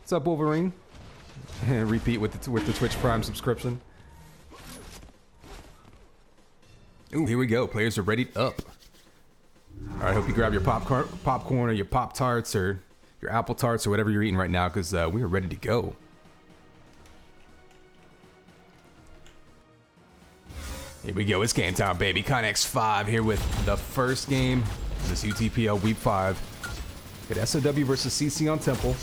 What's up, Wolverine? Repeat with the Twitch Prime subscription. Ooh, here we go. Players are ready up. All right, hope you grab your popcorn or your Pop-Tarts or your Apple Tarts or whatever you're eating right now, because we are ready to go. Here we go. It's game time, baby. Connex 5 here with the first game of this UTPL Week 5. Got SOW versus CC on Temple.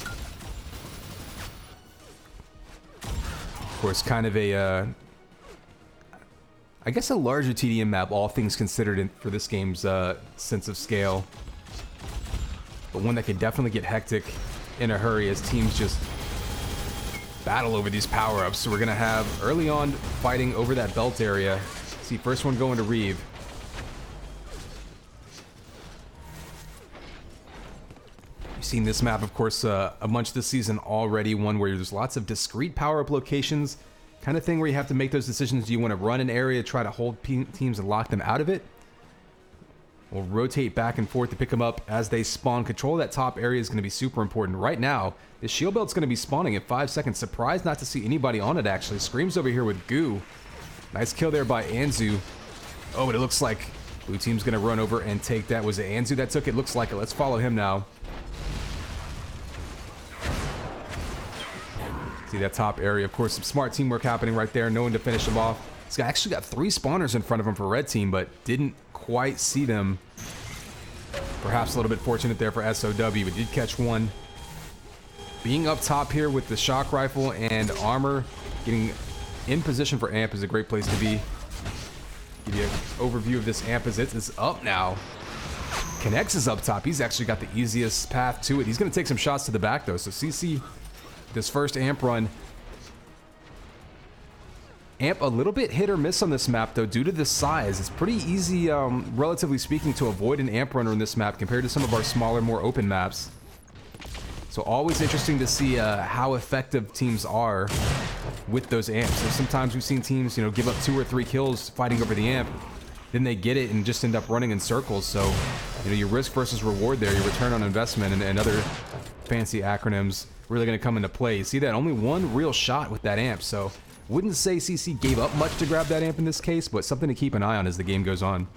Of course, kind of a, I guess a larger TDM map, all things considered, for this game's sense of scale. But one that can definitely get hectic in a hurry as teams just battle over these power-ups. So we're going to have early on fighting over that belt area. See, first one going to Reeve. You've seen this map, of course, a bunch this season already. One where there's lots of discrete power-up locations. Kind of thing where you have to make those decisions. Do you want to run an area, try to hold teams and lock them out of it? We'll rotate back and forth to pick them up as they spawn. Control of that top area is going to be super important. Right now, the shield belt's going to be spawning in 5 seconds. Surprised not to see anybody on it, actually. Scream's over here with Goo. Nice kill there by Anzu. Oh, but it looks like blue team's going to run over and take that. Was it Anzu that took it? Looks like it. Let's follow him now. See that top area. Of course, some smart teamwork happening right there. No one to finish him off. This guy actually got 3 spawners in front of him for red team, but didn't quite see them. Perhaps a little bit fortunate there for SOW, but did catch one. Being up top here with the shock rifle and armor, getting in position for AMP is a great place to be. Give you an overview of this AMP as it's up now. Connex is up top. He's actually got the easiest path to it. He's going to take some shots to the back, though. So CC, this first AMP run. AMP a little bit hit or miss on this map, though, due to the size. It's pretty easy, relatively speaking, to avoid an AMP runner in this map compared to some of our smaller, more open maps. So always interesting to see how effective teams are with those AMPs. So sometimes we've seen teams, you know, give up 2 or 3 kills fighting over the AMP. Then they get it and just end up running in circles. So, you know, your risk versus reward there, your return on investment and other fancy acronyms really going to come into play. You see that? Only one real shot with that AMP. So wouldn't say CC gave up much to grab that AMP in this case, but something to keep an eye on as the game goes on.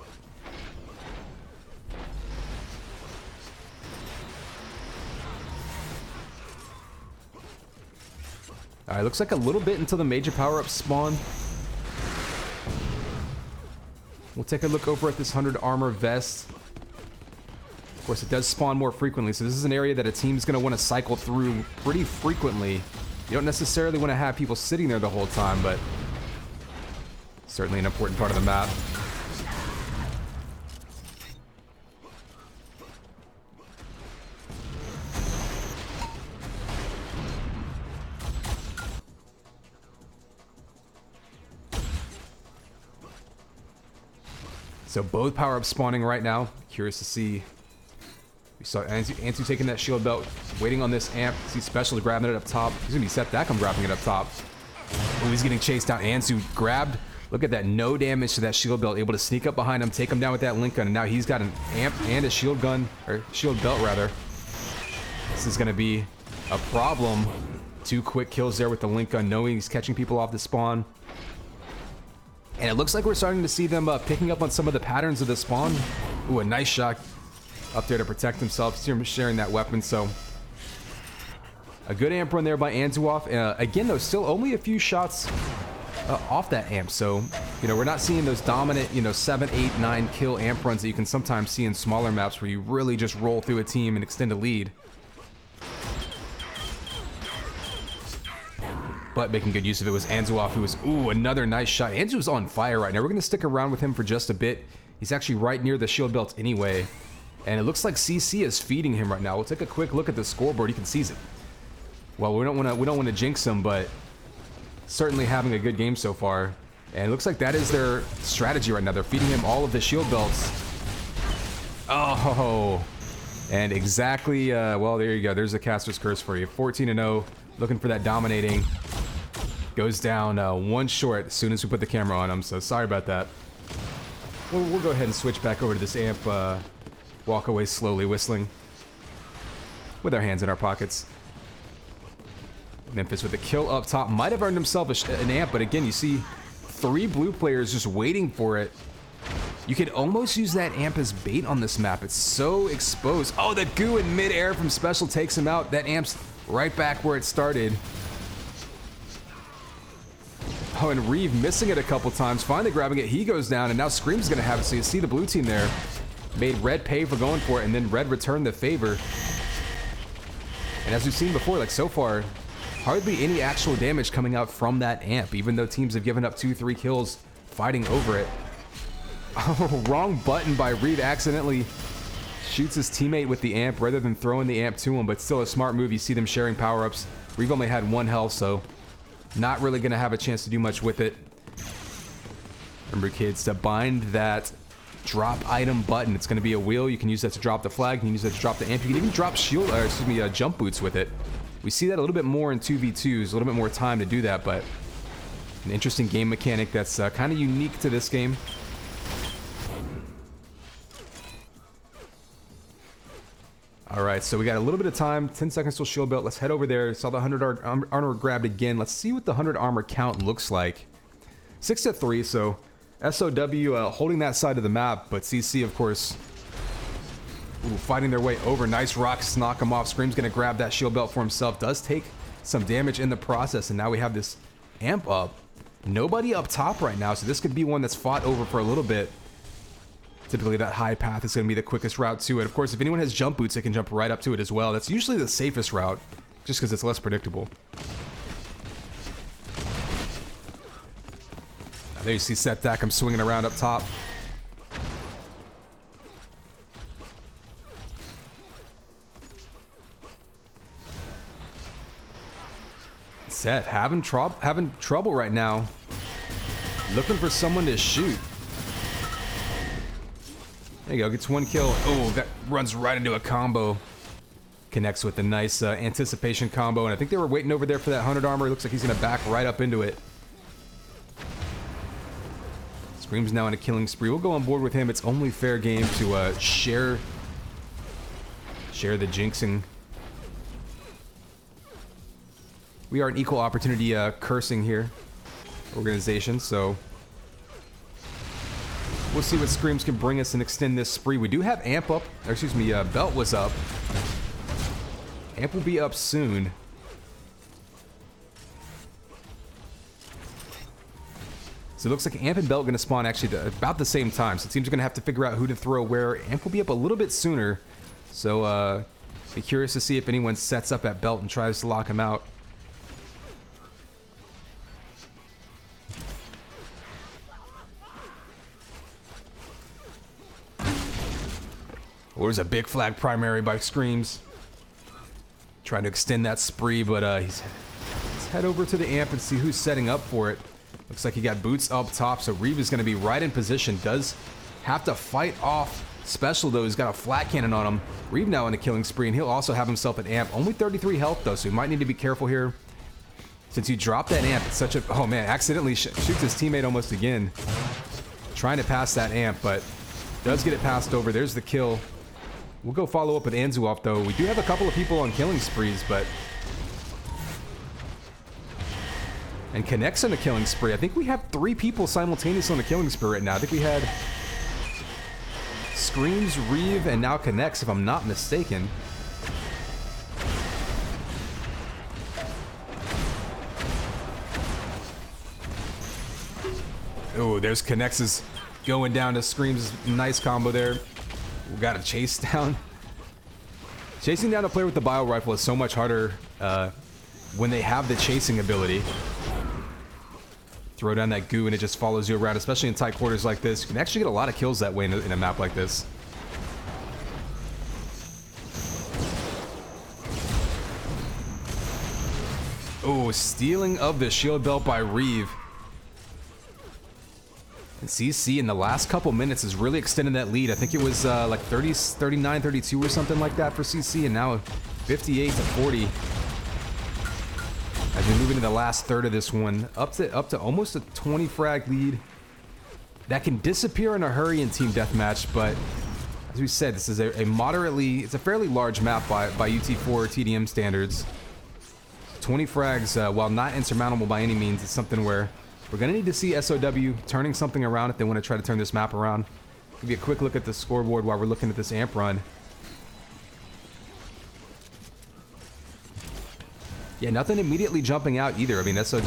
Alright, looks like a little bit until the major power-ups spawn. We'll take a look over at this 100 armor vest. Of course, it does spawn more frequently, so this is an area that a team's going to want to cycle through pretty frequently. You don't necessarily want to have people sitting there the whole time, but certainly an important part of the map. So both power-ups spawning right now. Curious to see. We saw Anzu taking that shield belt, waiting on this AMP. See Special grabbing it up top. He's going to be set back. I'm grabbing it up top. Oh, he's getting chased down. Anzu grabbed. Look at that. No damage to that shield belt. Able to sneak up behind him, take him down with that link gun. And now he's got an AMP and a shield gun, or shield belt rather. This is going to be a problem. 2 quick kills there with the link gun, knowing he's catching people off the spawn. And it looks like we're starting to see them picking up on some of the patterns of the spawn. Ooh, a nice shot up there to protect himself, sharing that weapon. So a good AMP run there by Anzuoff. Again, though, still only a few shots off that AMP. So, you know, we're not seeing those dominant, you know, 7, 8, 9 kill AMP runs that you can sometimes see in smaller maps where you really just roll through a team and extend a lead. But making good use of it was Anzuoff, who was, ooh, another nice shot. Anzu's on fire right now. We're going to stick around with him for just a bit. He's actually right near the shield belt anyway. And it looks like CC is feeding him right now. We'll take a quick look at the scoreboard. You can see it. Well, we don't want to jinx him, but certainly having a good game so far. And it looks like that is their strategy right now. They're feeding him all of the shield belts. Oh, and exactly, well, there you go. There's the caster's curse for you. 14-0, looking for that dominating. Goes down 1 short as soon as we put the camera on him, so sorry about that. We'll go ahead and switch back over to this AMP, walk away slowly whistling with our hands in our pockets. Memphis with a kill up top. Might have earned himself an amp, but again, you see 3 blue players just waiting for it. You could almost use that amp as bait on this map. It's so exposed. Oh, the goo in midair from Special takes him out. That amp's right back where it started. Oh, and Reeve missing it a couple times. Finally grabbing it. He goes down, and now Scream's going to have it. So you see the blue team there. Made Red pay for going for it, and then Red returned the favor. And as we've seen before, like so far, hardly any actual damage coming out from that amp, even though teams have given up 2-3 kills fighting over it. Oh, wrong button by Reeve. Accidentally shoots his teammate with the amp rather than throwing the amp to him, but still a smart move. You see them sharing power-ups. Reeve only had 1 health, so not really going to have a chance to do much with it. Remember, kids, to bind that drop item button, it's going to be a wheel. You can use that to drop the flag. You can use that to drop the amp. You can even drop jump boots with it. We see that a little bit more in 2v2s, a little bit more time to do that, but an interesting game mechanic that's kind of unique to this game. All right, so we got a little bit of time, 10 seconds till shield belt. Let's head over there. Saw the 100 armor grabbed again. Let's see what the 100 armor count looks like. 6-3, so SOW holding that side of the map, but CC, of course, fighting their way over. Nice rocks to knock him off. Scream's going to grab that shield belt for himself. Does take some damage in the process, and now we have this amp up. Nobody up top right now, so this could be one that's fought over for a little bit. Typically that high path is going to be the quickest route to it. Of course, if anyone has jump boots, they can jump right up to it as well. That's usually the safest route, just because it's less predictable. Now, there you see Setdak. I'm swinging around up top. Seth having trouble right now. Looking for someone to shoot. There you go, gets 1 kill. Oh, that runs right into a combo. Connects with a nice anticipation combo, and I think they were waiting over there for that 100 armor. It looks like he's gonna back right up into it. Scream's now in a killing spree. We'll go on board with him. It's only fair game to share the jinxing. We are an equal opportunity cursing here organization, so we'll see what Screams can bring us and extend this spree. We do have amp up, or excuse me, belt was up. Amp will be up soon. So it looks like amp and belt are going to spawn actually about the same time. So teams are going to have to figure out who to throw where. Amp will be up a little bit sooner. So be curious to see if anyone sets up at belt and tries to lock him out. Or there's a big flag primary by Screams. Trying to extend that spree, but let's head over to the amp and see who's setting up for it. Looks like he got boots up top, so Reeve is going to be right in position. Does have to fight off Special, though. He's got a flat cannon on him. Reeve now in a killing spree, and he'll also have himself an amp. Only 33 health, though, so he might need to be careful here. Since you dropped that amp, it's such a... Oh, man, accidentally shoots his teammate almost again. Trying to pass that amp, but does get it passed over. There's the kill. We'll go follow up with Anzuoff, though. We do have a couple of people on killing sprees, but... And connects on a killing spree. I think we have 3 people simultaneously on a killing spree right now. I think we had... Screams, Reeve, and now connects, if I'm not mistaken. Oh, there's connects going down to Screams. Nice combo there. We got a chase down. Chasing down a player with the bio rifle is so much harder when they have the chasing ability. Throw down that goo and it just follows you around, especially in tight quarters like this. You can actually get a lot of kills that way in a map like this. Oh, stealing of the shield belt by Reeve. And CC in the last couple minutes is really extending that lead. I think it was like 39, 32 or something like that for CC, and now 58 to 40. As we move into the last third of this one, up to almost a 20 frag lead. That can disappear in a hurry in team deathmatch, but as we said, this is it's a fairly large map by UT4 TDM standards. 20 frags, while not insurmountable by any means, is something where we're going to need to see SOW turning something around if they want to try to turn this map around. Give you a quick look at the scoreboard while we're looking at this amp run. Yeah, nothing immediately jumping out either. I mean, SOW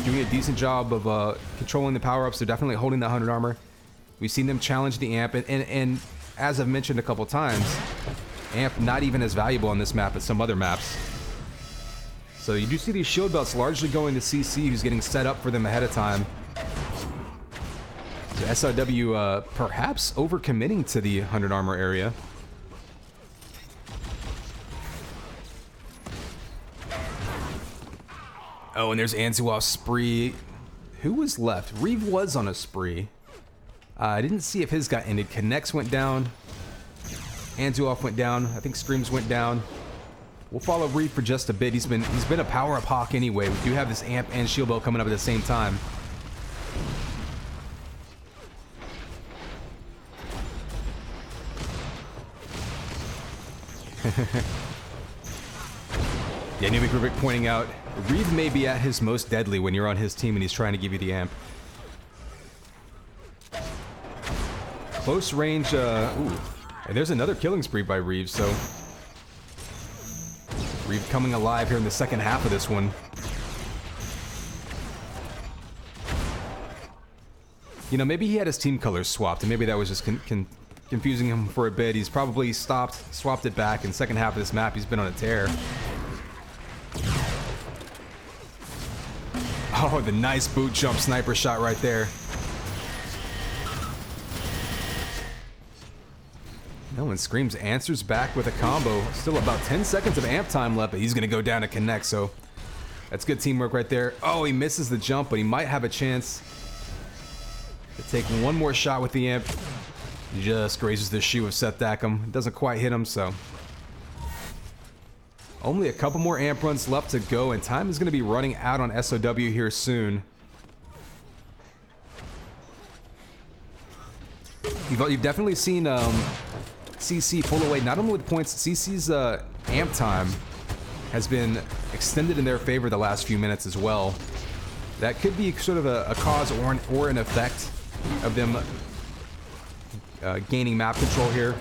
doing a decent job of controlling the power-ups. They're definitely holding that 100 armor. We've seen them challenge the amp, and as I've mentioned a couple times, amp not even as valuable on this map as some other maps. So you do see these shield belts largely going to CC, who's getting set up for them ahead of time. So SOW perhaps overcommitting to the 100 armor area. Oh, and there's Anzuov's spree. Who was left? Reeve was on a spree. I didn't see if his got ended. Connects went down. Anzuov went down. I think Screams went down. We'll follow Reeve for just a bit. He's been a power-up hawk anyway. We do have this amp and shield belt coming up at the same time. Yeah, Newbie Rubik pointing out, Reeve may be at his most deadly when you're on his team and he's trying to give you the amp. Close range, ooh. And there's another killing spree by Reeve, so... Reeve coming alive here in the second half of this one. You know, maybe he had his team colors swapped, and maybe that was just confusing him for a bit. He's probably swapped it back, in the second half of this map he's been on a tear. Oh, the nice boot jump sniper shot right there. No one Screams answers back with a combo. Still about 10 seconds of amp time left, but he's going to go down to connect, so that's good teamwork right there. Oh, he misses the jump, but he might have a chance to take one more shot with the amp. Just grazes the shoe of Seth Dackham. Doesn't quite hit him, so... Only a couple more amp runs left to go, and time is going to be running out on SOW here soon. You've definitely seen CC pull away, not only with points, CC's amp time has been extended in their favor the last few minutes as well. That could be sort of a cause or an effect of them gaining map control here.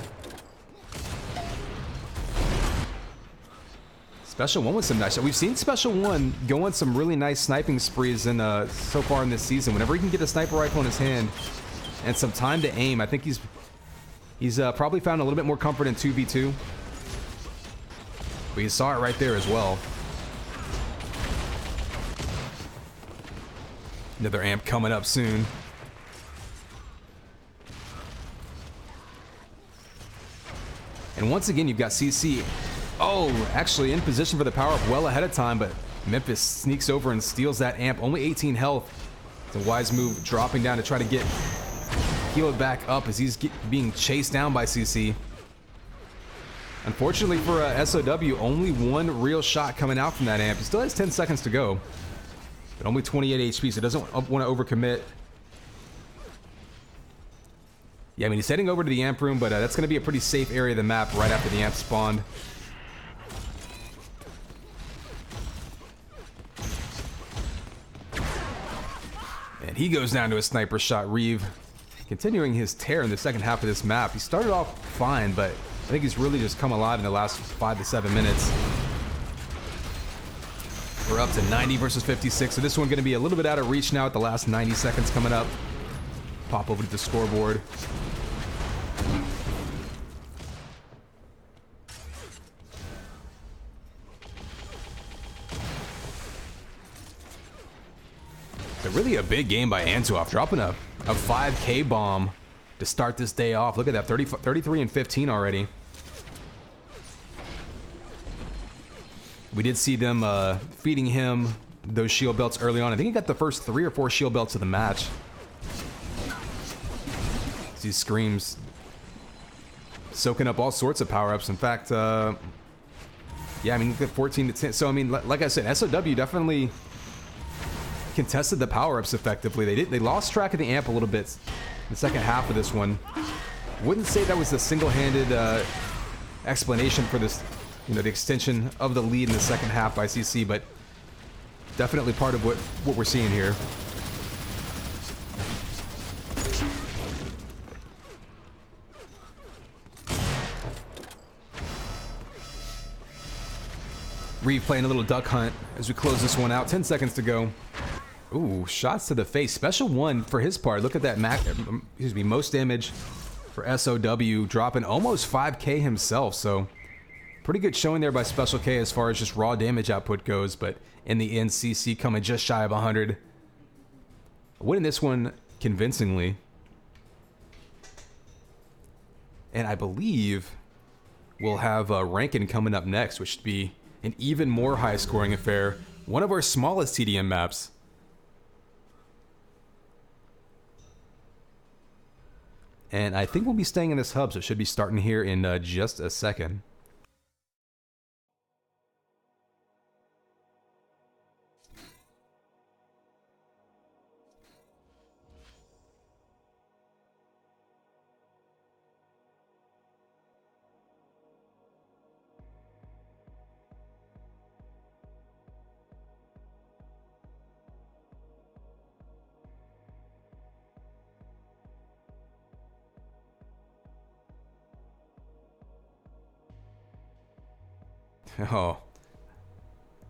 Special One with some nice... We've seen Special One go on some really nice sniping sprees in so far in this season. Whenever he can get a sniper rifle in his hand and some time to aim, I think he's probably found a little bit more comfort in 2v2. But you saw it right there as well. Another amp coming up soon. And once again, you've got CC... Oh, actually in position for the power-up well ahead of time, but Memphis sneaks over and steals that amp. Only 18 health. It's a wise move, dropping down to try to get healed back up as he's being chased down by CC. Unfortunately for SOW, only one real shot coming out from that amp. He still has 10 seconds to go, but only 28 HP, so doesn't want to overcommit. Yeah, I mean, he's heading over to the amp room, but that's going to be a pretty safe area of the map right after the amp spawned. And he goes down to a sniper shot. Reeve continuing his tear in the second half of this map. He started off fine, but I think he's really just come alive in the last 5 to 7 minutes. We're up to 90 versus 56, so this one going to be a little bit out of reach now at the last 90 seconds coming up. Pop over to the scoreboard. Really a big game by Anzuov, dropping a 5K bomb to start this day off. Look at that, 33 and 15 already. We did see them feeding him those shield belts early on. I think he got the first 3 or 4 shield belts of the match. These Screams soaking up all sorts of power-ups. In fact, yeah, I mean, look at 14 to 10. So, I mean, like I said, SOW definitely contested the power-ups effectively. They lost track of the amp a little bit in the second half of this one. Wouldn't say that was the single-handed explanation for this, you know, the extension of the lead in the second half by CC, but Definitely part of what we're seeing here. Reeve playing a little duck hunt as we close this one out. 10 seconds to go. Ooh, shots to the face. Special one for his part. Look at that most damage for SOW, dropping almost 5k himself. So pretty good showing there by Special K as far as just raw damage output goes. But in the end, CC coming just shy of 100. Winning this one convincingly. And I believe we'll have Rankin coming up next, which should be an even more high-scoring affair. One of our smallest TDM maps. And I think we'll be staying in this hub, so it should be starting here in just a second. Oh,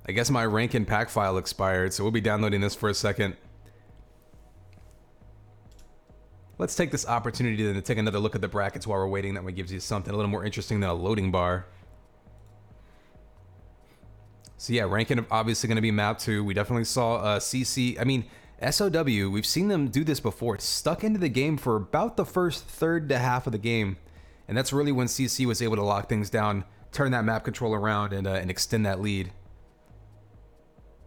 I guess my Rankin pack file expired, so we'll be downloading this for a second. Let's take this opportunity to take another look at the brackets while we're waiting. That way gives you something a little more interesting than a loading bar. So yeah, Rankin obviously going to be map 2. We definitely saw CC, I mean, SOW, we've seen them do this before. It's stuck into the game for about the first third to half of the game. And that's really when CC was able to lock things down, turn that map control around, and extend that lead.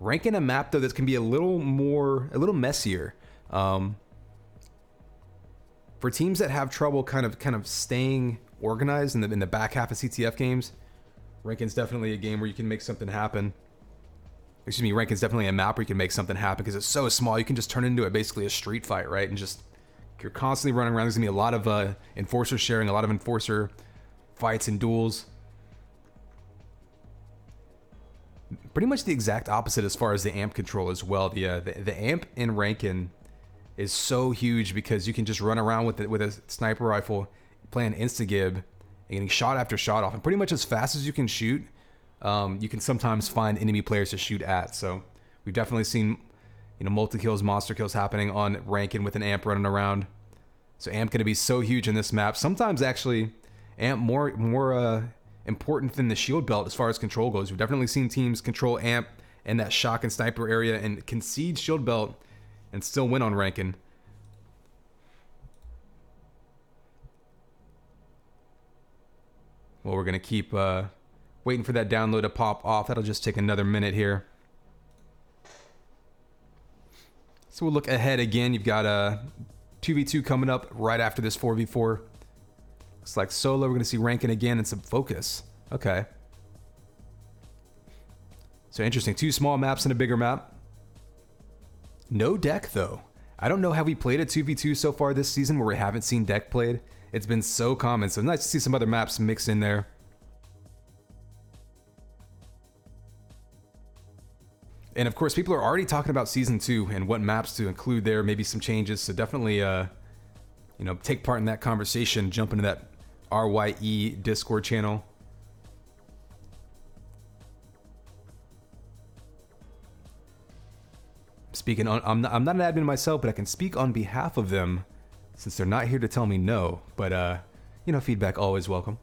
Ranking a map though that can be a little messier. For teams that have trouble kind of staying organized in the back half of CTF games, Rankin's definitely a game where you can make something happen. Excuse me, Rankin's definitely a map where you can make something happen because it's so small. You can just turn it into basically a street fight, right? And just you're constantly running around. There's gonna be a lot of enforcer sharing, a lot of enforcer fights and duels. Pretty much the exact opposite as far as the amp control as well. The amp in Rankin is so huge because you can just run around with a sniper rifle, playing insta-gib, and getting shot after shot off. And pretty much as fast as you can shoot, you can sometimes find enemy players to shoot at. So we've definitely seen, multi-kills, monster kills happening on Rankin with an amp running around. So amp going to be so huge in this map. Sometimes actually, amp more important than the shield belt as far as control goes. We've definitely seen teams control amp and that shock and sniper area and concede shield belt and still win on Rankin. Well, we're gonna keep waiting for that download to pop off. That'll just take another minute here. So we'll look ahead again. You've got a 2v2 coming up right after this 4v4. Looks like solo. We're going to see Rankin again and some focus. Okay. So interesting. 2 small maps and a bigger map. No deck, though. I don't know how we played a 2v2 so far this season where we haven't seen deck played. It's been so common. So nice to see some other maps mixed in there. And of course, people are already talking about Season 2 and what maps to include there. Maybe some changes. So definitely, take part in that conversation. Jump into that RYE Discord channel. Speaking on, I'm not an admin myself, but I can speak on behalf of them since they're not here to tell me no. But, feedback always welcome.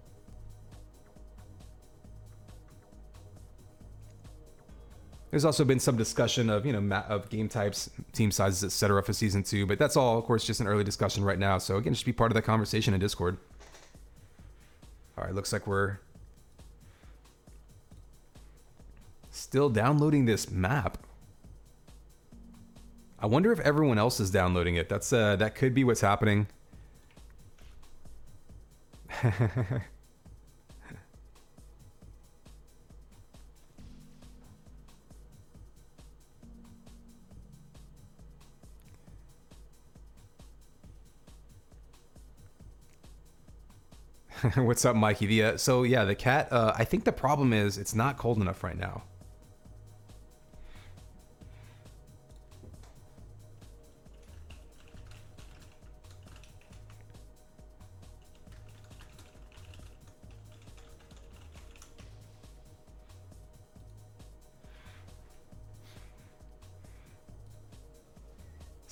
There's also been some discussion of, of game types, team sizes, etc. for Season 2, but that's all, of course, just an early discussion right now. So again, just be part of that conversation in Discord. All right, looks like we're still downloading this map. I wonder if everyone else is downloading it. That could be what's happening. What's up, Mikey? The cat, I think the problem is it's not cold enough right now.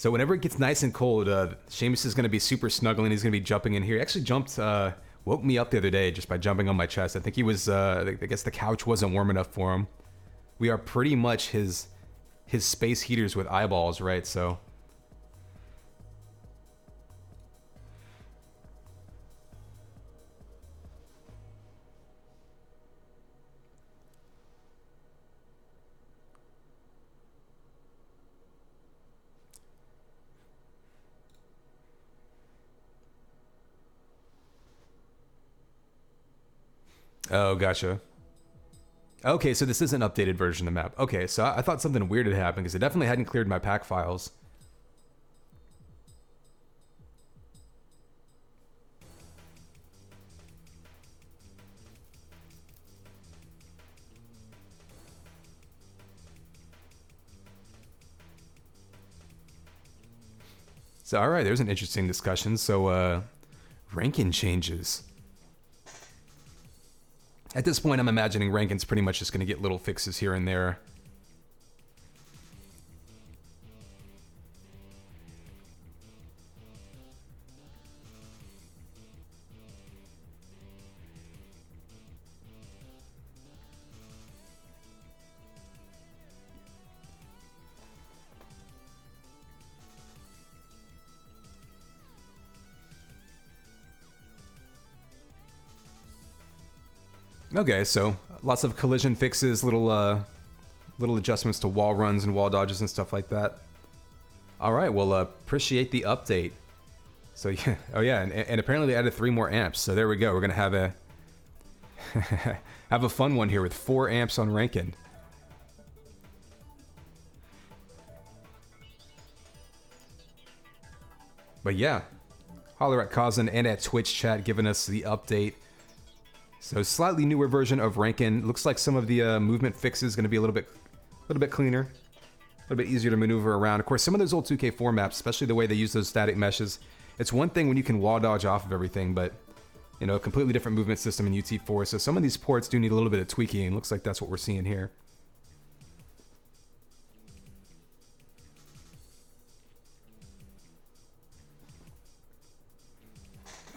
So whenever it gets nice and cold, Sheamus is going to be super snuggling. He's going to be jumping in here. He actually jumped, woke me up the other day just by jumping on my chest. I think he was, I guess the couch wasn't warm enough for him. We are pretty much his space heaters with eyeballs, right? So... Oh, gotcha. Okay, so this is an updated version of the map. Okay, so I thought something weird had happened because it definitely hadn't cleared my pack files. So, alright, there's an interesting discussion. So, Rankin changes. At this point, I'm imagining Rankin's pretty much just going to get little fixes here and there. Okay, so lots of collision fixes, little adjustments to wall runs and wall dodges and stuff like that. All right, well, appreciate the update. So yeah, oh yeah, and apparently they added 3 more amps. So there we go. We're gonna have a have a fun one here with 4 amps on Rankin. But yeah, holler at Kazan and at Twitch chat giving us the update. So slightly newer version of Rankin. Looks like some of the movement fixes going to be a little bit cleaner, a little bit easier to maneuver around. Of course, some of those old 2K4 maps, especially the way they use those static meshes, it's one thing when you can wall dodge off of everything, but you know, a completely different movement system in UT4. So some of these ports do need a little bit of tweaking, and looks like that's what we're seeing here.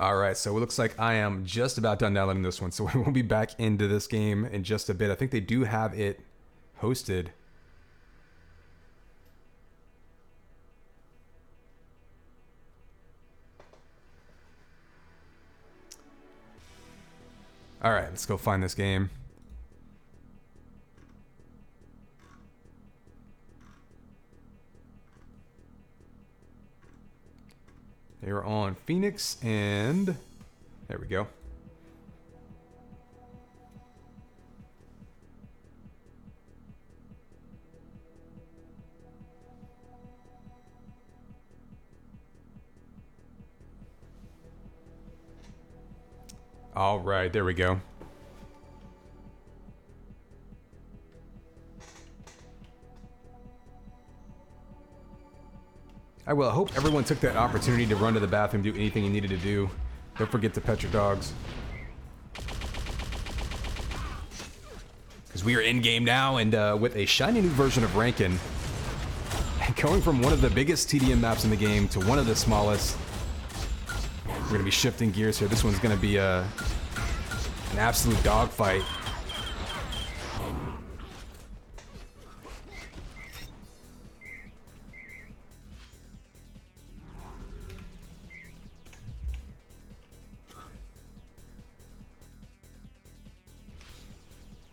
Alright, so it looks like I am just about done downloading this one, so we will be back into this game in just a bit. I think they do have it hosted. Alright, let's go find this game. They're on Phoenix, and there we go. All right, there we go. I hope everyone took that opportunity to run to the bathroom, do anything you needed to do. Don't forget to pet your dogs. Because we are in-game now, and with a shiny new version of Rankin. Going from one of the biggest TDM maps in the game to one of the smallest. We're going to be shifting gears here. This one's going to be an absolute dogfight.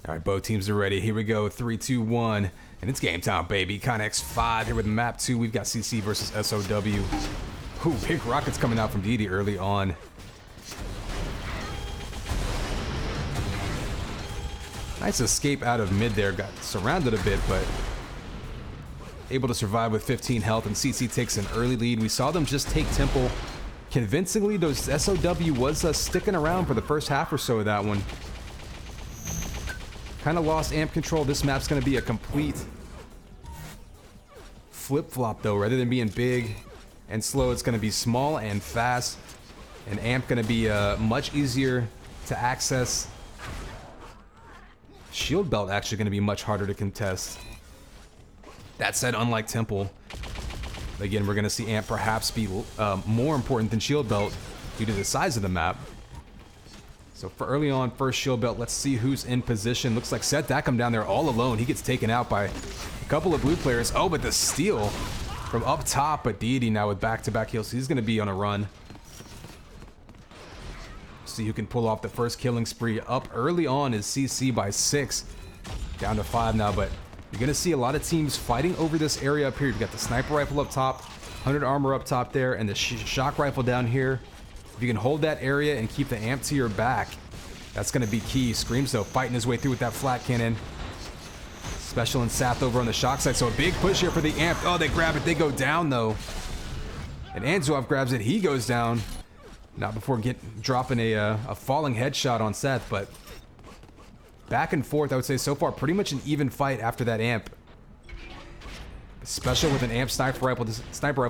All right, both teams are ready. Here we go. 3, 2, 1. And it's game time, baby. Connex 5 here with map 2. We've got CC versus SOW. Ooh, big rockets coming out from DD early on. Nice escape out of mid there. Got surrounded a bit, but able to survive with 15 health. And CC takes an early lead. We saw them just take Temple convincingly. Those SOW was sticking around for the first half or so of that one. Kind of lost amp control. This map's going to be a complete flip-flop, though. Rather than being big and slow, it's going to be small and fast. And amp going to be much easier to access. Shield belt actually going to be much harder to contest. That said, unlike Temple, Again, we're going to see Amp perhaps be more important than Shield Belt due to the size of the map. So for early on, first Shield Belt, let's see who's in position. Looks like Seth Dacom down there all alone. He gets taken out by a couple of blue players. Oh, but the steal from up top, but Deity now with back-to-back heals. So he's going to be on a run. See who can pull off the first killing spree. Up early on is CC by 6. Down to 5 now, but you're going to see a lot of teams fighting over this area up here. You've got the sniper rifle up top, 100 armor up top there, and the shock rifle down here. If you can hold that area and keep the amp to your back, that's going to be key. Screams, though, fighting his way through with that flat cannon. Special and Sath over on the shock side, so a big push here for the amp. Oh, they grab it. They go down, though. And Anzuov grabs it. He goes down. Not before dropping a falling headshot on Seth, but back and forth, I would say so far, pretty much an even fight after that amp. Special with an amp sniper rifle. This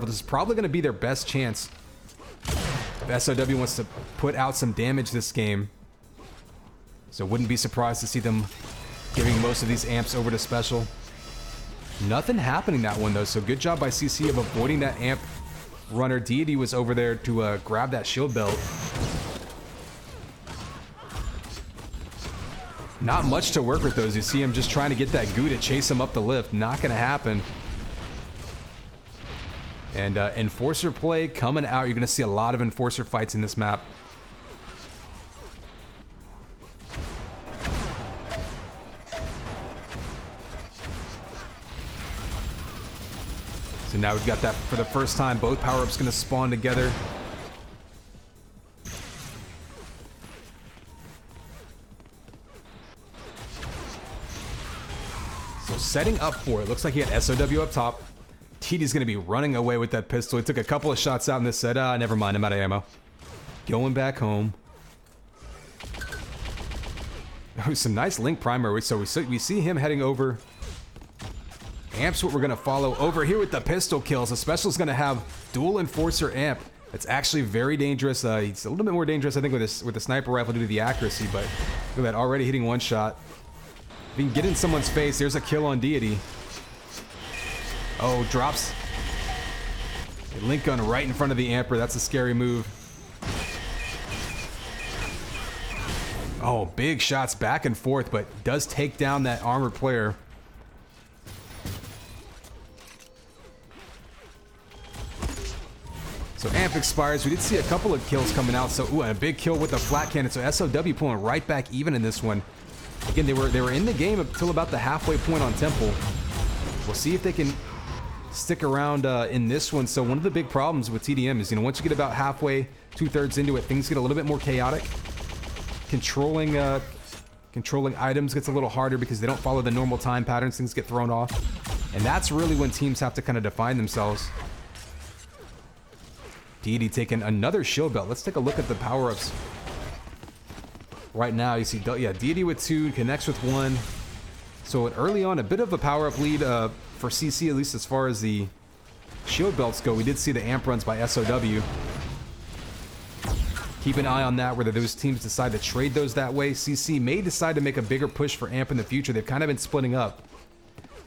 is probably going to be their best chance if SOW wants to put out some damage this game. So wouldn't be surprised to see them giving most of these amps over to Special. Nothing happening that one, though, so good job by CC of avoiding that amp runner. Deity was over there to grab that shield belt. Not much to work with those. You see him just trying to get that goo to chase him up the lift. Not going to happen. And Enforcer play coming out. You're going to see a lot of Enforcer fights in this map. So now we've got that for the first time. Both power-ups going to spawn together. So setting up for it. Looks like he had SOW up top. TD's going to be running away with that pistol. He took a couple of shots out and this said, never mind, I'm out of ammo. Going back home. Oh, some nice link primer. So we see him heading over. Amp's what we're going to follow over here with the pistol kills. The Special's going to have dual Enforcer amp. It's actually very dangerous. He's a little bit more dangerous, I think, with the sniper rifle due to the accuracy, but look at that, already hitting one shot. If you can get in someone's face, there's a kill on Deity. Oh, drops a link gun right in front of the Amper. That's a scary move. Oh, big shots back and forth, but does take down that armored player. So Amp expires. We did see a couple of kills coming out. So, ooh, and a big kill with the flat cannon. So SOW pulling right back even in this one. Again, they were in the game until about the halfway point on Temple. We'll see if they can stick around in this one. So one of the big problems with TDM is, once you get about halfway, 2/3 into it, things get a little bit more chaotic. Controlling items gets a little harder because they don't follow the normal time patterns. Things get thrown off. And that's really when teams have to kind of define themselves. Deity taking another shield belt. Let's take a look at the power-ups. Right now, you see, yeah, Deity with 2, connects with 1. So early on, a bit of a power-up lead for CC, at least as far as the shield belts go. We did see the amp runs by SOW. Keep an eye on that, whether those teams decide to trade those that way. CC may decide to make a bigger push for amp in the future. They've kind of been splitting up,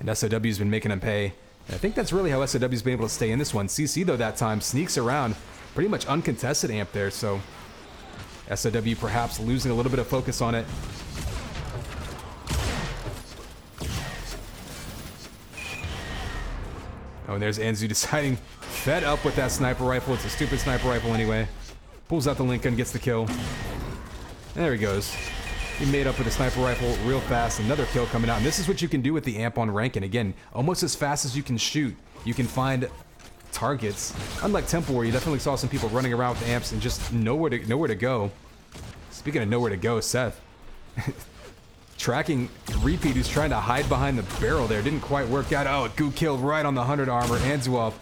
and SOW's been making them pay. And I think that's really how SOW's been able to stay in this one. CC, though, that time sneaks around. Pretty much uncontested amp there, so SOW perhaps losing a little bit of focus on it. Oh, and there's Anzu deciding, fed up with that sniper rifle. It's a stupid sniper rifle anyway. Pulls out the link gun, gets the kill. There he goes. He made up with the sniper rifle real fast. Another kill coming out. And this is what you can do with the amp on rank. And again, almost as fast as you can shoot, you can find targets. Unlike Temple, where you definitely saw some people running around with amps and just nowhere to go. Speaking of nowhere to go, Seth. Tracking Repeat, who's trying to hide behind the barrel there. Didn't quite work out. Oh, goo killed right on the 100 armor. Anzuov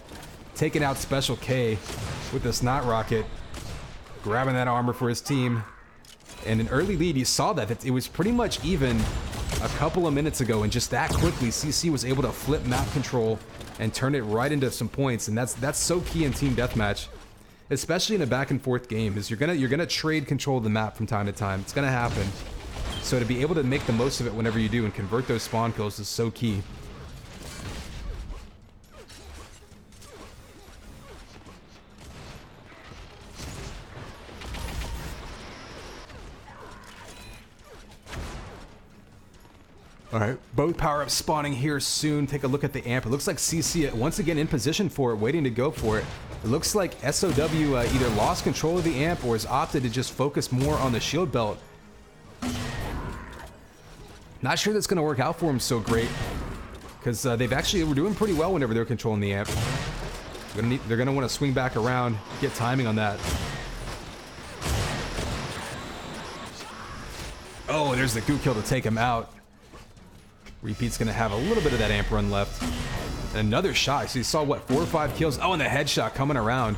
taking out Special K with the snot rocket. Grabbing that armor for his team. And an early lead, you saw that. It was pretty much even a couple of minutes ago, and just that quickly, CC was able to flip map control and turn it right into some points, and that's so key in team deathmatch, especially in a back and forth game. Is you're gonna trade control of the map from time to time. It's gonna happen. So to be able to make the most of it whenever you do and convert those spawn kills is so key. All right, both power-ups spawning here soon. Take a look at the amp. It looks like CC once again in position for it, waiting to go for it. It looks like SOW either lost control of the amp or has opted to just focus more on the shield belt. Not sure that's going to work out for him so great, because they've actually were doing pretty well whenever they're controlling the amp. They're going to want to swing back around, get timing on that. Oh, there's the goo kill to take him out. Repeat's going to have a little bit of that amp run left. And another shot. So you saw, what, 4 or 5 kills? Oh, and the headshot coming around.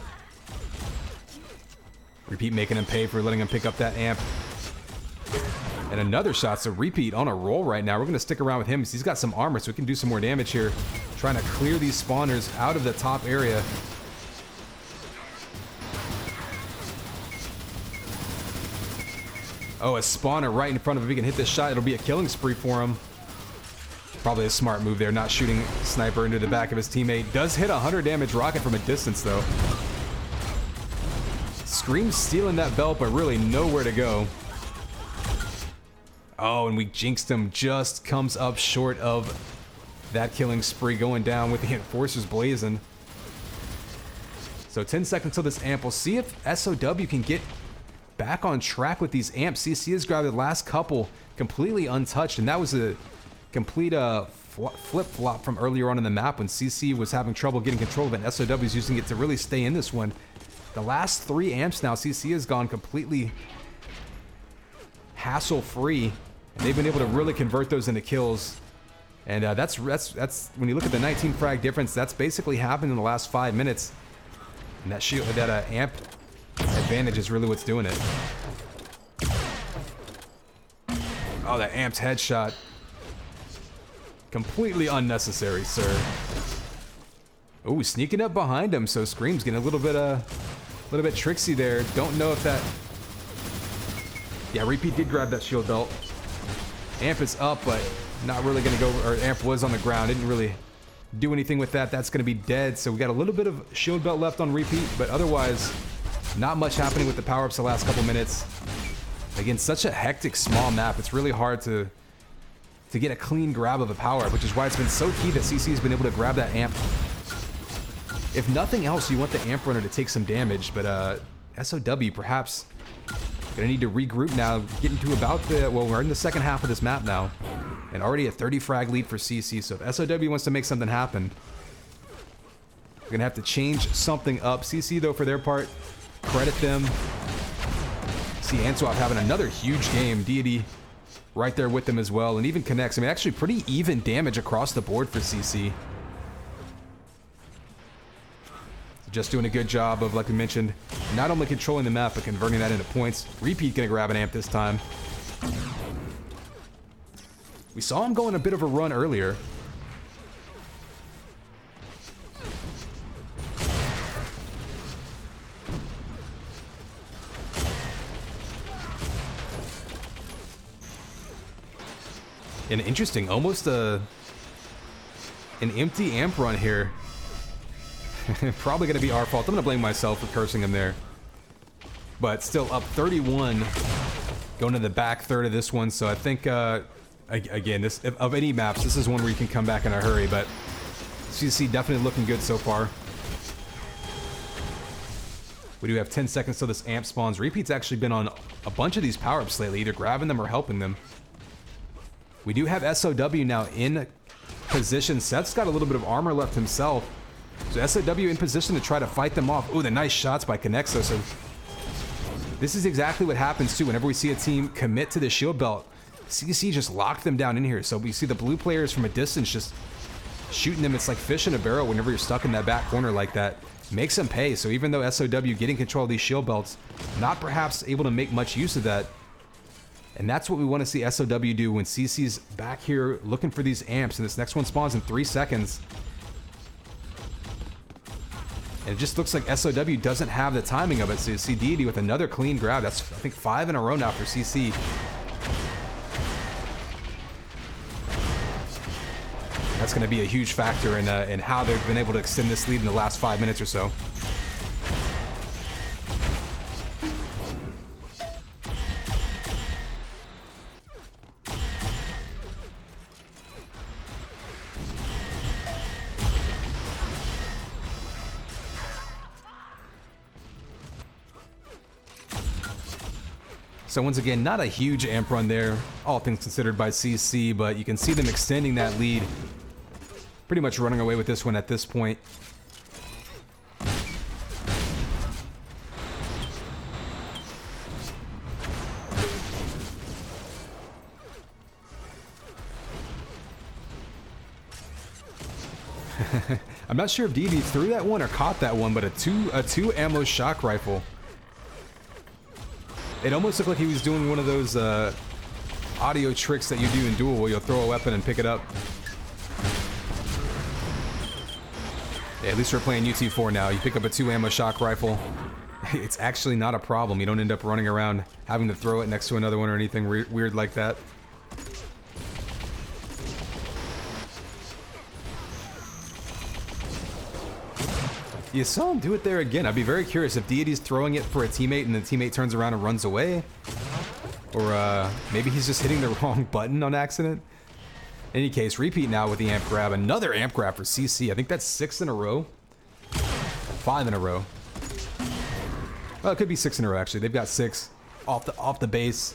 Repeat making him pay for letting him pick up that amp. And another shot. So Repeat on a roll right now. We're going to stick around with him because he's got some armor, so we can do some more damage here. Trying to clear these spawners out of the top area. Oh, a spawner right in front of him. If he can hit this shot, it'll be a killing spree for him. Probably a smart move there, not shooting sniper into the back of his teammate. Does hit a 100 damage rocket from a distance, though. Scream's stealing that belt, but really nowhere to go. Oh, and we jinxed him. Just comes up short of that killing spree, going down with the enforcers blazing. So 10 seconds till this amp. We'll see if SOW can get back on track with these amps. CC has grabbed the last couple completely untouched, and that was a complete flip-flop from earlier on in the map when CC was having trouble getting control of it. SOW is using it to really stay in this one. The last 3 amps now, CC has gone completely hassle-free. They've been able to really convert those into kills. And that's when you look at the 19 frag difference, that's basically happened in the last 5 minutes. And that shield, that amp advantage is really what's doing it. Oh, that amp's headshot. Completely unnecessary, sir. Oh, sneaking up behind him, so Scream's getting a little bit tricksy there. Don't know if that... Yeah, Repeat did grab that shield belt. Amp is up, but not really gonna go, or Amp was on the ground, didn't really do anything with that. That's gonna be dead, so we got a little bit of shield belt left on Repeat, but otherwise, not much happening with the power-ups the last couple minutes. Again, such a hectic, small map, it's really hard to get a clean grab of a power-up, which is why it's been so key that CC's been able to grab that amp. If nothing else, you want the amp runner to take some damage, but SOW perhaps gonna need to regroup now, get into about the, well, we're in the second half of this map now, and already a 30 frag lead for CC, so if SOW wants to make something happen, we're gonna have to change something up. CC, though, for their part, credit them. See Answap having another huge game. Deity right there with them as well, and even connects. I mean, actually pretty even damage across the board for CC. Just doing a good job of, like we mentioned, not only controlling the map, but converting that into points. Repeat gonna grab an amp this time. We saw him go on a bit of a run earlier. An interesting, almost an empty amp run here. Probably going to be our fault. I'm going to blame myself for cursing him there. But still up 31, going to the back third of this one. So I think, again, this of any maps, this is one where you can come back in a hurry. But CC definitely looking good so far. We do have 10 seconds till this amp spawns. Repeat's actually been on a bunch of these power-ups lately, either grabbing them or helping them. We do have SOW now in position. Seth's got a little bit of armor left himself. So SOW in position to try to fight them off. Ooh, the nice shots by Connexo. So this is exactly what happens too whenever we see a team commit to the shield belt. CC just locked them down in here. So we see the blue players from a distance just shooting them. It's like fish in a barrel whenever you're stuck in that back corner like that. Makes them pay. So even though SOW getting control of these shield belts, not perhaps able to make much use of that. And that's what we want to see SOW do when CC's back here looking for these amps. And this next one spawns in 3 seconds. And it just looks like SOW doesn't have the timing of it. So you see Deity with another clean grab. That's, I think, 5 in a row now for CC. That's going to be a huge factor in how they've been able to extend this lead in the last 5 minutes or so. So once again, not a huge amp run there, all things considered by CC, but you can see them extending that lead. Pretty much running away with this one at this point. I'm not sure if DD threw that one or caught that one, but a two ammo shock rifle. It almost looked like he was doing one of those audio tricks that you do in Duel where you'll throw a weapon and pick it up. Yeah, at least we're playing UT4 now. You pick up a 2 ammo shock rifle. It's actually not a problem. You don't end up running around having to throw it next to another one or anything weird like that. You saw him do it there again. I'd be very curious if Deity's throwing it for a teammate and the teammate turns around and runs away. Or maybe he's just hitting the wrong button on accident. In any case, repeat now with the amp grab. Another amp grab for CC. I think that's 6 in a row. 5 in a row. Well, it could be 6 in a row actually. They've got 6 off the base.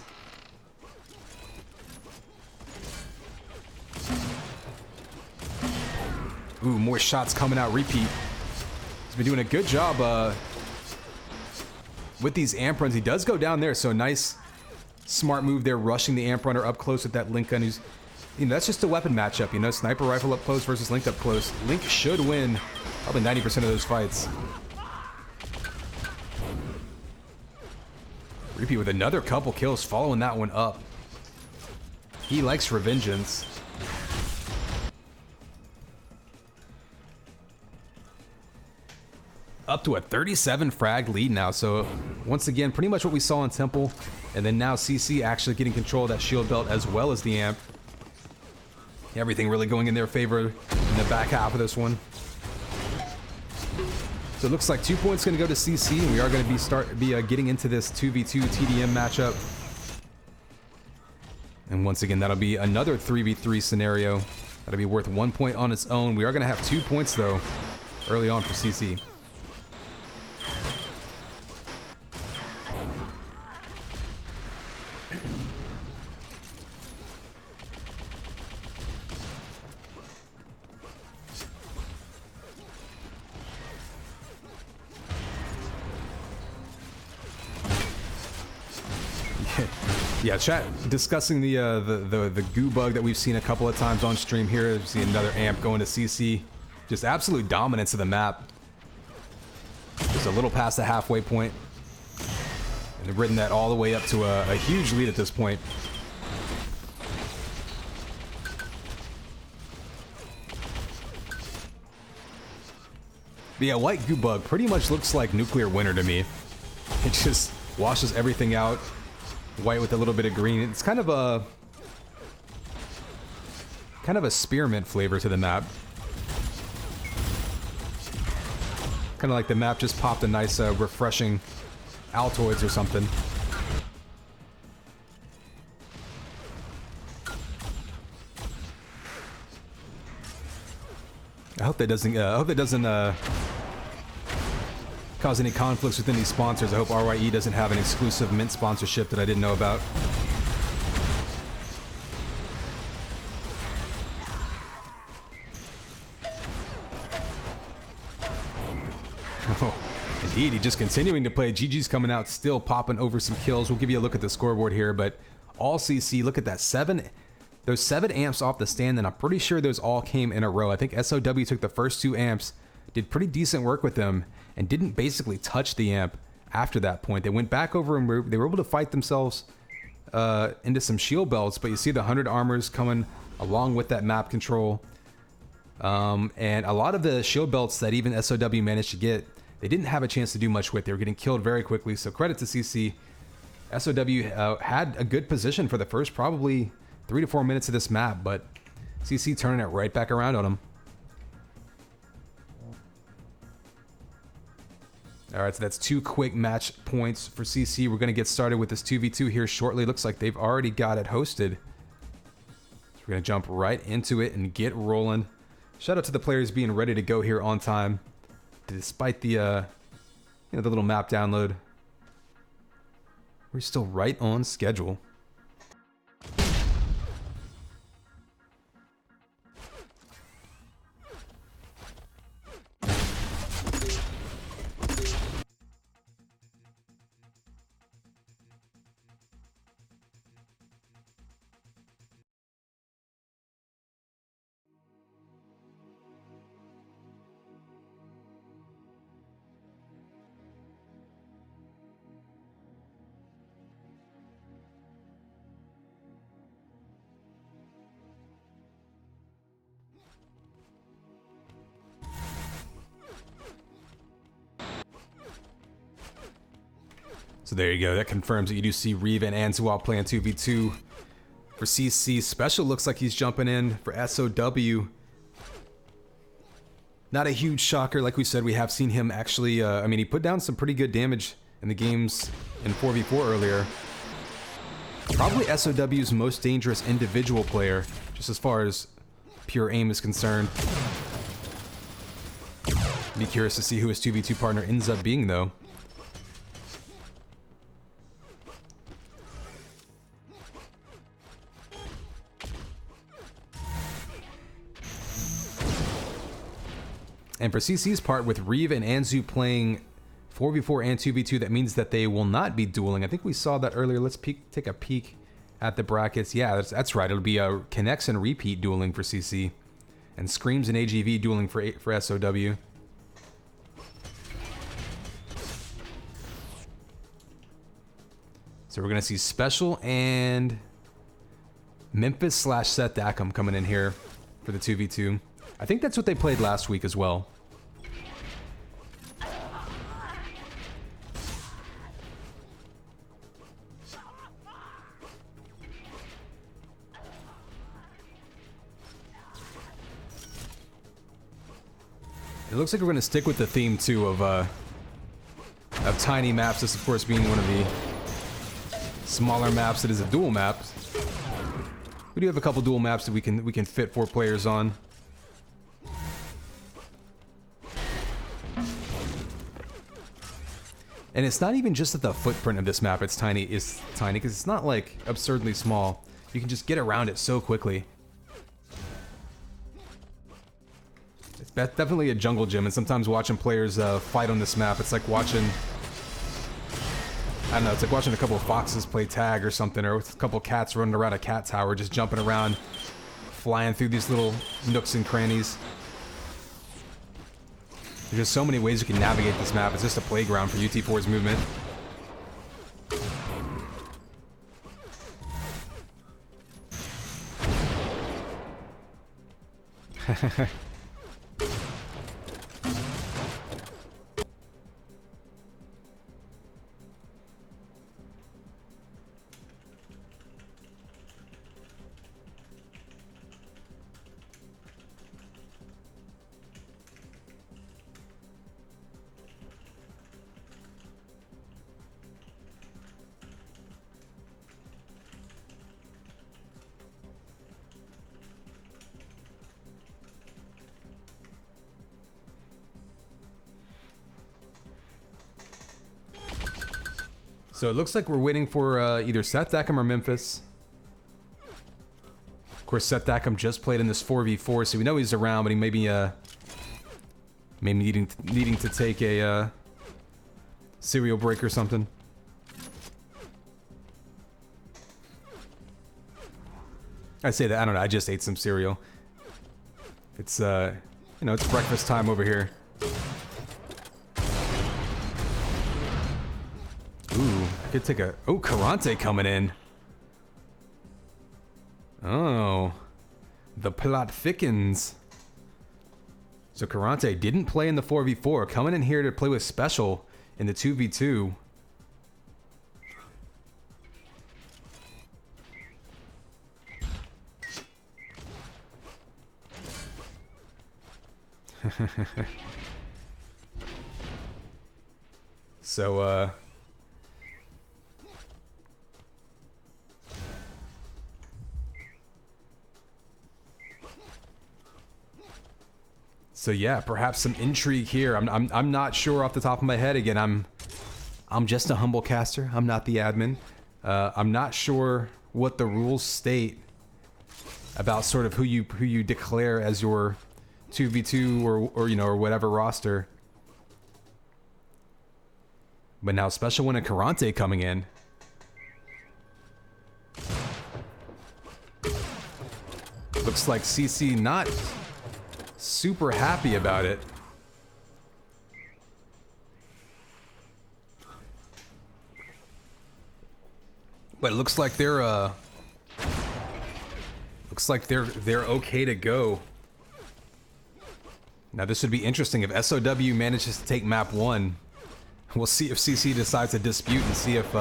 Ooh, more shots coming out. Repeat. He's been doing a good job with these amp runs. He does go down there, so nice, smart move there, rushing the amp runner up close with that Link gun. Who's, you know, that's just a weapon matchup. You know, sniper rifle up close versus Link up close. Link should win probably 90% of those fights. Repeat with another couple kills, following that one up. He likes revengeance. Up to a 37 frag lead now, so once again, pretty much what we saw in Temple, and then now CC actually getting control of that shield belt as well as the amp. Everything really going in their favor in the back half of this one. So it looks like 2 points going to go to CC, and we are going to be getting into this 2v2 TDM matchup. And once again, that'll be another 3v3 scenario. That'll be worth 1 point on its own. We are going to have 2 points though, early on for CC. Yeah, chat discussing the goo bug that we've seen a couple of times on stream here. We see another amp going to CC. Just absolute dominance of the map. Just a little past the halfway point. And they've ridden that all the way up to a huge lead at this point. But yeah, white goo bug pretty much looks like nuclear winter to me. It just washes everything out. White with a little bit of green. It's kind of a spearmint flavor to the map. Kind of like the map just popped a nice refreshing Altoids or something. I hope that doesn't cause any conflicts with any sponsors. I hope RYE doesn't have an exclusive mint sponsorship that I didn't know about. Oh, indeed, he just continuing to play. GG's coming out, still popping over some kills. We'll give you a look at the scoreboard here, but all CC, look at that, those 7 amps off the stand, and I'm pretty sure those all came in a row. I think SOW took the first 2 amps, did pretty decent work with them, and didn't basically touch the amp after that point. They went back over and they were able to fight themselves into some shield belts, but you see the 100 armors coming along with that map control. And a lot of the shield belts that even SOW managed to get, they didn't have a chance to do much with. They were getting killed very quickly, so credit to CC. SOW had a good position for the first probably 3 to 4 minutes of this map, but CC turning it right back around on them. All right, so that's 2 quick match points for CC. We're going to get started with this 2v2 here shortly. Looks like they've already got it hosted. So we're going to jump right into it and get rolling. Shout out to the players being ready to go here on time, despite the the little map download. We're still right on schedule. So there you go. That confirms that you do see Reeve and Anzual playing 2v2 for CC. Special looks like he's jumping in for SOW. Not a huge shocker. Like we said, we have seen him actually, I mean, he put down some pretty good damage in the games in 4v4 earlier. Probably SOW's most dangerous individual player, just as far as pure aim is concerned. Be curious to see who his 2v2 partner ends up being, though. And for CC's part, with Reeve and Anzu playing 4v4 and 2v2, that means that they will not be dueling. I think we saw that earlier. Let's take a peek at the brackets. Yeah, that's right. It'll be a Connects and Repeat dueling for CC. And Screams and AGV dueling for SOW. So we're going to see Special and Memphis / Seth Dackham coming in here for the 2v2. I think that's what they played last week as well. It looks like we're going to stick with the theme too of tiny maps. This, of course, being one of the smaller maps that is a dual map. We do have a couple dual maps that we can fit 4 players on. And it's not even just that the footprint of this map is tiny because it's not like absurdly small. You can just get around it so quickly. It's definitely a jungle gym, and sometimes watching players fight on this map, it's like watching, I don't know, it's like watching a couple of foxes play tag or something, or with a couple of cats running around a cat tower, just jumping around, flying through these little nooks and crannies. There's just so many ways you can navigate this map. It's just a playground for UT4's movement. So it looks like we're waiting for either Seth Dackham or Memphis. Of course, Seth Dackham just played in this 4v4, so we know he's around, but he may be maybe needing to take a cereal break or something. I say that, I don't know, I just ate some cereal. It's, you know, it's breakfast time over here. Ooh, I could take a... Oh, Karante coming in. Oh. The plot thickens. So Karante didn't play in the 4v4, coming in here to play with Special in the 2v2. So, So yeah, perhaps some intrigue here. I'm not sure off the top of my head. Again, I'm just a humble caster. I'm not the admin. I'm not sure what the rules state about sort of who you declare as your 2v2 or whatever roster. But now Special One and Karante coming in. Looks like CC not super happy about it. But it looks like they're okay to go. Now this would be interesting if SOW manages to take map 1. We'll see if CC decides to dispute and see if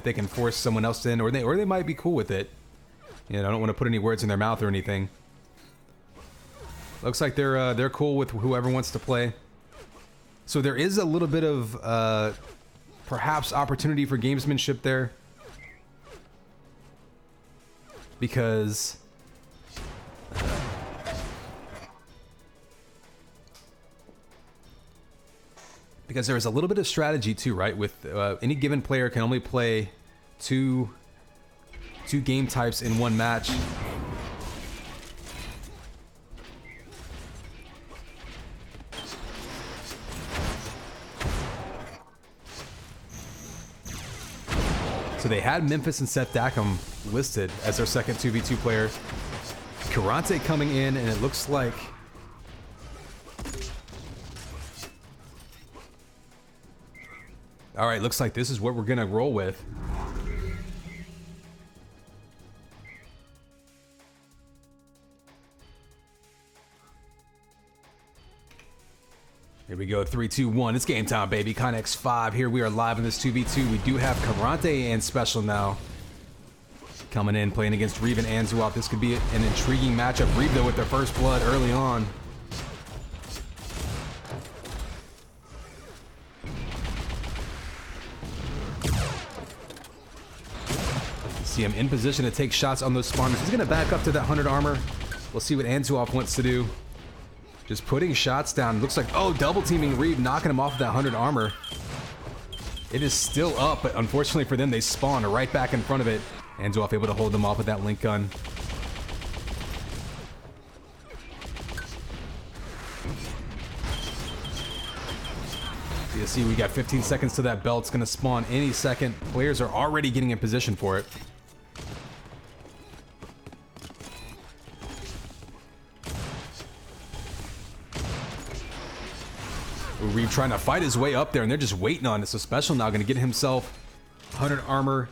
they can force someone else in, or they might be cool with it. You know, I don't want to put any words in their mouth or anything. Looks like they're cool with whoever wants to play. So there is a little bit of perhaps opportunity for gamesmanship there, because there is a little bit of strategy too, right? With any given player can only play two game types in one match. So they had Memphis and Seth Dackham listed as their second 2v2 player. Karante coming in, and it looks like all right, looks like this is what we're gonna roll with. Here we go, 3, 2, 1. It's game time, baby. Connex 5. Here we are live in this 2v2. We do have Karante and Special now coming in, playing against Reeve and Anzuop. This could be an intriguing matchup. Reeve, though, with their first blood early on. See him in position to take shots on those spawners. He's going to back up to that 100 armor. We'll see what Anzuop wants to do. Just putting shots down. Looks like, oh, double teaming Reeve, knocking him off of that 100 armor. It is still up, but unfortunately for them, they spawn right back in front of it. Anzuop able to hold them off with that link gun. You see, we got 15 seconds to that belt. It's going to spawn any second. Players are already getting in position for it. Reeve trying to fight his way up there, and they're just waiting on it. So Special now going to get himself 100 armor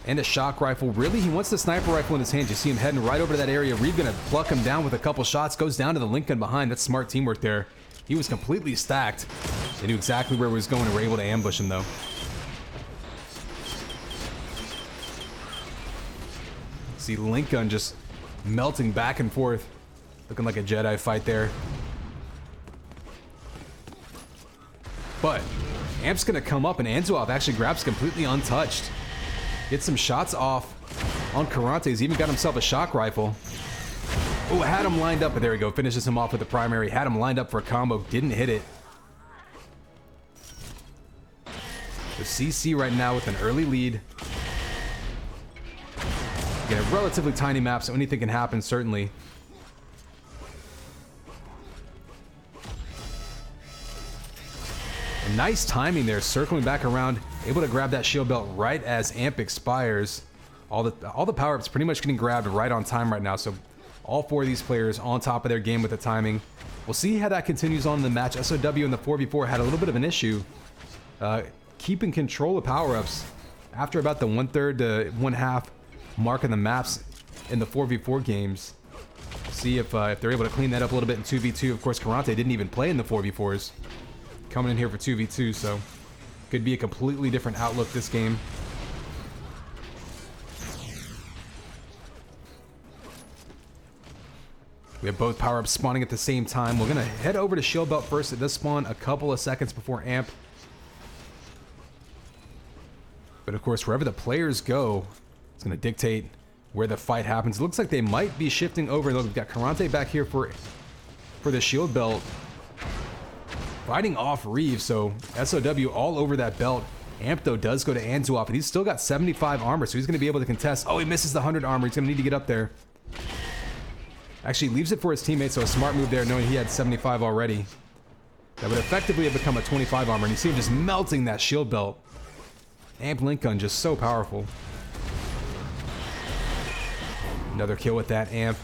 and a shock rifle. Really, he wants the sniper rifle in his hand. You see him heading right over to that area. Reeve going to pluck him down with a couple shots. Goes down to the link gun behind. That's smart teamwork there. He was completely stacked. They knew exactly where he was going and were able to ambush him, though. See link gun just melting back and forth. Looking like a Jedi fight there. But Amp's going to come up, and Anzuop actually grabs completely untouched. Gets some shots off on Karante. He's even got himself a shock rifle. Oh, had him lined up, but there we go. Finishes him off with the primary. Had him lined up for a combo. Didn't hit it. So CC right now with an early lead. Again, a relatively tiny map, so anything can happen, certainly. And nice timing there, circling back around, able to grab that shield belt right as Amp expires. All the power-ups pretty much getting grabbed right on time right now, so all four of these players on top of their game with the timing. We'll see how that continues on in the match. SOW in the 4v4 had a little bit of an issue keeping control of power-ups after about the 1/3 to 1/2 mark in the maps in the 4v4 games. See if they're able to clean that up a little bit in 2v2. Of course, Karante didn't even play in the 4v4s. Coming in here for 2v2, so could be a completely different outlook this game. We have both power-ups spawning at the same time. We're going to head over to Shield Belt first. It does spawn a couple of seconds before Amp. But of course, wherever the players go, it's going to dictate where the fight happens. It looks like they might be shifting over. Look, we've got Karante back here for the Shield Belt. Fighting off Reeve, so SOW all over that belt. Amp, though, does go to Anzuoff, and he's still got 75 armor, so he's going to be able to contest. Oh, he misses the 100 armor. He's going to need to get up there. Actually, leaves it for his teammate, so a smart move there, knowing he had 75 already. That would effectively have become a 25 armor, and you see him just melting that shield belt. Amp Link Gun, just so powerful. Another kill with that Amp.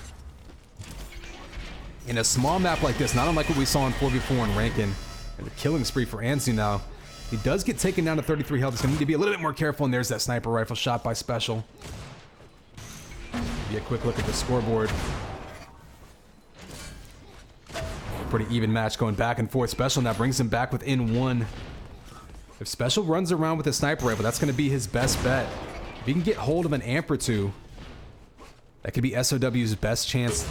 In a small map like this, not unlike what we saw in 4v4 in Rankin, and the killing spree for Anzu now. He does get taken down to 33 health. He's going to need to be a little bit more careful, and there's that sniper rifle shot by Special. Be a quick look at the scoreboard. Pretty even match going back and forth. Special now brings him back within 1. If Special runs around with a sniper rifle, that's going to be his best bet. If he can get hold of an amp or two, that could be SOW's best chance.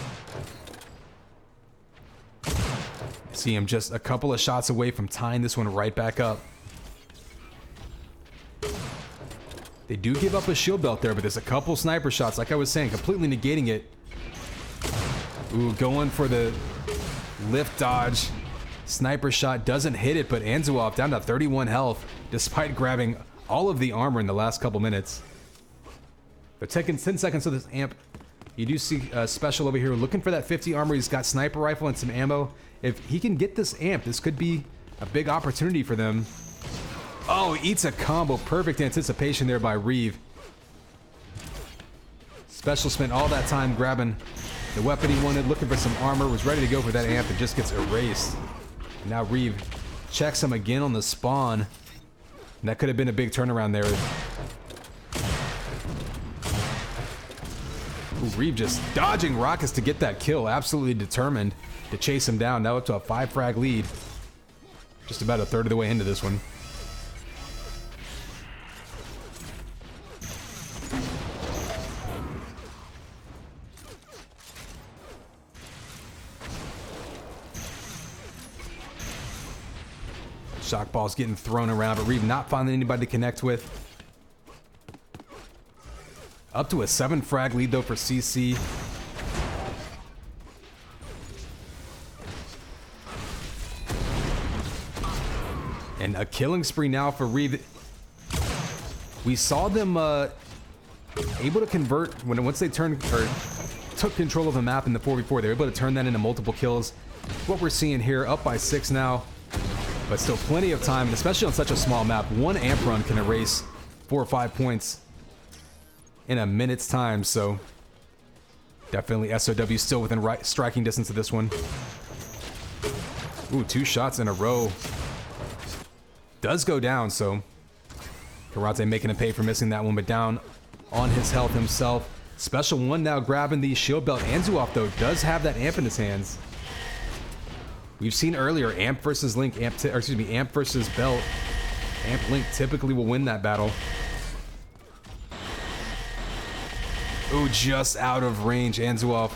See him just a couple of shots away from tying this one right back up. They do give up a shield belt there, but there's a couple sniper shots, like I was saying, completely negating it. Ooh, going for the lift dodge. Sniper shot doesn't hit it, but Anzuoff down to 31 health, despite grabbing all of the armor in the last couple minutes. But taking 10 seconds of this amp, you do see Special over here looking for that 50 armor. He's got sniper rifle and some ammo. If he can get this amp, this could be a big opportunity for them. Oh, he eats a combo. Perfect anticipation there by Reeve. Special spent all that time grabbing the weapon he wanted, looking for some armor, was ready to go for that amp, and just gets erased. And now Reeve checks him again on the spawn. And that could have been a big turnaround there. Ooh, Reeve just dodging rockets to get that kill. Absolutely determined to chase him down. Now up to a 5-frag lead. Just about a third of the way into this one. Shock balls getting thrown around, but Reeve not finding anybody to connect with. Up to a 7-frag lead though for CC. And a killing spree now for Reeve. We saw them able to convert once they turned or took control of the map in the 4v4. They were able to turn that into multiple kills. What we're seeing here, up by 6 now. But still plenty of time, and especially on such a small map. One amp run can erase 4 or 5 points in a minute's time, so definitely SOW still within striking distance of this one. Ooh, 2 shots in a row. Does go down, so Karate making him pay for missing that one, but down on his health himself. Special one now grabbing the shield belt. Anzuoff, though, does have that amp in his hands. We've seen earlier, amp versus Link, amp versus belt. Amp Link typically will win that battle. Ooh, just out of range. Anzuoff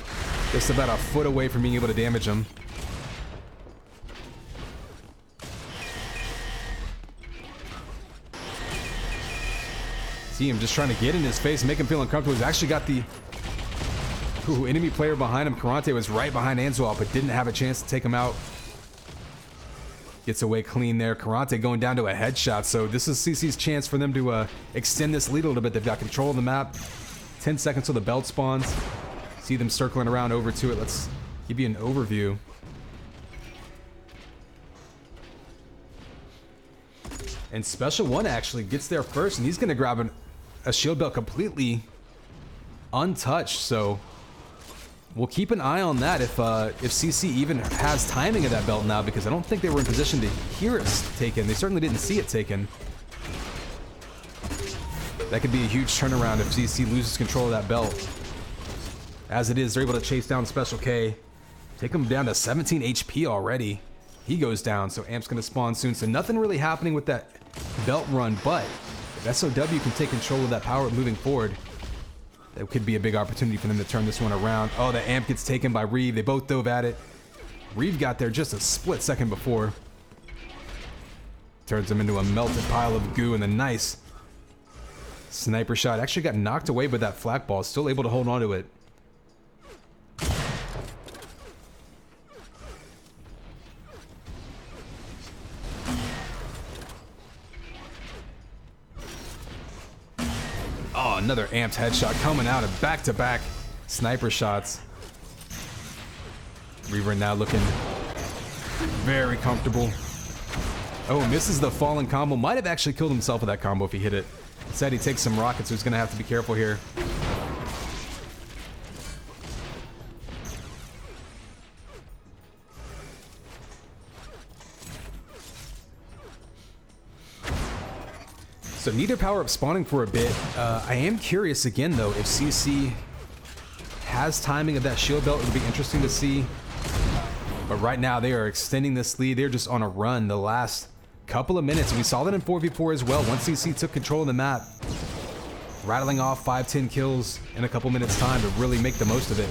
just about a foot away from being able to damage him. See him just trying to get in his face, make him feel uncomfortable. He's actually got the enemy player behind him. Karate was right behind Anzuoff, but didn't have a chance to take him out. Gets away clean there. Karate going down to a headshot, so this is CC's chance for them to extend this lead a little bit. They've got control of the map. 10 seconds till the belt spawns. See them circling around over to it. Let's give you an overview. And Special One actually gets there first, and he's going to grab a shield belt completely untouched, so we'll keep an eye on that if CC even has timing of that belt now, because I don't think they were in position to hear it taken. They certainly didn't see it taken. That could be a huge turnaround if CC loses control of that belt. As it is, they're able to chase down Special K. Take him down to 17 HP already. He goes down, so Amp's going to spawn soon. So nothing really happening with that belt run, but if SOW can take control of that power moving forward, that could be a big opportunity for them to turn this one around. Oh, the amp gets taken by Reeve. They both dove at it. Reeve got there just a split second before. Turns him into a melted pile of goo, and the nice sniper shot. Actually got knocked away by that flak ball. Still able to hold on to it. another amped headshot coming out of back-to-back sniper shots. Reaver now looking very comfortable. Oh, misses the falling combo. Might have actually killed himself with that combo if he hit it. Said he takes some rockets, so he's going to have to be careful here. So neither power-up spawning for a bit. I am curious again, though, if CC has timing of that shield belt. It'll be interesting to see. But right now, they are extending this lead. They're just on a run the last couple of minutes. And we saw that in 4v4 as well. Once CC took control of the map, rattling off 5-10 kills in a couple minutes' time to really make the most of it.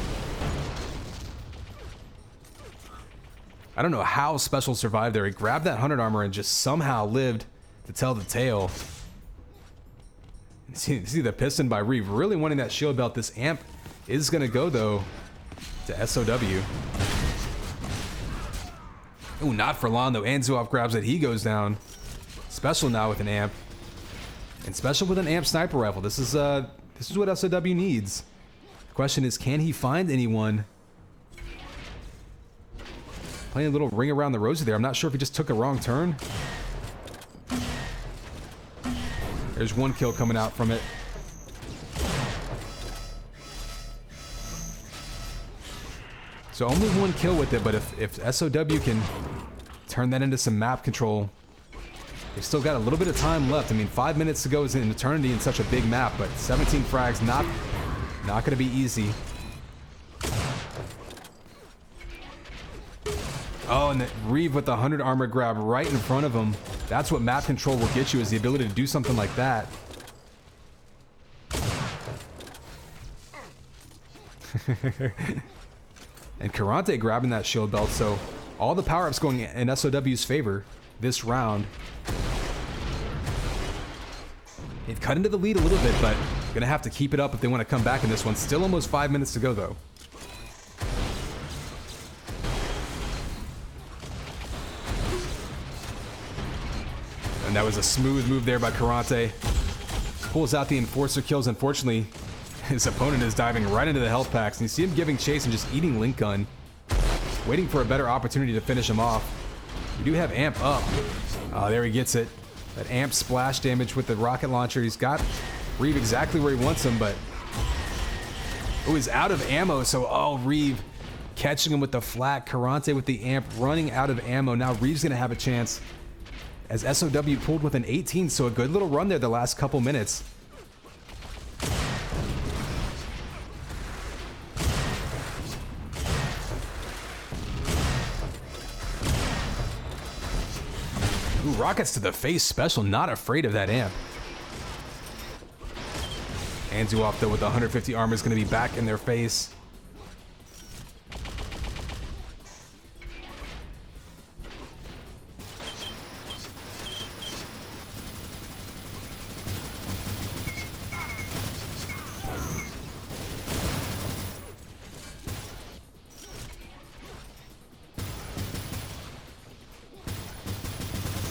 I don't know how Special survived there. He grabbed that 100 armor and just somehow lived to tell the tale. See the piston by Reeve, really wanting that shield belt. This amp is going to go, though, to SOW. Ooh, not for long, though. Anzuov grabs it. He goes down. Special now with an amp. And Special with an amp sniper rifle. This is what SOW needs. The question is, can he find anyone? Playing a little ring around the rosy there. I'm not sure if he just took a wrong turn. There's one kill coming out from it. So only one kill with it, but if SOW can turn that into some map control, they've still got a little bit of time left. I mean, 5 minutes to go is an eternity in such a big map, but 17 frags, not going to be easy. Oh, and Reeve with the 100 armor grab right in front of him. That's what map control will get you, is the ability to do something like that. And Karante grabbing that shield belt, so all the power-ups going in SOW's favor this round. They've cut into the lead a little bit, but gonna have to keep it up if they want to come back in this one. Still almost 5 minutes to go, though. And that was a smooth move there by Karante. Pulls out the Enforcer kills. Unfortunately, his opponent is diving right into the health packs. And you see him giving chase and just eating Link Gun. Waiting for a better opportunity to finish him off. We do have Amp up. Oh, there he gets it. That Amp splash damage with the rocket launcher. He's got Reeve exactly where he wants him, but... Oh, he's out of ammo, so... Oh, Reeve catching him with the flat. Karante with the Amp running out of ammo. Now Reeve's going to have a chance, as SOW pulled with an 18, so a good little run there the last couple minutes. Ooh, rockets to the face. Special, not afraid of that amp. Anzuov, though, with the 150 armor is going to be back in their face.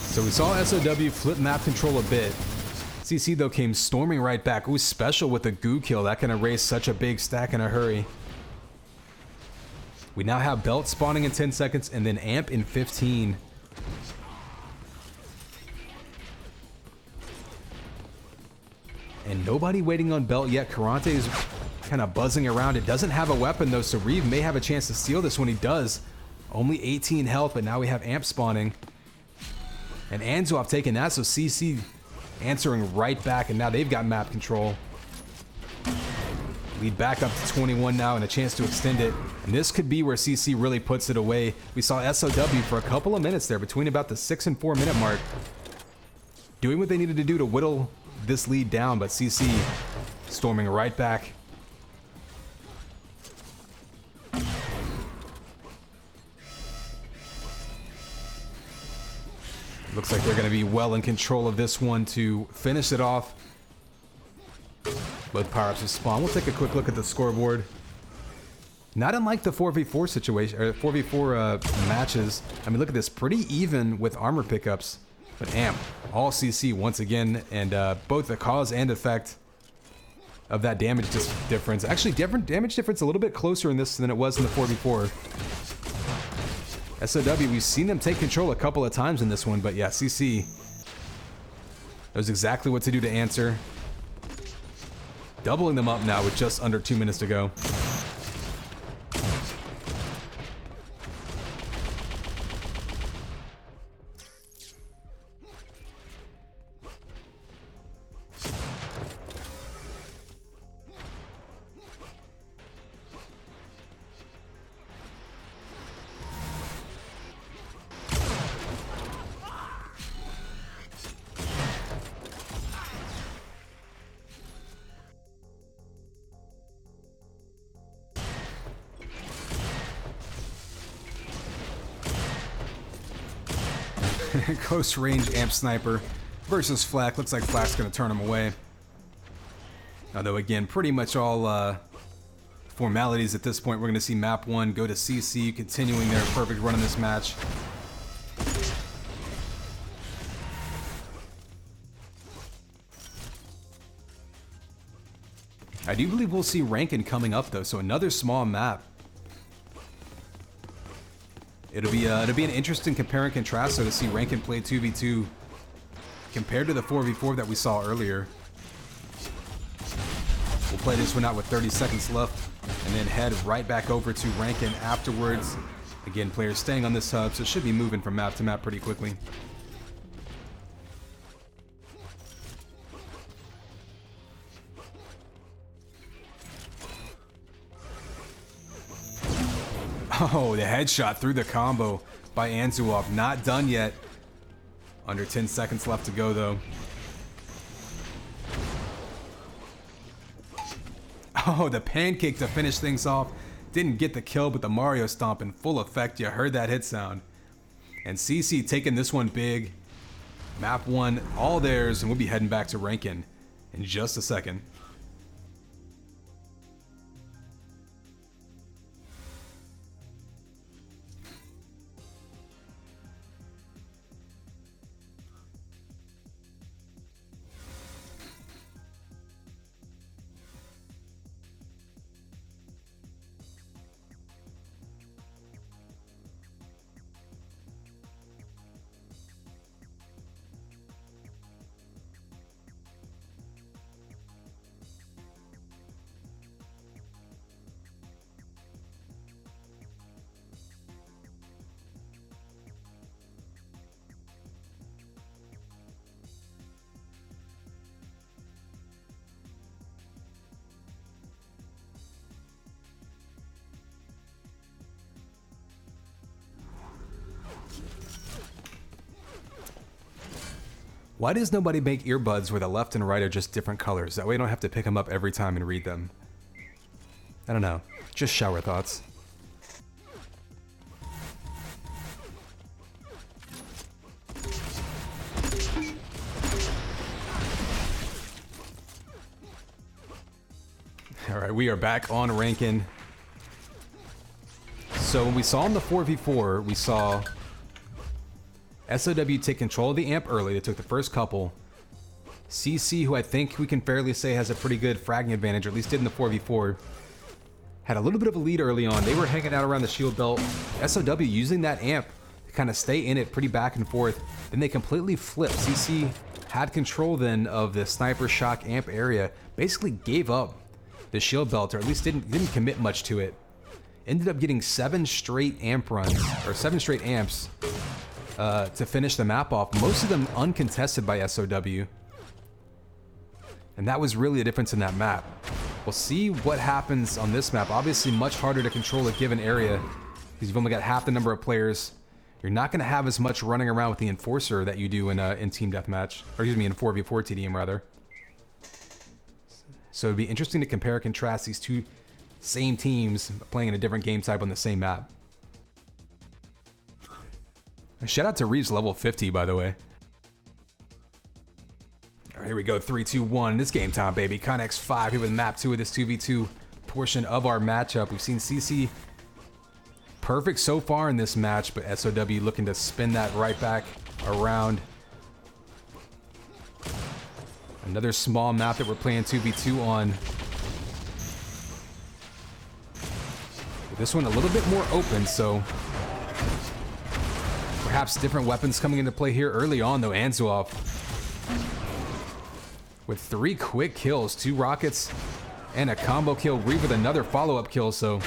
So we saw SOW flip map control a bit. CC, though, came storming right back. Ooh, Special with a goo kill. That can erase such a big stack in a hurry. We now have Belt spawning in 10 seconds and then Amp in 15. And nobody waiting on Belt yet. Karante is kind of buzzing around. It doesn't have a weapon, though, so Reeve may have a chance to steal this when he does. Only 18 health, but now we have Amp spawning. And Anzuov taking that, so CC answering right back, and now they've got map control. Lead back up to 21 now and a chance to extend it. And this could be where CC really puts it away. We saw SOW for a couple of minutes there, between about the 6 and 4 minute mark, doing what they needed to do to whittle this lead down, but CC storming right back. Looks like they're going to be well in control of this one to finish it off. Both power-ups have spawned. We'll take a quick look at the scoreboard. Not unlike the 4v4 situation, or 4v4 matches. I mean, look at this. Pretty even with armor pickups. But Amp, all CC once again, and both the cause and effect of that damage difference. Actually, different damage difference a little bit closer in this than it was in the 4v4. SOW, we've seen them take control a couple of times in this one, but yeah, CC knows exactly what to do to answer. Doubling them up now with just under 2 minutes to go. Close range amp sniper versus Flack. Looks like Flack's gonna turn him away. Although again, pretty much all formalities at this point. We're gonna see map 1 go to CC, continuing their perfect run in this match. I do believe we'll see Rankin coming up though, so another small map. It'll be an interesting compare and contrast, so to see Rankin play 2v2 compared to the 4v4 that we saw earlier. We'll play this one out with 30 seconds left, and then head right back over to Rankin afterwards. Again, players staying on this hub, so it should be moving from map to map pretty quickly. Oh, the headshot through the combo by Anzuov. Not done yet. Under 10 seconds left to go, though. Oh, the pancake to finish things off. Didn't get the kill, but the Mario stomp in full effect. You heard that hit sound. And CC taking this one big. Map 1, all theirs, and we'll be heading back to Rankin in just a second. Why does nobody make earbuds where the left and right are just different colors? That way you don't have to pick them up every time and read them. I don't know. Just shower thoughts. Alright, we are back on Rankin. So when we saw in the 4v4, we saw SOW take control of the amp early. They took the first couple. CC, who I think we can fairly say has a pretty good fragging advantage, or at least did in the 4v4, had a little bit of a lead early on. They were hanging out around the shield belt. SOW using that amp to kind of stay in it pretty back and forth. Then they completely flipped. CC had control then of the sniper shock amp area. Basically gave up the shield belt, or at least didn't commit much to it. Ended up getting 7 straight amp runs, or 7 straight amps, to finish the map off, most of them uncontested by SOW. And that was really the difference in that map. We'll see what happens on this map. Obviously much harder to control a given area because you've only got half the number of players. You're not going to have as much running around with the Enforcer that you do in Team Deathmatch, or excuse me, in 4v4 TDM rather. So it'd be interesting to compare and contrast these two same teams playing in a different game type on the same map. Shout out to Reeves level 50, by the way. All right, here we go, 3, 2, 1. This game time, baby. Connex 5 here with map 2 of this 2v2 portion of our matchup. We've seen CC perfect so far in this match, but SOW looking to spin that right back around. Another small map that we're playing 2v2 on. This one a little bit more open, so perhaps different weapons coming into play here early on, though. Anzuoff with 3 quick kills, 2 rockets and a combo kill. Reeve with another follow-up kill, so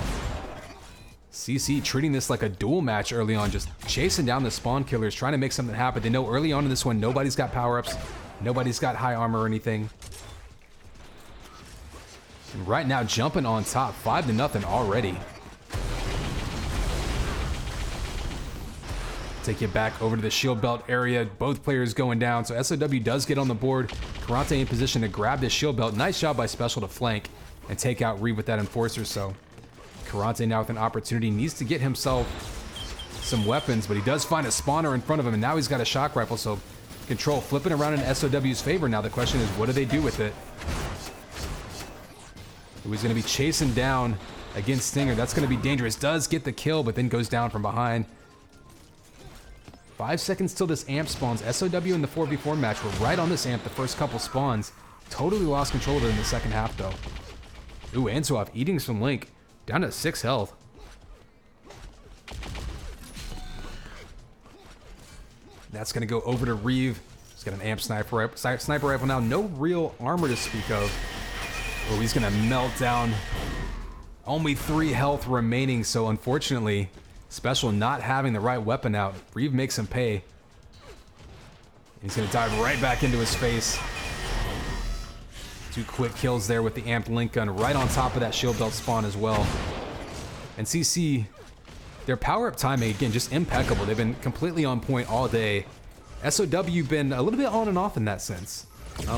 CC treating this like a duel match early on, just chasing down the spawn killers, trying to make something happen. They know early on in this one, nobody's got power-ups, nobody's got high armor or anything. And right now, jumping on top, 5-0 already. Take you back over to the shield belt area. Both players going down, so SOW does get on the board. Karate in position to grab this shield belt. Nice job by Special to flank and take out Reeve with that Enforcer, so Karate now with an opportunity, needs to get himself some weapons, but he does find a spawner in front of him, and now he's got a shock rifle, so control flipping around in SOW's favor now. The question is, what do they do with it? He's going to be chasing down against Stinger. That's going to be dangerous. Does get the kill, but then goes down from behind. 5 seconds till this amp spawns. SOW in the 4v4 match were right on this amp the first couple spawns. Totally lost control of it in the second half, though. Ooh, Anzuoff eating some Link. Down to 6 health. That's going to go over to Reeve. He's got an amp sniper rifle now. No real armor to speak of. Oh, he's going to melt down. Only 3 health remaining, so unfortunately, Special not having the right weapon out. Reeve makes him pay. He's going to dive right back into his face. 2 quick kills there with the amped Link gun right on top of that shield belt spawn as well. And CC, their power-up timing, again, just impeccable. They've been completely on point all day. SOW been a little bit on and off in that sense.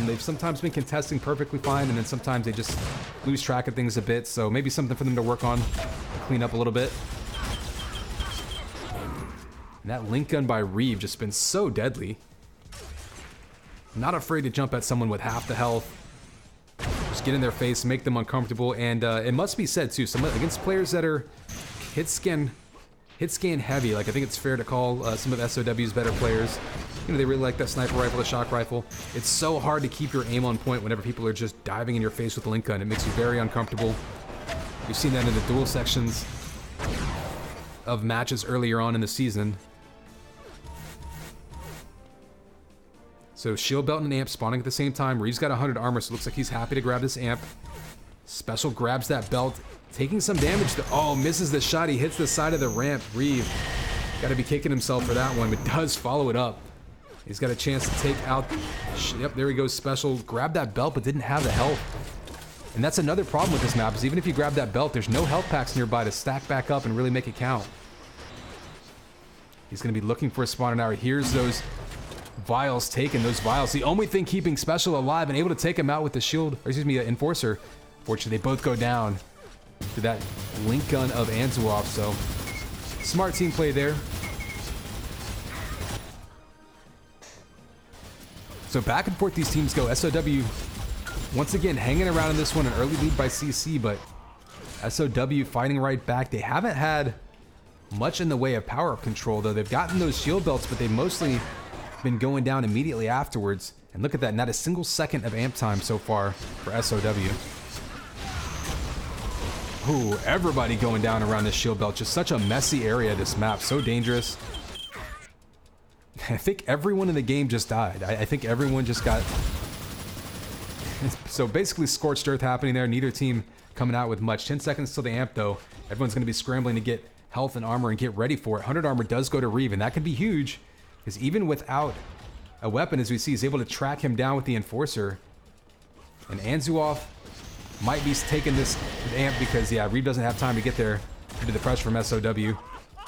They've sometimes been contesting perfectly fine, and then sometimes they just lose track of things a bit, so maybe something for them to work on, clean up a little bit. And that Link gun by Reeve just been so deadly. Not afraid to jump at someone with half the health. Just get in their face, make them uncomfortable, and it must be said too, against players that are hit scan heavy, like I think it's fair to call some of SOW's better players. You know, they really like that sniper rifle, the shock rifle. It's so hard to keep your aim on point whenever people are just diving in your face with the Link gun. It makes you very uncomfortable. We've seen that in the duel sections of matches earlier on in the season. So shield belt and amp spawning at the same time. Reeve's got 100 armor, so it looks like he's happy to grab this amp. Special grabs that belt, taking some damage. Oh, misses the shot. He hits the side of the ramp. Reeve got to be kicking himself for that one, but does follow it up. He's got a chance to take out. Yep, there he goes. Special grabbed that belt, but didn't have the health. And that's another problem with this map, is even if you grab that belt, there's no health packs nearby to stack back up and really make it count. He's going to be looking for a spawner now. Here's those vials taken. Those vials, the only thing keeping Special alive and able to take him out with the shield, or excuse me, the Enforcer. Fortunately, they both go down to that Link gun of Anzuoff, so smart team play there. So back and forth these teams go. SOW once again hanging around in this one, an early lead by CC, but SOW fighting right back. They haven't had much in the way of power-up control, though. They've gotten those shield belts, but they've mostly been going down immediately afterwards. And look at that, not a single second of amp time so far for SOW. Ooh, everybody going down around this shield belt. Just such a messy area, this map. So dangerous. I think everyone in the game just died. I think everyone just got... So basically scorched earth happening there. Neither team coming out with much. 10 seconds till the amp, though. Everyone's going to be scrambling to get health and armor and get ready for it. 100 armor does go to Reeve, and that could be huge, because even without a weapon, as we see, he's able to track him down with the Enforcer. And Anzuoff might be taking this amp because, yeah, Reeve doesn't have time to get there due to the pressure from SOW.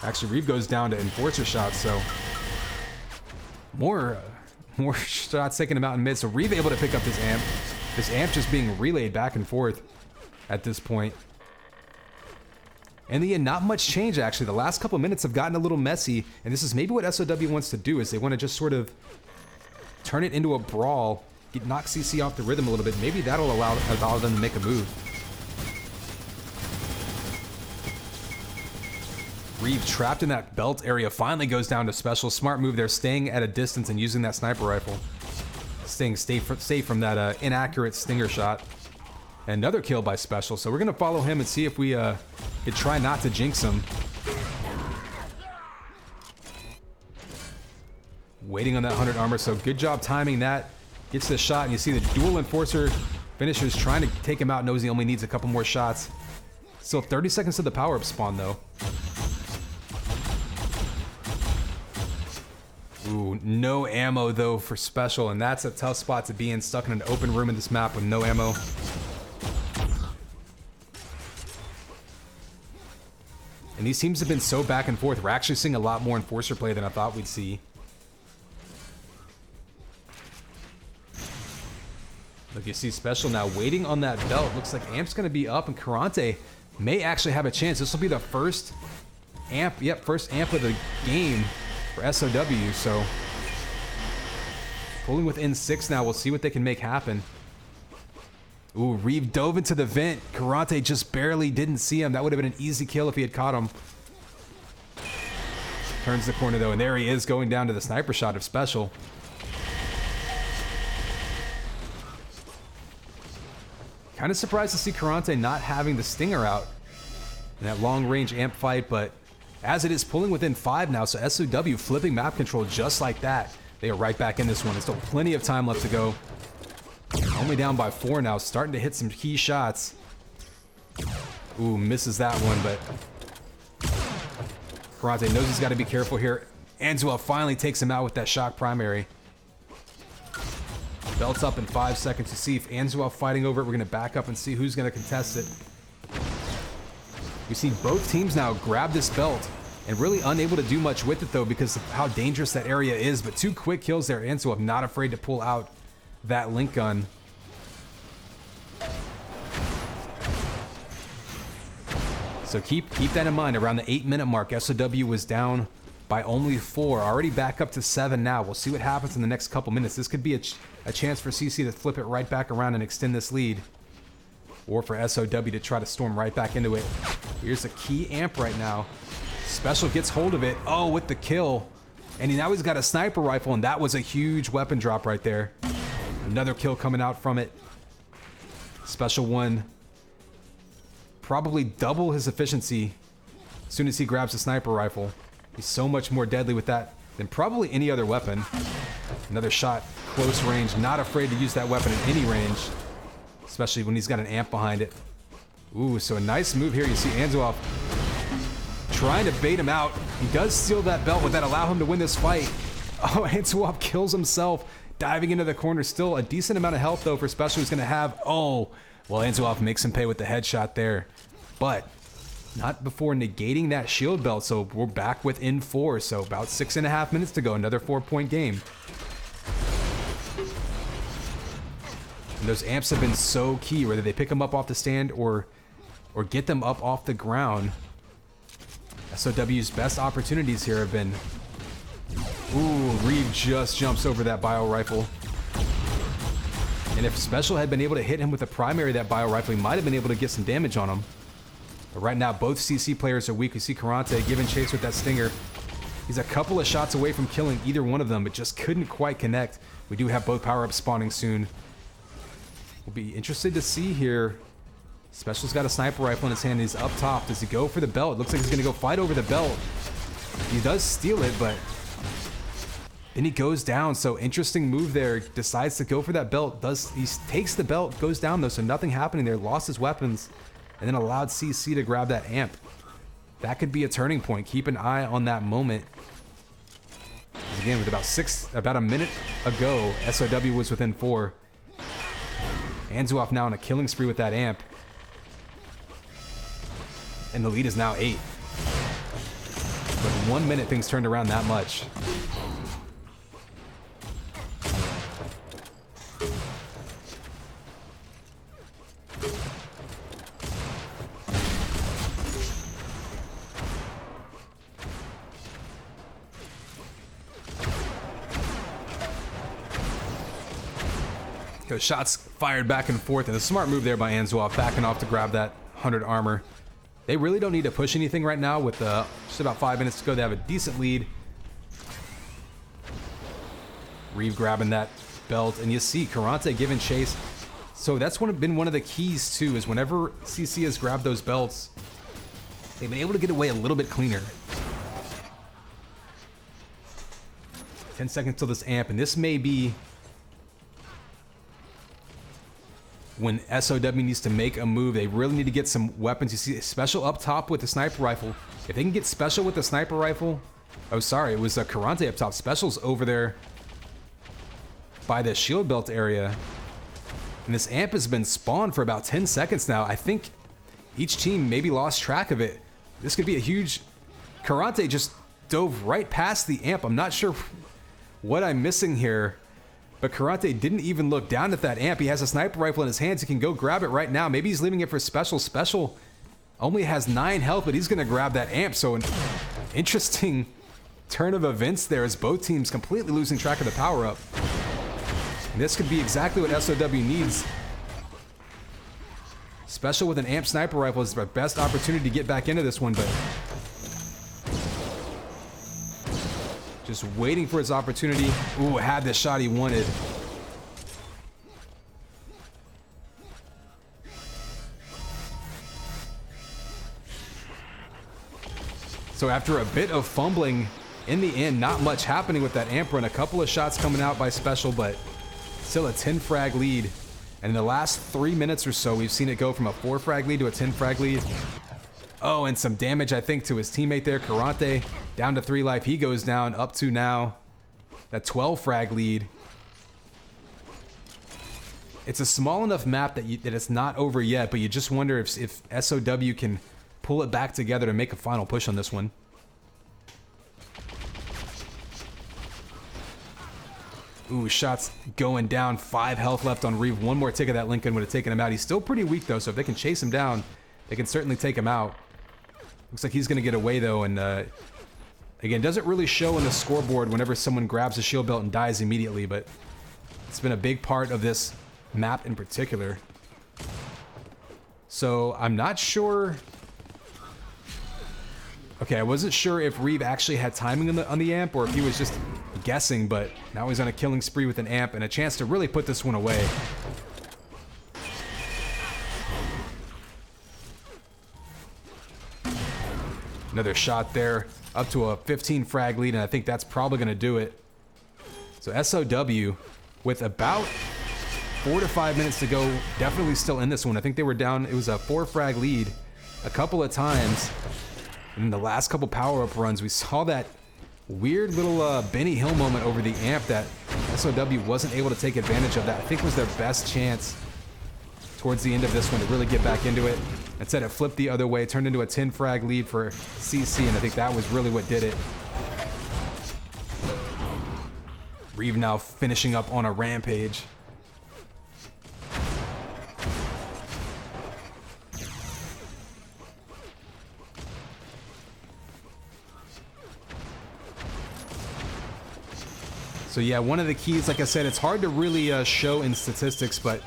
Actually, Reeve goes down to Enforcer shots, so more shots taking him out in mid. So Reeve able to pick up this amp. This amp just being relayed back and forth at this point. And then not much change, actually. The last couple minutes have gotten a little messy, and this is maybe what SOW wants to do, is they want to just sort of turn it into a brawl, knock CC off the rhythm a little bit. Maybe that'll allow them to make a move. Reeve trapped in that belt area finally goes down to Special. Smart move there, staying at a distance and using that sniper rifle. staying safe from that inaccurate stinger shot. Another kill by Special, so we're gonna follow him and see if we could try not to jinx him. Waiting on that 100 armor, so good job timing that. Gets the shot, and you see the dual Enforcer finishers trying to take him out. Knows he only needs a couple more shots. Still 30 seconds to the power-up spawn, though. Ooh, no ammo, though, for Special, and that's a tough spot to be in, stuck in an open room in this map with no ammo. And these teams have been so back and forth. We're actually seeing a lot more Enforcer play than I thought we'd see. Look, you see Special now waiting on that belt. Looks like Amp's going to be up, and Karante may actually have a chance. This will be the first Amp, first Amp of the game for SOW, so pulling within 6 now. We'll see what they can make happen. Ooh, Reeve dove into the vent. Karante just barely didn't see him. That would have been an easy kill if he had caught him. Turns the corner, though, and there he is going down to the sniper shot of Special. Kind of surprised to see Karante not having the stinger out in that long-range Amp fight, but as it is pulling within 5 now, so SOW flipping map control just like that. They are right back in this one. There's still plenty of time left to go. Only down by 4 now, starting to hit some key shots. Ooh, misses that one, but Karante knows he's got to be careful here. Anzua finally takes him out with that shock primary. Belt's up in 5 seconds to see if Anzua fighting over it. We're going to back up and see who's going to contest it. We've seen both teams now grab this belt and really unable to do much with it, though, because of how dangerous that area is. But 2 quick kills there. Anzua not afraid to pull out that link gun. So keep that in mind. Around the 8-minute mark, SOW was down by only 4, already back up to 7 now. We'll see what happens in the next couple minutes. This could be a chance for CC to flip it right back around and extend this lead, or for SOW to try to storm right back into it. Here's a key Amp right now. Special gets hold of it. Oh, with the kill. And now he's got a sniper rifle, and that was a huge weapon drop right there. Another kill coming out from it. Special one. Probably double his efficiency as soon as he grabs a sniper rifle. He's so much more deadly with that than probably any other weapon. Another shot, close range, not afraid to use that weapon at any range, especially when he's got an Amp behind it. Ooh, so a nice move here. You see Anzua trying to bait him out. He does steal that belt. Would that allow him to win this fight? Oh, Anzua kills himself, diving into the corner. Still a decent amount of health, though, for Special. He's going to have... Oh, well, Anzua makes him pay with the headshot there. But not before negating that shield belt, so we're back within 4, so about 6.5 minutes to go. Another 4-point game. And those Amps have been so key, whether they pick them up off the stand or get them up off the ground. SOW's best opportunities here have been... Ooh, Reeve just jumps over that bio rifle. And if Special had been able to hit him with a primary of that bio rifle, he might have been able to get some damage on him. But right now, both CC players are weak. We see Karante giving chase with that stinger. He's a couple of shots away from killing either one of them, but just couldn't quite connect. We do have both power-ups spawning soon. We'll be interested to see here. Special's got a sniper rifle in his hand. He's up top. Does he go for the belt? It looks like he's going to go fight over the belt. He does steal it, but then he goes down. So interesting move there. Decides to go for that belt. He takes the belt, goes down, though, so nothing happening there. Lost his weapons, and then allowed CC to grab that Amp. That could be a turning point. Keep an eye on that moment. Again, with about a minute ago, SOW was within 4. Anzua now on a killing spree with that Amp. And the lead is now 8. But in 1 minute, things turned around that much. Those shots fired back and forth, and a smart move there by Anzua, backing off to grab that 100 armor. They really don't need to push anything right now with just about 5 minutes to go. They have a decent lead. Reeve grabbing that belt, and you see Karate giving chase. So that's been one of the keys too, is whenever CC has grabbed those belts, they've been able to get away a little bit cleaner. 10 seconds till this amp, and this may be when SOW needs to make a move. They really need to get some weapons. You see special up top with the sniper rifle. If they can get special with the sniper rifle, oh sorry, it was a Karate up top. Special's over there by the shield belt area. And this amp has been spawned for about 10 seconds now. I think each team maybe lost track of it. This could be a huge... Karate just dove right past the amp. I'm not sure what I'm missing here, but Karate didn't even look down at that amp. He has a sniper rifle in his hands. He can go grab it right now. Maybe he's leaving it for Special. Special only has 9 health, but he's going to grab that amp. So an interesting turn of events there as both teams completely losing track of the power-up. This could be exactly what SOW needs. Special with an amp sniper rifle is the best opportunity to get back into this one, but just waiting for his opportunity. Ooh, had the shot he wanted. So after a bit of fumbling, in the end, not much happening with that amp run. A couple of shots coming out by Special, but still a 10 frag lead. And in the last 3 minutes or so, we've seen it go from a 4 frag lead to a 10 frag lead. Oh, and some damage, I think, to his teammate there. Karate down to 3 life. He goes down, up to now that 12 frag lead. It's a small enough map that it's not over yet, but you just wonder if SOW can pull it back together to make a final push on this one. Ooh, shots going down. 5 health left on Reeve. One more tick of that Lincoln would have taken him out. He's still pretty weak, though, so if they can chase him down, they can certainly take him out. Looks like he's going to get away, though, and again, doesn't really show in the scoreboard whenever someone grabs a shield belt and dies immediately, but it's been a big part of this map in particular. So I'm not sure... Okay, I wasn't sure if Reeve actually had timing on the amp or if he was just guessing, but now he's on a killing spree with an amp and a chance to really put this one away. Another shot there, up to a 15 frag lead, and I think that's probably going to do it. So SOW, with about 4 to 5 minutes to go, definitely still in this one. I think they were down, it was a 4 frag lead a couple of times. And in the last couple power-up runs, we saw that weird little Benny Hill moment over the amp that SOW wasn't able to take advantage of. That I think was their best chance towards the end of this one to really get back into it. Instead, it flipped the other way, turned into a 10 frag lead for CC, and I think that was really what did it. Reeve now finishing up on a rampage. So yeah, one of the keys, like I said, it's hard to really show in statistics, but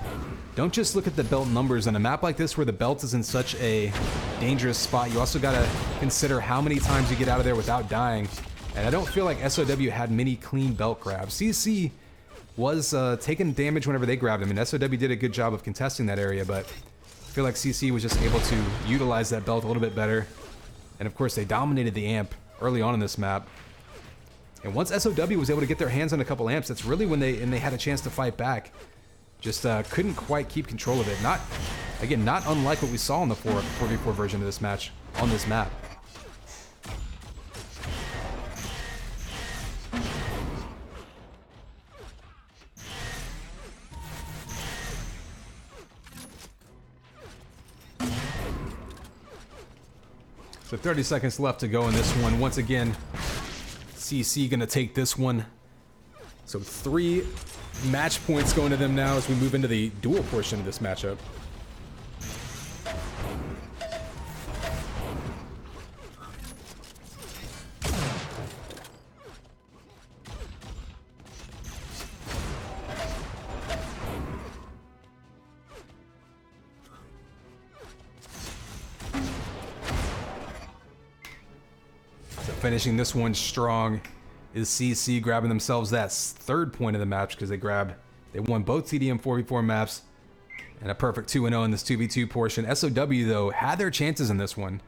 don't just look at the belt numbers. On a map like this where the belt is in such a dangerous spot, you also gotta consider how many times you get out of there without dying. And I don't feel like SOW had many clean belt grabs. CC was taking damage whenever they grabbed him, and SOW did a good job of contesting that area, but I feel like CC was just able to utilize that belt a little bit better. And of course, they dominated the amp early on in this map. And once SOW was able to get their hands on a couple amps, that's really when they had a chance to fight back. Just couldn't quite keep control of it. Not unlike what we saw in the 4v4 version of this match on this map. So 30 seconds left to go in this one. Once again, CC gonna take this one. So 3 match points going to them now as we move into the duel portion of this matchup. Finishing this one strong is CC grabbing themselves that 3rd point of the match because they grab They won both TDM 4v4 maps and a perfect 2-0 in this 2v2 portion. SOW, though, had their chances in this one.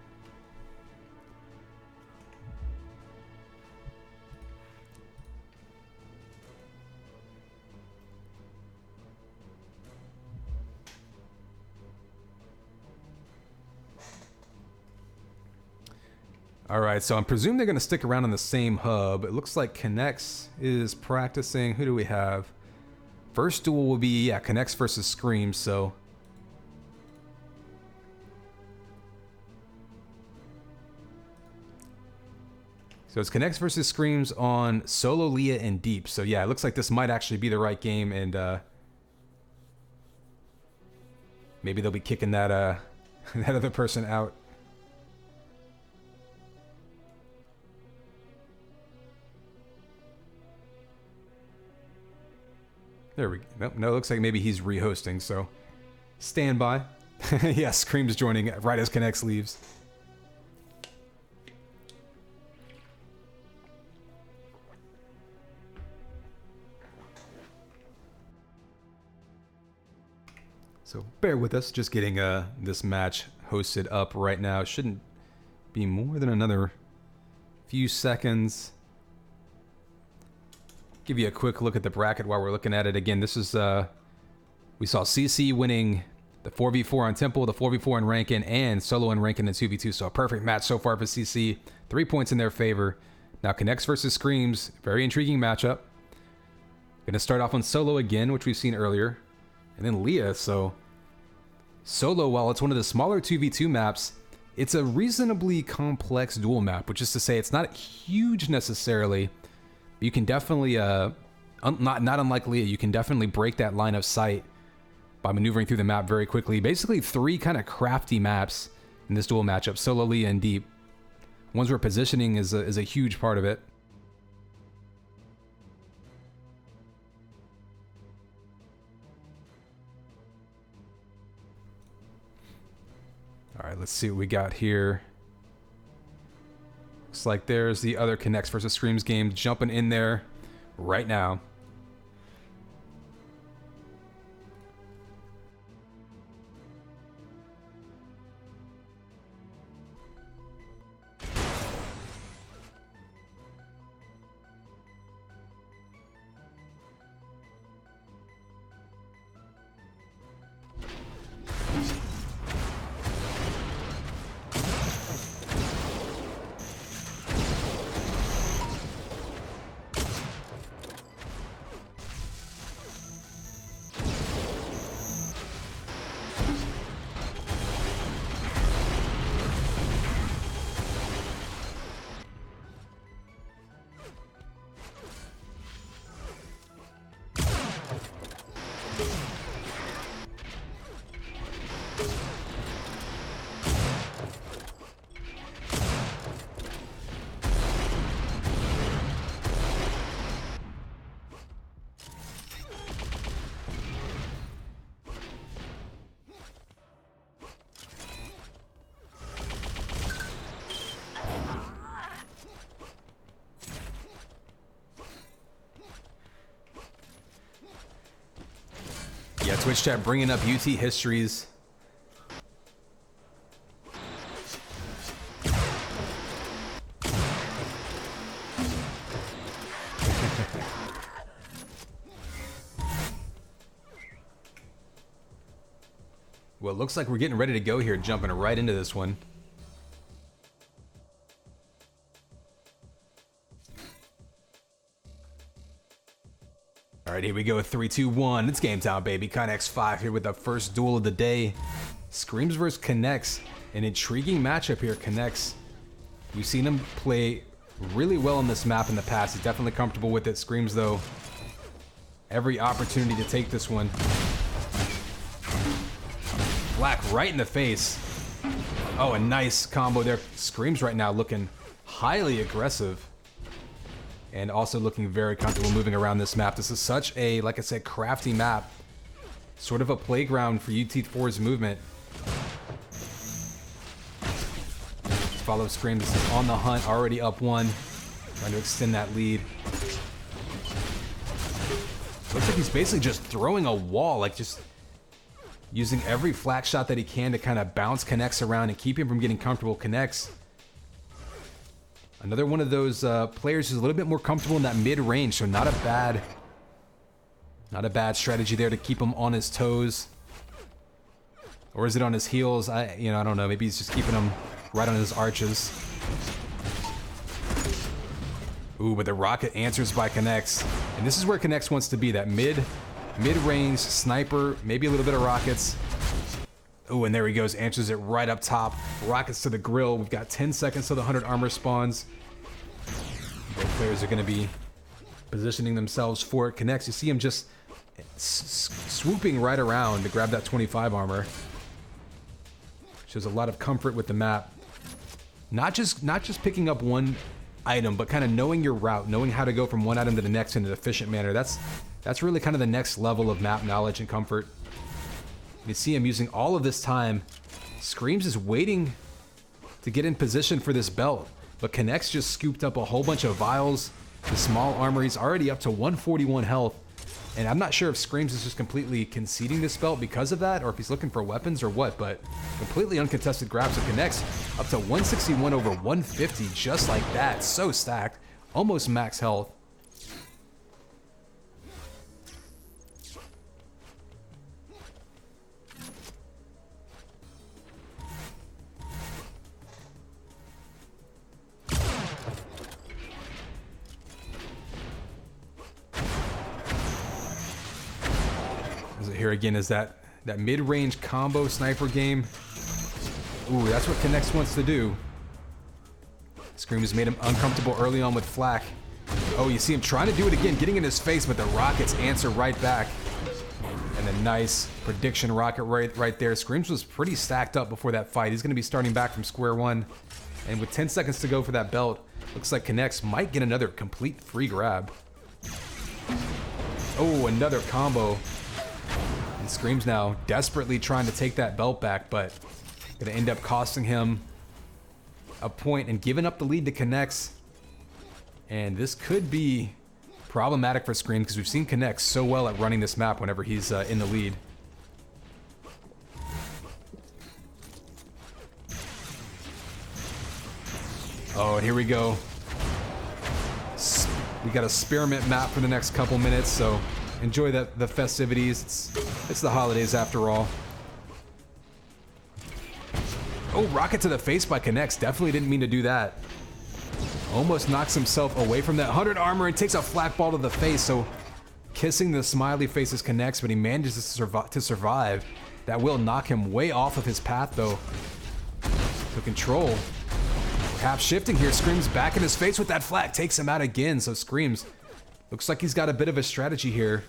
All right, so I'm presuming they're going to stick around on the same hub. It looks like Connects is practicing. Who do we have? First duel will be, yeah, Connects versus Screams, so... So it's Connects versus Screams on Solo, Leah, and Deep. So yeah, it looks like this might actually be the right game, and maybe they'll be kicking that, that other person out. There we go. Nope, no, it looks like maybe he's re-hosting, so stand by. Yeah, Scream's joining right as Connects leaves. So bear with us, just getting this match hosted up right now. It shouldn't be more than another few seconds. Give you a quick look at the bracket while we're looking at it. Again, this is, we saw CC winning the 4v4 on Temple, the 4v4 in Rankin, and Solo in Rankin in 2v2. So a perfect match so far for CC. 3 points in their favor. Now Connects versus Screams, very intriguing matchup. Gonna start off on Solo again, which we've seen earlier. And then Leah, so Solo, while it's one of the smaller 2v2 maps, it's a reasonably complex duel map, which is to say it's not huge necessarily. You can definitely, not unlike Leah, you can definitely break that line of sight by maneuvering through the map very quickly. Basically 3 kind of crafty maps in this duel matchup, Solo, Leah, and Deep. Ones where positioning is a huge part of it. All right, let's see what we got here. Looks like there's the other Connects versus Screams game jumping in there right now. Yeah, Twitch chat bringing up UT histories. Well, it looks like we're getting ready to go here, jumping right into this one. All right, here we go, 3, 2, 1. It's game time, baby. Connects 5 here with the first duel of the day. Screams versus Connects. An intriguing matchup here, Connects. We've seen him play really well on this map in the past. He's definitely comfortable with it. Screams, though, every opportunity to take this one. Black right in the face. Oh, a nice combo there. Screams right now looking highly aggressive. And also looking very comfortable moving around this map. This is such a, like I said, crafty map. Sort of a playground for UT4's movement. Follow Screams on the hunt, already up 1. Trying to extend that lead. Looks like he's basically just throwing a wall, like just using every flat shot that he can to kind of bounce Connects around and keep him from getting comfortable. Connects, another one of those players who's a little bit more comfortable in that mid-range, so not a bad strategy there to keep him on his toes. Or is it on his heels? I don't know. Maybe he's just keeping him right on his arches. Ooh, but the rocket answers by Connects. And this is where Connects wants to be, that mid-range sniper, maybe a little bit of rockets. Ooh, and there he goes, answers it right up top. Rockets to the grill. We've got 10 seconds till the 100 armor spawns. Both players are going to be positioning themselves for it. Connects, you see him just swooping right around to grab that 25 armor. Shows a lot of comfort with the map. Not just picking up one item, but kind of knowing your route, knowing how to go from one item to the next in an efficient manner. That's really kind of the next level of map knowledge and comfort. You see him using all of this time. Screams is waiting to get in position for this belt, but Connects just scooped up a whole bunch of vials, the small armor. He's already up to 141 health. And I'm not sure if Screams is just completely conceding this belt because of that, or if he's looking for weapons or what, but completely uncontested grabs of Connects up to 161 over 150, just like that. So stacked. Almost max health. Here again is that mid-range combo sniper game. Ooh, that's what Connects wants to do. Scream has made him uncomfortable early on with Flak. Oh, you see him trying to do it again, getting in his face, but the rockets answer right back. And a nice prediction rocket right there. Screams was pretty stacked up before that fight. He's going to be starting back from square one. And with 10 seconds to go for that belt, looks like Connects might get another complete free grab. Oh, another combo. And Screams now desperately trying to take that belt back, but gonna end up costing him a point and giving up the lead to Connects. And this could be problematic for Screams because we've seen Connects so well at running this map whenever he's in the lead. Oh, and here we go. We got a spearmint map for the next couple minutes, so enjoy the festivities. It's the holidays after all. Oh, rocket to the face by Connects. Definitely didn't mean to do that. Almost knocks himself away from that 100 armor and takes a flat ball to the face. So kissing the smiley faces Connects, but he manages to survive. That will knock him way off of his path though. So control. Perhaps shifting here. Screams back in his face with that flat. Takes him out again. So Screams looks like he's got a bit of a strategy here.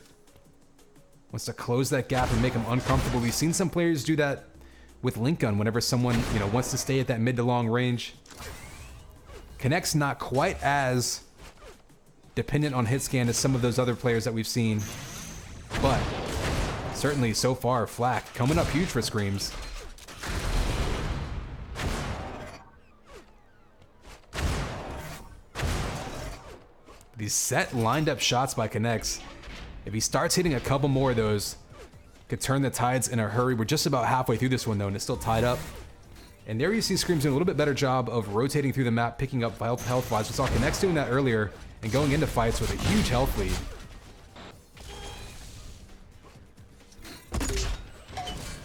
Wants to close that gap and make him uncomfortable. We've seen some players do that with Link Gun whenever someone, wants to stay at that mid to long range. Connects not quite as dependent on hit scan as some of those other players that we've seen. But certainly so far, Flak coming up huge for Screams. These set lined up shots by Connects. If he starts hitting a couple more of those, could turn the tides in a hurry. We're just about halfway through this one though, and it's still tied up. And there you see Screams doing a little bit better job of rotating through the map, picking up health-wise. We saw Connects doing that earlier and going into fights with a huge health lead.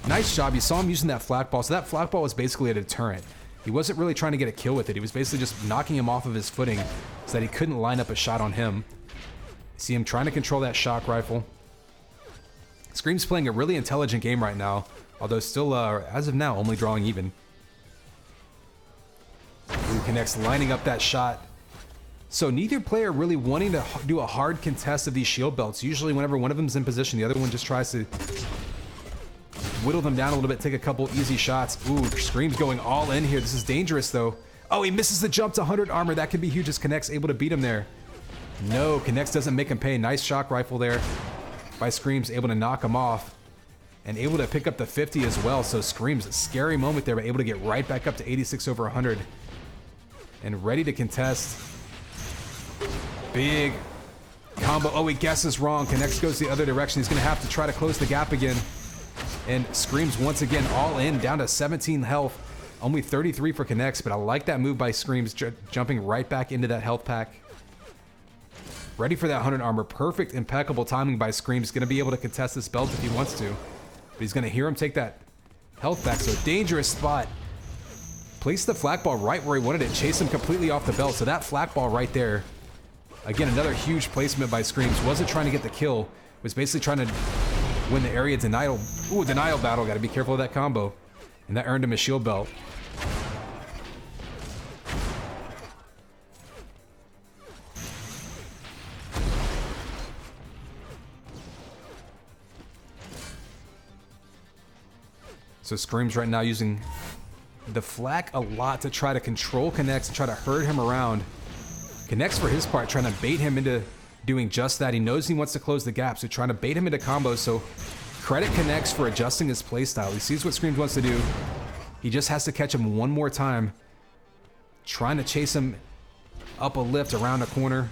Nice job. You saw him using that flat ball. So that flat ball was basically a deterrent. He wasn't really trying to get a kill with it. He was basically just knocking him off of his footing so that he couldn't line up a shot on him. See him trying to control that shock rifle. Scream's playing a really intelligent game right now, although still, as of now, only drawing even. Connects lining up that shot. So neither player really wanting to do a hard contest of these shield belts. Usually whenever one of them's in position, the other one just tries to whittle them down a little bit, take a couple easy shots. Ooh, Scream's going all in here. This is dangerous though. Oh, he misses the jump to 100 armor. That could be huge as Connects able to beat him there. No, Connects doesn't make him pay. Nice shock rifle there by Screams, able to knock him off and able to pick up the 50 as well. So Screams, a scary moment there, but able to get right back up to 86 over 100 and ready to contest. Big Combo. Oh, he guesses wrong. Connects goes the other direction. He's going to have to try to close the gap again. And Screams once again all in, down to 17 health. Only 33 for Connects, but I like that move by Screams, jumping right back into that health pack. Ready for that 100 armor. Perfect, impeccable timing by Screams. Going to be able to contest this belt if he wants to. But he's going to hear him take that health back, so dangerous spot. Place the flak ball right where he wanted it. Chase him completely off the belt, so that flak ball right there. Again, another huge placement by Screams. Wasn't trying to get the kill. Was basically trying to win the area denial. Ooh, denial battle. Got to be careful of that combo. And that earned him a shield belt. So Screams right now using the flak a lot to try to control Connects and try to herd him around. Connects for his part trying to bait him into doing just that. He knows he wants to close the gap, so trying to bait him into combos. So credit Connects for adjusting his playstyle. He sees what Screams wants to do. He just has to catch him one more time. Trying to chase him up a lift around a corner.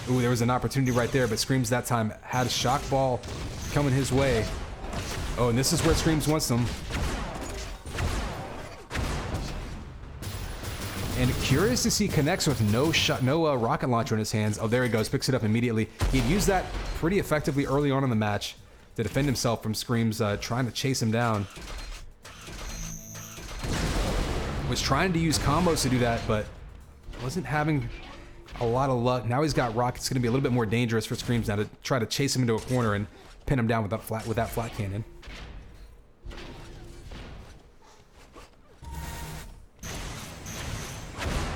Ooh, there was an opportunity right there, but Screams that time had a shock ball coming his way. Oh, and this is where Screams wants them. And curious to see Connects with no rocket launcher in his hands. Oh, there he goes, picks it up immediately. He'd used that pretty effectively early on in the match to defend himself from Screams trying to chase him down. Was trying to use combos to do that, but wasn't having a lot of luck. Now he's got rockets. It's going to be a little bit more dangerous for Screams now to try to chase him into a corner and pin him down with that flat cannon.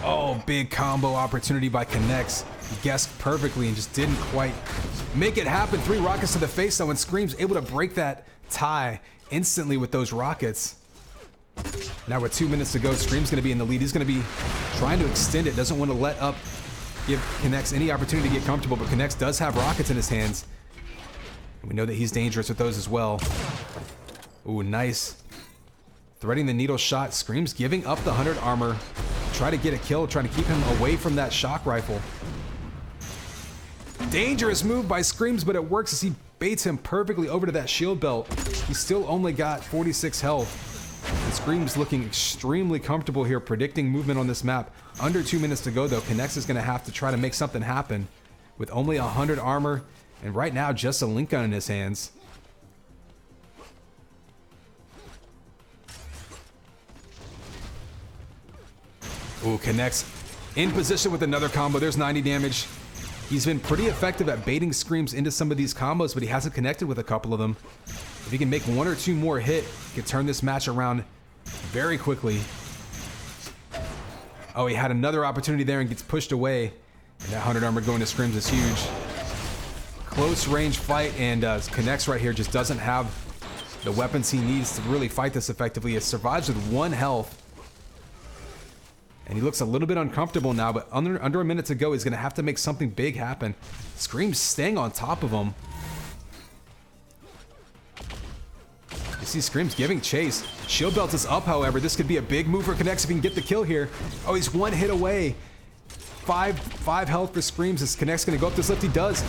Oh, big combo opportunity by Connects. He guessed perfectly and just didn't quite make it happen. 3 rockets to the face though, and Screams able to break that tie instantly with those rockets. Now with 2 minutes to go, Scream's gonna be in the lead. He's gonna be trying to extend it. Doesn't want to let up, give Connects any opportunity to get comfortable, but Connects does have rockets in his hands. And we know that he's dangerous with those as well. Ooh, nice. Threading the needle shot. Screams giving up the 100 armor. Try to get a kill, trying to keep him away from that shock rifle. Dangerous move by Screams, but it works as he baits him perfectly over to that shield belt. He's still only got 46 health. And Screams looking extremely comfortable here, predicting movement on this map. Under 2 minutes to go though, Connects is gonna have to try to make something happen with only 100 armor, and right now just a link gun in his hands. Ooh, Connects in position with another combo. There's 90 damage. He's been pretty effective at baiting Screams into some of these combos, but he hasn't connected with a couple of them. If he can make 1 or 2 more hit, he can turn this match around very quickly. Oh, he had another opportunity there and gets pushed away. And that 100 armor going to Screams is huge. Close range fight, and Connects right here just doesn't have the weapons he needs to really fight this effectively. He survives with 1 health. And he looks a little bit uncomfortable now, but under a minute to go, he's going to have to make something big happen. Scream's staying on top of him. You see Scream's giving chase. Shield belt is up, however. This could be a big move for Connects if he can get the kill here. Oh, he's 1 hit away. 5 health for Screams. Is Connects going to go up this lift? He does.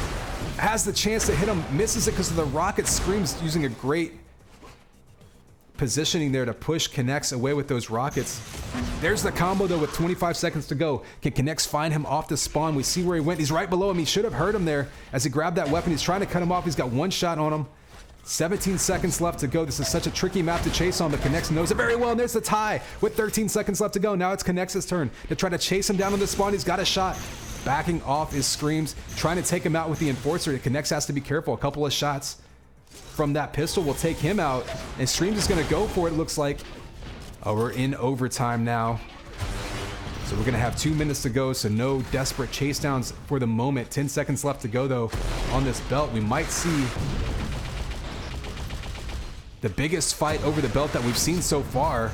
Has the chance to hit him. Misses it because of the rocket. Screams using a great positioning there to push Connects away with those rockets. There's the combo though with 25 seconds to go. Can Connects find him off the spawn? We see where he went. He's right below him. He should have heard him there as he grabbed that weapon. He's trying to cut him off. He's got 1 shot on him. 17 seconds left to go. This is such a tricky map to chase on, but Connects knows it very well. And there's the tie with 13 seconds left to go. Now it's Connects' turn to try to chase him down on the spawn. He's got a shot. Backing off is Screams, trying to take him out with the Enforcer. Connects has to be careful. A couple of shots from that pistol will take him out, and Screams is going to go for it, looks like. Oh, we're in overtime now. So we're going to have 2 minutes to go, so no desperate chase downs for the moment. 10 seconds left to go, though, on this belt. We might see the biggest fight over the belt that we've seen so far.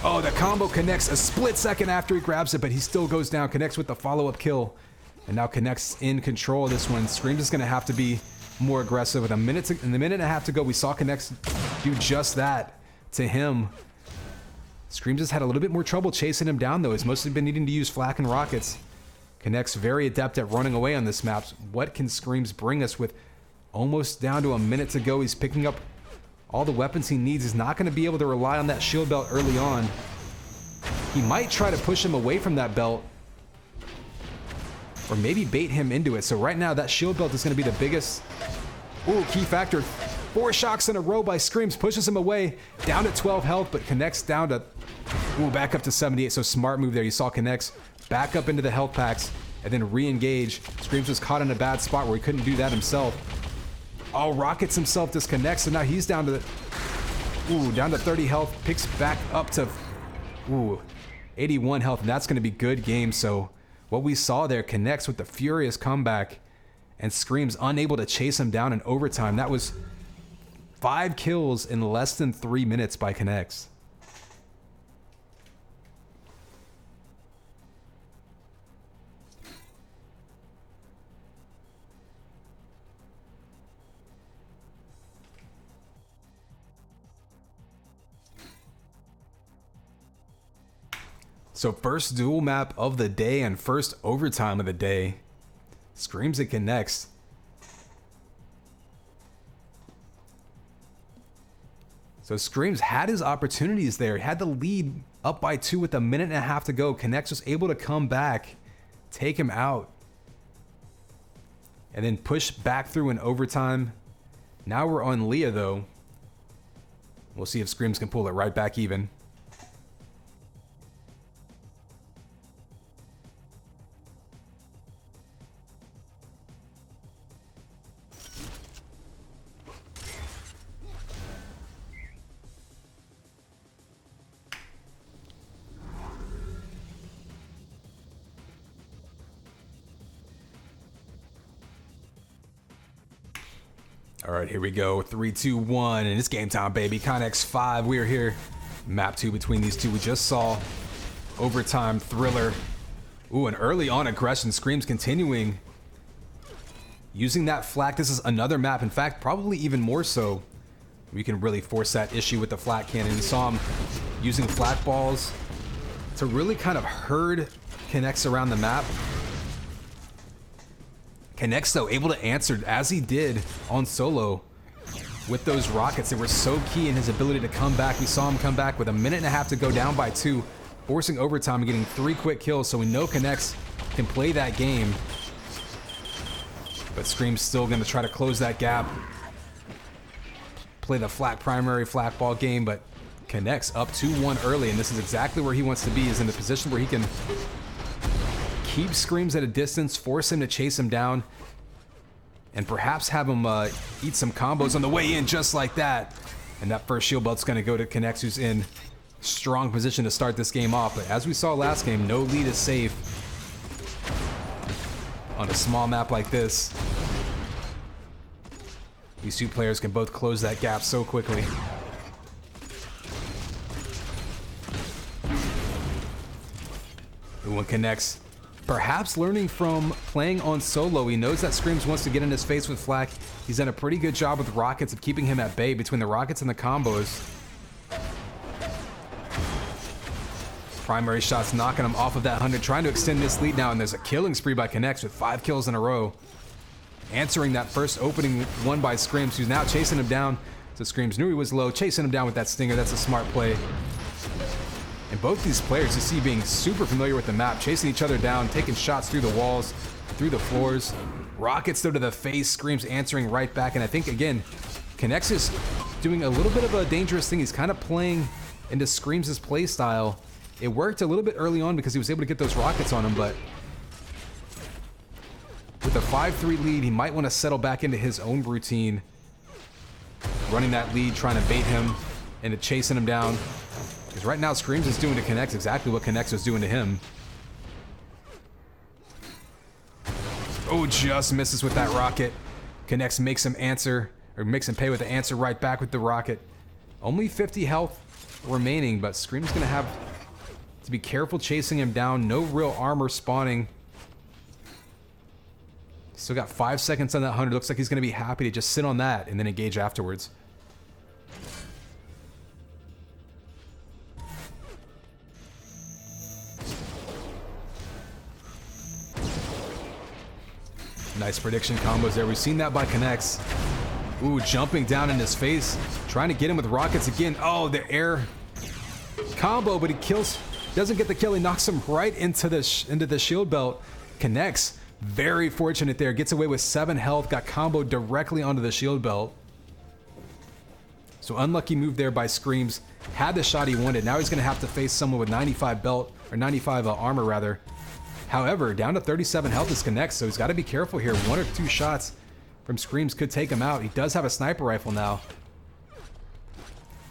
Oh, the combo connects a split second after he grabs it, but he still goes down. Connects with the follow-up kill, and now Connects in control of this one. Screams is going to have to be more aggressive with a minute and a half to go. We saw Connects do just that to him. Screams has had a little bit more trouble chasing him down though. He's mostly been needing to use flak and rockets. Connect's very adept at running away on this map. What can Screams bring us with almost down to a minute to go? He's picking up all the weapons he needs. He's not going to be able to rely on that shield belt early on. He might try to push him away from that belt, or maybe bait him into it. So right now, that shield belt is going to be the biggest key factor. 4 shocks in a row by Screams, pushes him away, down to 12 health, but Connect's down to, back up to 78. So smart move there. You saw Connect's back up into the health packs and then re-engage. Screams was caught in a bad spot where he couldn't do that himself. Oh, Rockets himself disconnects, so now he's down to down to 30 health, picks back up to 81 health, and that's going to be good game. So what we saw there, Connects with the furious comeback, and Screams unable to chase him down in overtime. That was 5 kills in less than 3 minutes by Connects. So first duel map of the day and first overtime of the day. Screams and Connects. So Screams had his opportunities there. He had the lead up by 2 with a minute and a half to go. Connects was able to come back, take him out, and then push back through in overtime. Now we're on Leah though. We'll see if Screams can pull it right back even. All right, here we go. 3, 2, 1, and it's game time, baby. Connex 5. We are here. Map 2 between these two. We just saw overtime thriller. An early on aggression. Screams continuing using that flak. This is another map. In fact, probably even more so. We can really force that issue with the flak cannon. You saw him using flak balls to really kind of herd Connects around the map. Connects, though, able to answer as he did on solo with those rockets. They were so key in his ability to come back. We saw him come back with a minute and a half to go, down by 2, forcing overtime and getting 3 quick kills. So we know Connects can play that game. But Scream's still going to try to close that gap. Play the flat primary flat ball game, but Connects up 2-1 early, and this is exactly where he wants to be, is in the position where he can keep Screams at a distance, force him to chase him down, and perhaps have him eat some combos on the way in, just like that. And that first shield belt's going to go to Connects, who's in strong position to start this game off. But as we saw last game, no lead is safe on a small map like this. These two players can both close that gap so quickly. When Connects, perhaps learning from playing on solo, he knows that Screams wants to get in his face with flak. He's done a pretty good job with rockets of keeping him at bay between the rockets and the combos. Primary shots knocking him off of that 100, trying to extend this lead now, and there's a killing spree by Connects with 5 kills in a row. Answering that first opening one by Screams, who's now chasing him down. So Screams knew he was low, chasing him down with that stinger. That's a smart play. And both these players you see being super familiar with the map, chasing each other down, taking shots through the walls, through the floors. Rockets though to the face, Screams answering right back. And I think, again, Connects is doing a little bit of a dangerous thing. He's kind of playing into Screams' play style. It worked a little bit early on because he was able to get those rockets on him, but with a 5-3 lead, he might want to settle back into his own routine. Running that lead, trying to bait him into chasing him down. Because right now, Screams is doing to Connects exactly what Connects was doing to him. Oh, just misses with that rocket. Connects makes him answer, or makes him pay with the answer right back with the rocket. Only 50 health remaining, but Scream's going to have to be careful chasing him down. No real armor spawning. Still got 5 seconds on that 100. Looks like he's going to be happy to just sit on that and then engage afterwards. Nice prediction combos there. We've seen that by Connects. Ooh, jumping down in his face. Trying to get him with rockets again. Oh, the air combo, but he kills. Doesn't get the kill. He knocks him right into the shield belt. Connects. Very fortunate there. Gets away with 7 health. Got comboed directly onto the shield belt. So unlucky move there by Screams. Had the shot he wanted. Now he's going to have to face someone with 95 belt, or 95 armor rather. However, down to 37 health is Connects, so he's got to be careful here. 1 or 2 shots from Screams could take him out. He does have a sniper rifle now.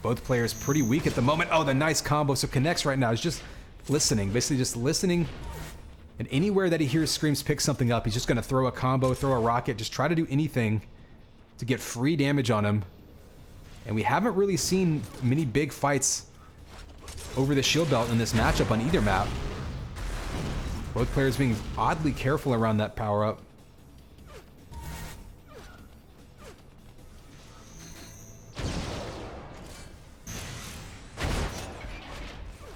Both players pretty weak at the moment. Oh, the nice combo. So Connects right now is just listening, basically just listening. And anywhere that he hears Screams pick something up, he's just going to throw a combo, throw a rocket, just try to do anything to get free damage on him. And we haven't really seen many big fights over the shield belt in this matchup on either map. Both players being oddly careful around that power-up.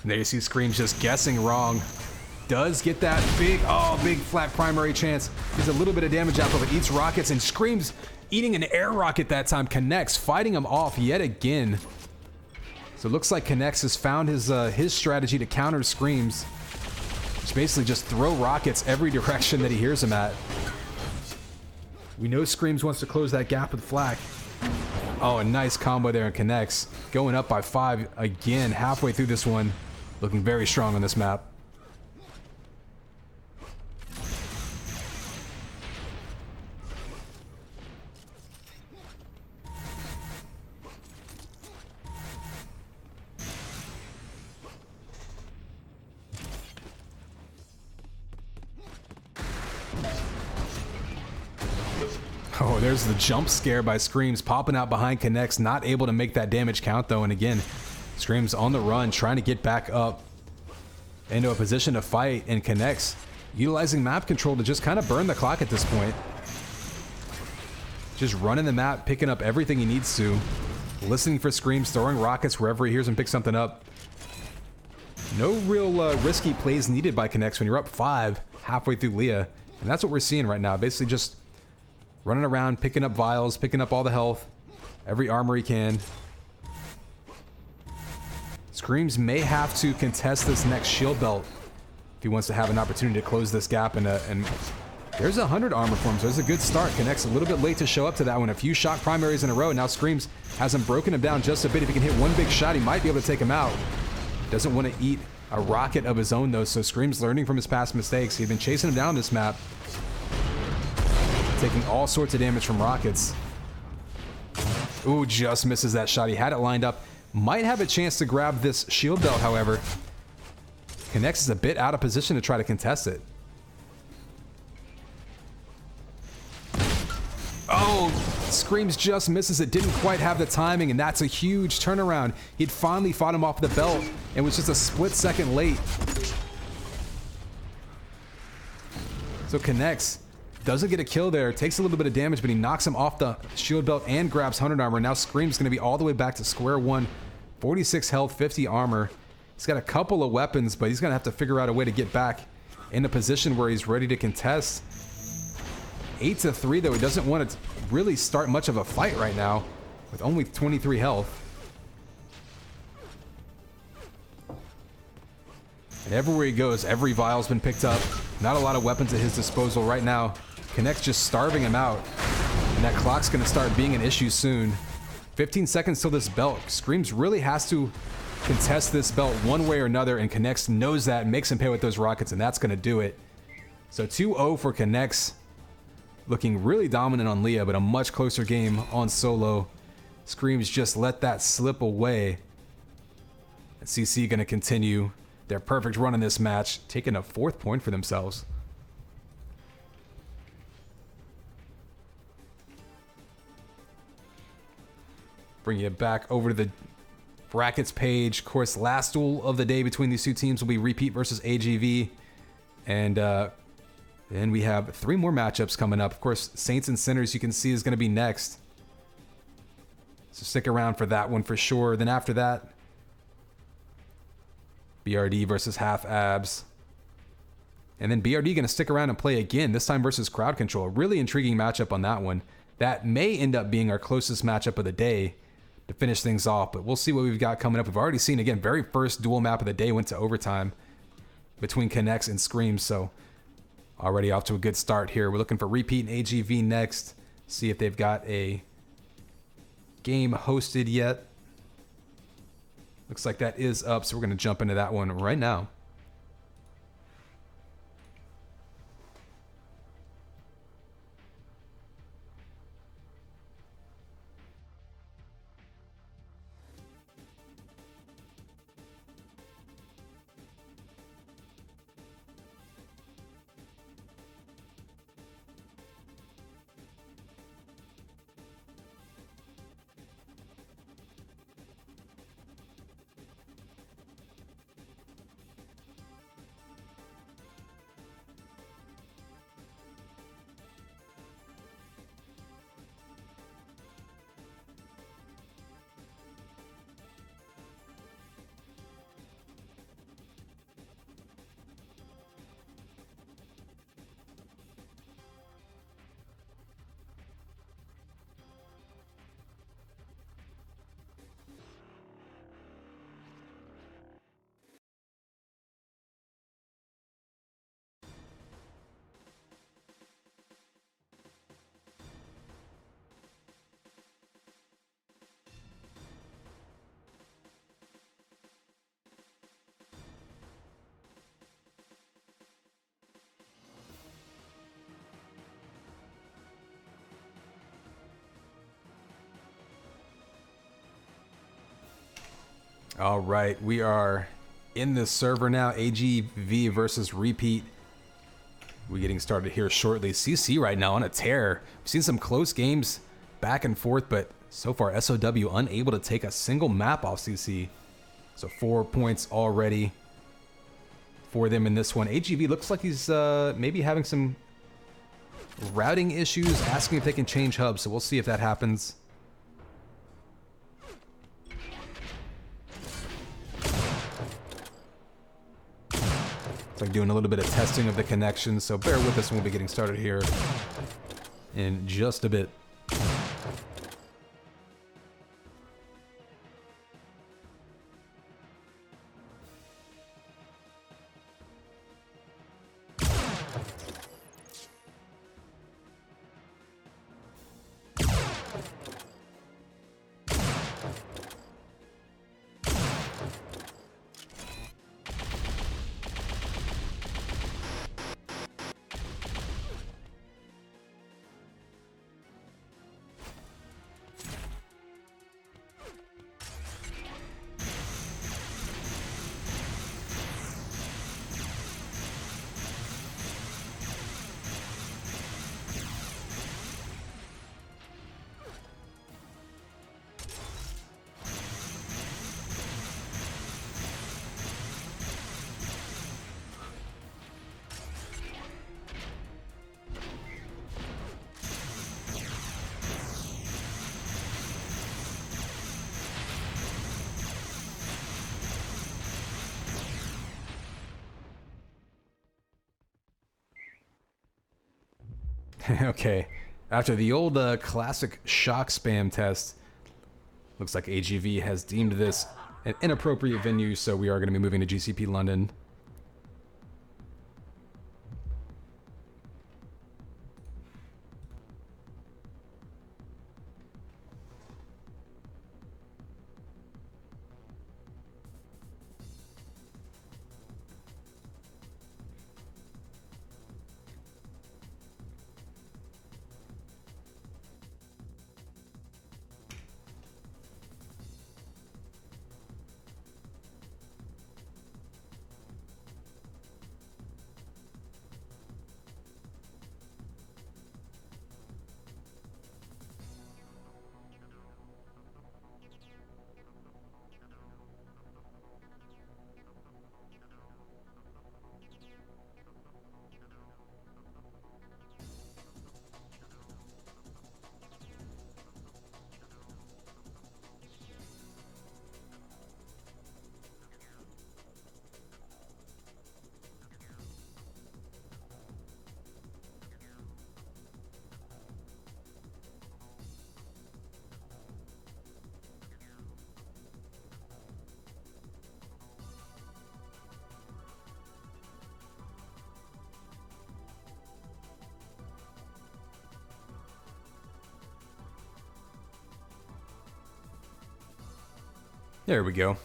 There you see Screams just guessing wrong. Does get that big flat primary chance. Gets a little bit of damage out of it. Eats rockets and Screams eating an air rocket that time. Connects, fighting him off yet again. So it looks like Connects has found his strategy to counter Screams. It's basically just throw rockets every direction that he hears him at. We know Screams wants to close that gap with Flak. Oh, a nice combo there and Connects. Going up by 5 again, halfway through this one. Looking very strong on this map. Oh, there's the jump scare by Screams, popping out behind Connects, not able to make that damage count though. And again, Screams on the run, trying to get back up into a position to fight, and Connects utilizing map control to just kind of burn the clock at this point. Just running the map, picking up everything he needs to, listening for Screams, throwing rockets wherever he hears him pick something up. No real risky plays needed by Connects when you're up 5 halfway through Leah, and that's what we're seeing right now. Basically just running around, picking up vials, picking up all the health, every armor he can. Screams may have to contest this next shield belt if he wants to have an opportunity to close this gap. And there's 100 armor for him, so there's a good start. Connects a little bit late to show up to that one. A few shock primaries in a row. Now Screams has him broken him down just a bit. If he can hit one big shot, he might be able to take him out. Doesn't want to eat a rocket of his own though, so Screams learning from his past mistakes. He'd been chasing him down this map, taking all sorts of damage from rockets. Ooh, just misses that shot. He had it lined up. Might have a chance to grab this shield belt, however. Connects is a bit out of position to try to contest it. Oh, Screams just misses it. Didn't quite have the timing, and that's a huge turnaround. He'd finally fought him off the belt and was just a split second late. So Connects doesn't get a kill there, takes a little bit of damage, but he knocks him off the shield belt and grabs 100 armor. Now Scream's going to be all the way back to square one. 46 health, 50 armor. He's got a couple of weapons, but he's going to have to figure out a way to get back in a position where he's ready to contest. 8-3 though, he doesn't want to really start much of a fight right now with only 23 health. And everywhere he goes, every vial's been picked up. Not a lot of weapons at his disposal right now. Connects just starving him out. And that clock's going to start being an issue soon. 15 seconds till this belt. Screams really has to contest this belt one way or another, and Connects knows that and makes him pay with those rockets, and that's going to do it. So 2-0 for Connects. Looking really dominant on Leah, but a much closer game on solo. Screams just let that slip away. And CC going to continue their perfect run in this match, taking a 4th point for themselves. Bring you back over to the brackets page. Of course, last duel of the day between these two teams will be Repeat versus AGV. And then we have 3 more matchups coming up. Of course, Saints and Sinners, you can see, is going to be next. So stick around for that one for sure. Then after that, BRD versus Half Abs. And then BRD going to stick around and play again, this time versus Crowd Control. Really intriguing matchup on that one. That may end up being our closest matchup of the day to finish things off, but we'll see what we've got coming up. We've already seen, again, very first dual map of the day went to overtime between Connects and Screams, so already off to a good start here. We're looking for Repeat and AGV next. See if they've got a game hosted yet. Looks like that is up, so we're going to jump into that one right now. All right, we are in this server now. AGV versus Repeat. We're getting started here shortly. CC right now on a tear. We've seen some close games back and forth, but so far SOW unable to take a single map off CC. So 4 points already for them in this one. AGV looks like he's maybe having some routing issues, asking if they can change hubs. So we'll see if that happens. It's like doing a little bit of testing of the connection, so bear with us when we'll be getting started here in just a bit. Okay, after the old classic shock spam test, looks like AGV has deemed this an inappropriate venue, so we are going to be moving to GCP London. There we go.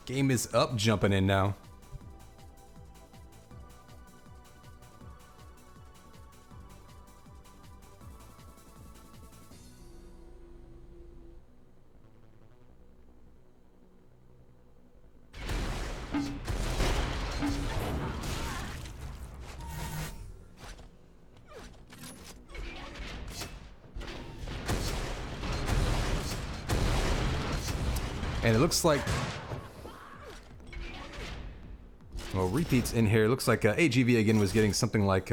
Game is up, jumping in now. And it looks like, well, repeats in here. It looks like AGV again was getting something like,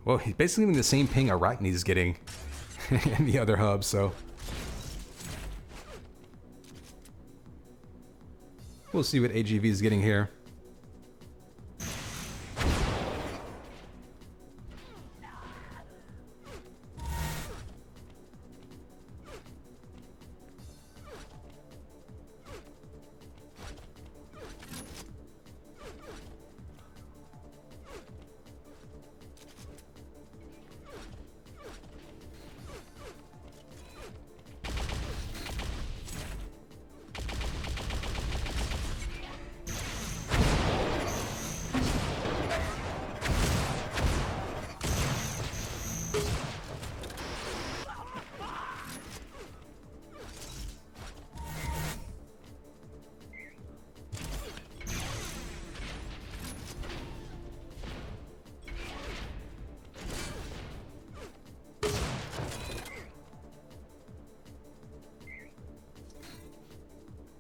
well, he's basically getting the same ping Arachne's getting in the other hub, so. We'll see what AGV is getting here.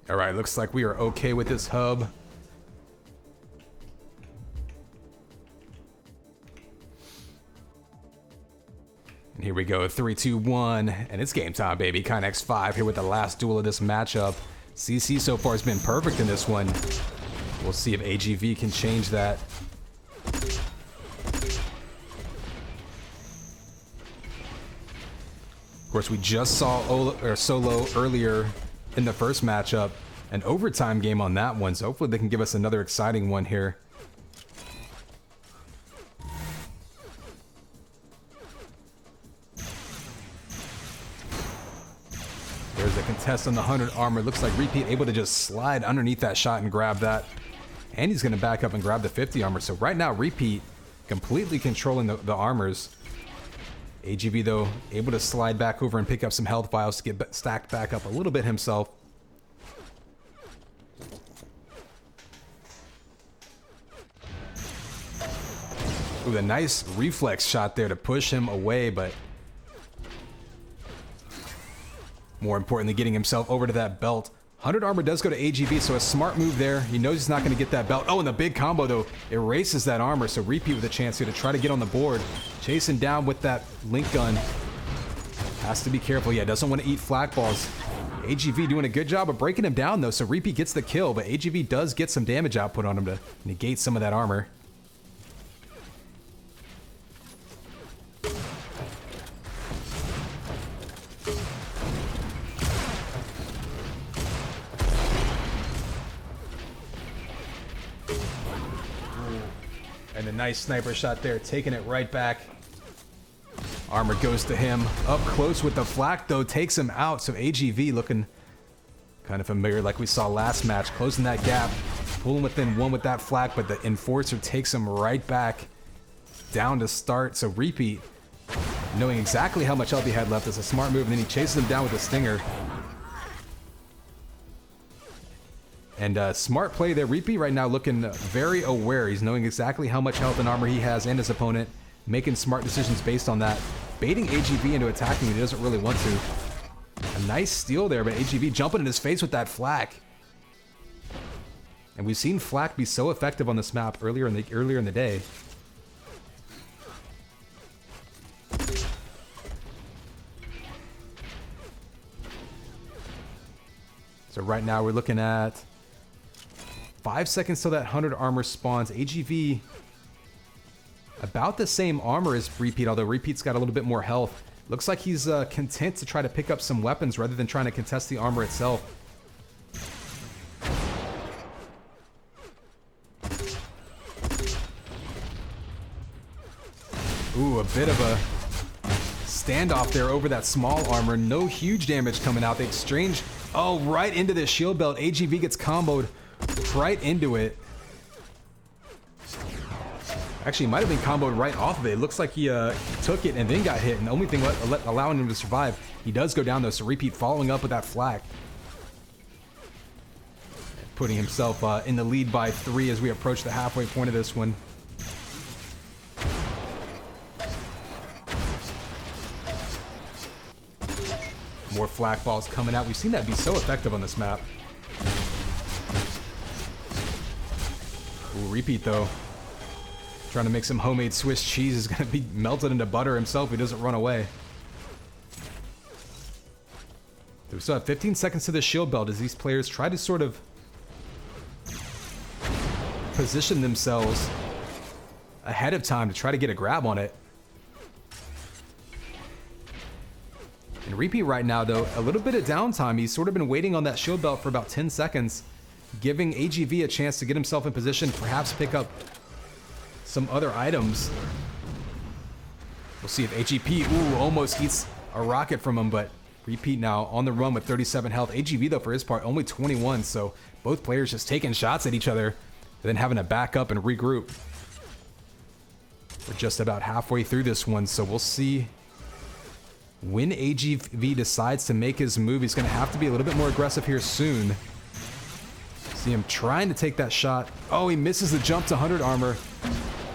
Alright, looks like we are okay with this hub. And here we go, 3, 2, 1, and it's game time, baby. Kinex 5 here with the last duel of this matchup. CC so far has been perfect in this one. We'll see if AGV can change that. Of course, we just saw Solo earlier in the first matchup, an overtime game on that one, so hopefully they can give us another exciting one here. There's a contest on the 100 armor. Looks like Repeat able to just slide underneath that shot and grab that. And he's going to back up and grab the 50 armor. So right now, Repeat completely controlling the armors. AGV, though, able to slide back over and pick up some health vials to get stacked back up a little bit himself. Ooh, a nice reflex shot there to push him away, but more importantly, getting himself over to that belt. 100 armor does go to AGV, so a smart move there. He knows he's not going to get that belt. Oh, and the big combo, though, erases that armor, so Repeat with a chance here to try to get on the board. Chasing down with that link gun. Has to be careful. Yeah, doesn't want to eat flak balls. AGV doing a good job of breaking him down, though, so Repeat gets the kill, but AGV does get some damage output on him to negate some of that armor. And a nice sniper shot there, taking it right back. Armor goes to him. Up close with the flak, though, takes him out. So AGV looking kind of familiar like we saw last match. Closing that gap. Pulling within one with that flak, but the Enforcer takes him right back down to start. So Repeat, knowing exactly how much health he had left, is a smart move. And then he chases him down with a stinger. And smart play there. Repeat right now looking very aware. He's knowing exactly how much health and armor he has and his opponent. Making smart decisions based on that. Baiting AGV into attacking when he doesn't really want to. A nice steal there, but AGV jumping in his face with that flak. And we've seen flak be so effective on this map earlier in the day. So right now we're looking at 5 seconds till that 100 armor spawns. AGV about the same armor as Repeat, although Repeat's got a little bit more health. Looks like he's content to try to pick up some weapons rather than trying to contest the armor itself. Ooh, a bit of a standoff there over that small armor. No huge damage coming out. They exchange Oh, right into the shield belt. AGV gets comboed right into it. Actually, might have been comboed right off of it. It looks like he took it and then got hit, and the only thing allowing him to survive, he does go down though, so Repeat following up with that flak. Putting himself in the lead by 3 as we approach the halfway point of this one. More flak balls coming out. We've seen that be so effective on this map. Ooh, Repeat though. Trying to make some homemade Swiss cheese, is going to be melted into butter himself if he doesn't run away. We still have 15 seconds to the shield belt as these players try to sort of position themselves ahead of time to try to get a grab on it. And Repeat right now, though, a little bit of downtime. He's sort of been waiting on that shield belt for about 10 seconds, giving AGV a chance to get himself in position, perhaps pick up some other items. We'll see if AGP, almost eats a rocket from him, but Repeat now on the run with 37 health. AGV, though, for his part, only 21, so both players just taking shots at each other and then having to back up and regroup. We're just about halfway through this one, so we'll see when AGV decides to make his move. He's going to have to be a little bit more aggressive here soon. See him trying to take that shot. Oh, he misses the jump to 100 armor.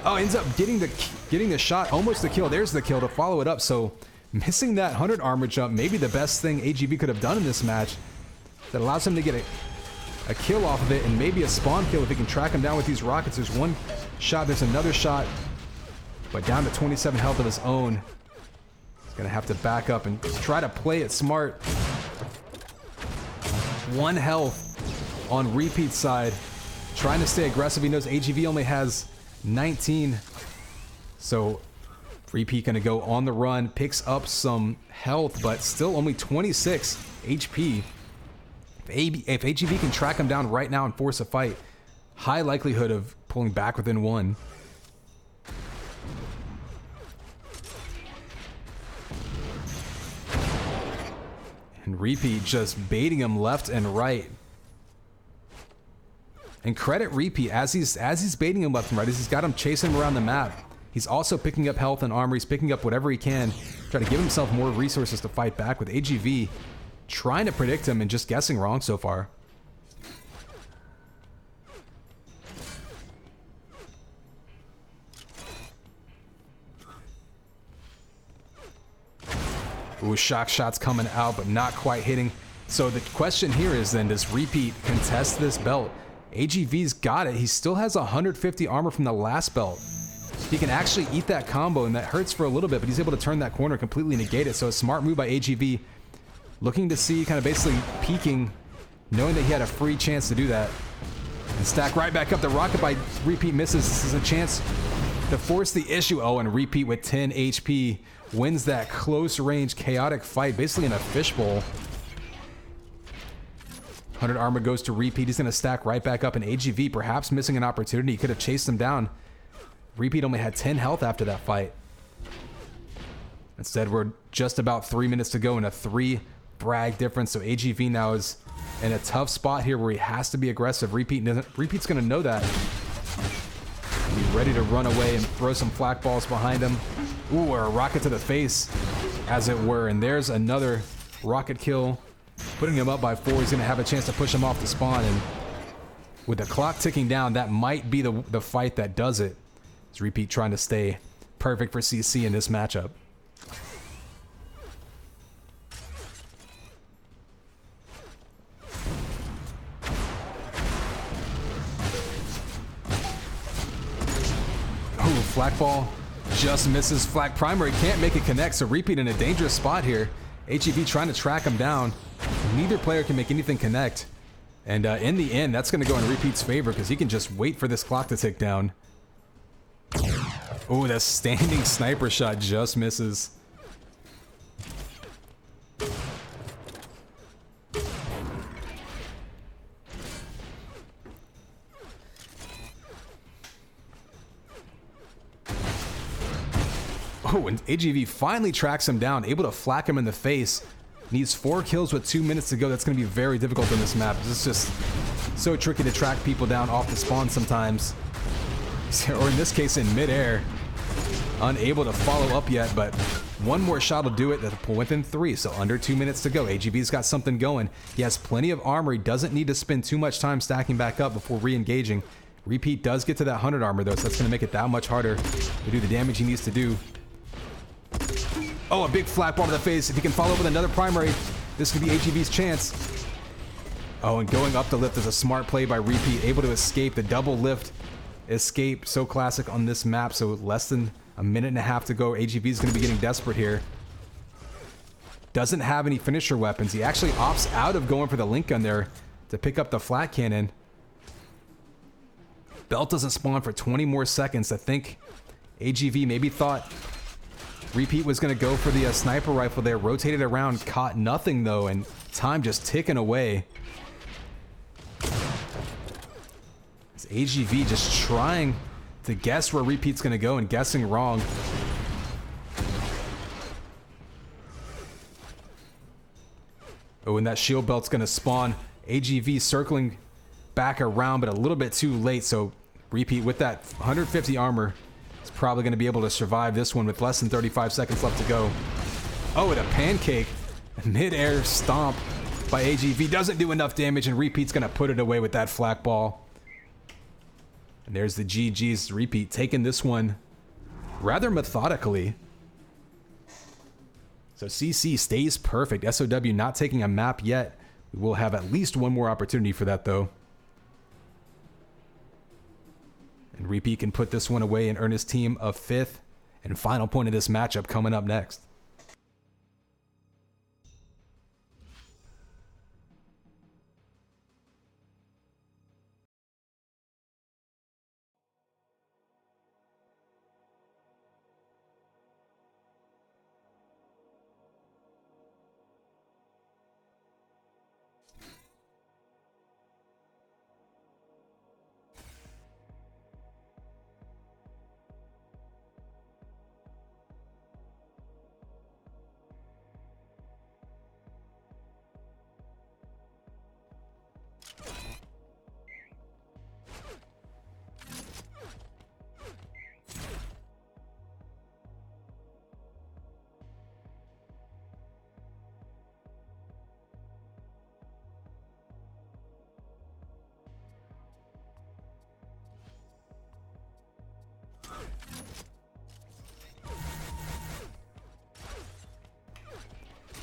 Oh, ends up getting the shot, almost the kill. There's the kill to follow it up. So missing that 100 armor jump, maybe the best thing AGV could have done in this match. That allows him to get a kill off of it, and maybe a spawn kill if he can track him down with these rockets. There's one shot, there's another shot, but down to 27 health of his own. He's gonna have to back up and try to play it smart. 1 health on Repeat's side, trying to stay aggressive. He knows AGV only has 19, so Repeat gonna go on the run, picks up some health, but still only 26 HP. If AGV can track him down right now and force a fight, high likelihood of pulling back within 1. And Repeat just baiting him left and right. And credit Repeat as he's baiting him left and right, as he's got him chasing him around the map. He's also picking up health and armor. He's picking up whatever he can, try to give himself more resources to fight back, with AGV trying to predict him and just guessing wrong so far. Ooh, shock shots coming out, but not quite hitting. So the question here is then, does Repeat contest this belt? AGV's got it. He still has 150 armor from the last belt. He can actually eat that combo, and that hurts for a little bit, but he's able to turn that corner, completely negate it. So a smart move by AGV, looking to see, kind of basically peeking, knowing that he had a free chance to do that. And stack right back up. The rocket by Repeat misses. This is a chance to force the issue. Oh, and Repeat with 10 HP wins that close range chaotic fight, basically in a fishbowl. 100 armor goes to Repeat. He's going to stack right back up, and AGV perhaps missing an opportunity. He could have chased him down. Repeat only had 10 health after that fight. Instead, we're just about 3 minutes to go in a 3 brag difference. So AGV now is in a tough spot here where he has to be aggressive. Repeat's going to know that. Be ready to run away and throw some flak balls behind him. Ooh, or a rocket to the face, as it were. And there's another rocket kill, putting him up by 4. He's going to have a chance to push him off the spawn. And with the clock ticking down, that might be the fight that does it. It's Repeat trying to stay perfect for CC in this matchup. Ooh, flak ball just misses. Flak primary can't make it connect, so Repeat in a dangerous spot here. HEV trying to track him down. Neither player can make anything connect. And in the end, that's going to go in Repeat's favor because he can just wait for this clock to tick down. Oh, that standing sniper shot just misses. Oh, and AGV finally tracks him down, able to flak him in the face. Needs 4 kills with 2 minutes to go. That's going to be very difficult on this map. It's just so tricky to track people down off the spawn sometimes. Or in this case, in midair. Unable to follow up yet, but one more shot will do it. That'll pull within 3, so under 2 minutes to go. AGV's got something going. He has plenty of armor. He doesn't need to spend too much time stacking back up before re-engaging. Repeat does get to that 100 armor though, so that's going to make it that much harder to do the damage he needs to do. Oh, a big flat ball to the face. If he can follow up with another primary, this could be AGV's chance. Oh, and going up the lift is a smart play by Repeat. Able to escape the double lift escape. So classic on this map. So less than a minute and a half to go. AGV is going to be getting desperate here. Doesn't have any finisher weapons. He actually opts out of going for the link gun there to pick up the flat cannon. Belt doesn't spawn for 20 more seconds. I think AGV maybe thought Repeat was going to go for the sniper rifle there. Rotated around, caught nothing though, and time just ticking away. It's AGV just trying to guess where Repeat's going to go and guessing wrong. Oh, and that shield belt's going to spawn. AGV circling back around, but a little bit too late, so Repeat with that 150 armor is probably going to be able to survive this one with less than 35 seconds left to go. Oh, and a pancake. Mid-air stomp by AGV. Doesn't do enough damage, and Repeat's going to put it away with that flak ball. And there's the GG's. Repeat taking this one rather methodically. So CC stays perfect. SOW not taking a map yet. We will have at least one more opportunity for that though. And Repeat can put this one away and earn his team a 5th and final point of this matchup coming up next.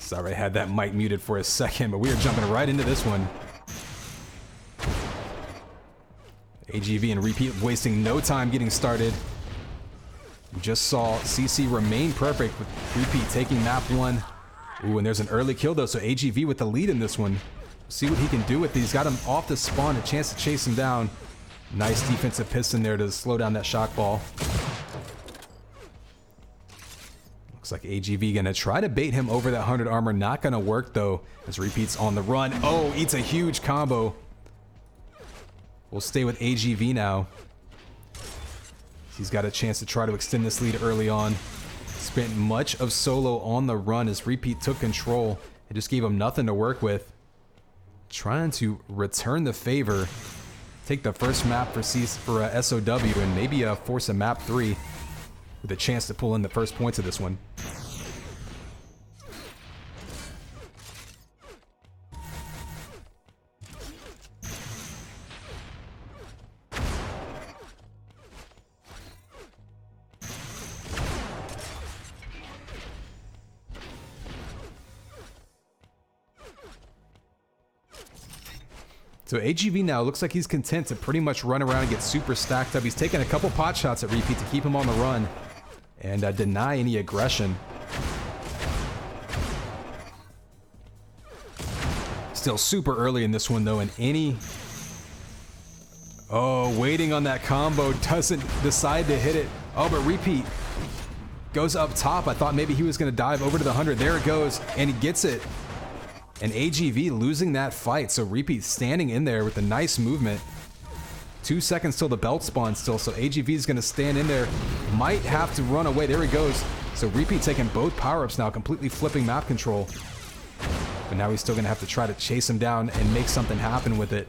Sorry, I had that mic muted for a second, but we are jumping right into this one. AGV and Repeat wasting no time getting started. We just saw CC remain perfect with Repeat taking map 1. Ooh, and there's an early kill though, so AGV with the lead in this one. See what he can do with these. Got him off the spawn, a chance to chase him down. Nice defensive piston there to slow down that shock ball. Looks like AGV gonna try to bait him over that 100 armor. Not gonna work though, as Repeat's on the run. Oh, eats a huge combo. We'll stay with AGV now. He's got a chance to try to extend this lead early on. Spent much of solo on the run as Repeat took control. It just gave him nothing to work with. Trying to return the favor. Take the first map for SOW and maybe force a map 3 with a chance to pull in the first points of this one. So AGV now looks like he's content to pretty much run around and get super stacked up. He's taking a couple pot shots at Repeat to keep him on the run and deny any aggression. Still super early in this one though, and any... Oh, waiting on that combo, doesn't decide to hit it. Oh, but Repeat goes up top. I thought maybe he was going to dive over to the 100. There it goes, and he gets it. And AGV losing that fight, so Repeat standing in there with a nice movement. 2 seconds till the belt spawns still, so AGV is going to stand in there. Might have to run away. There he goes. So Repeat taking both power-ups now, completely flipping map control. But now he's still going to have to try to chase him down and make something happen with it.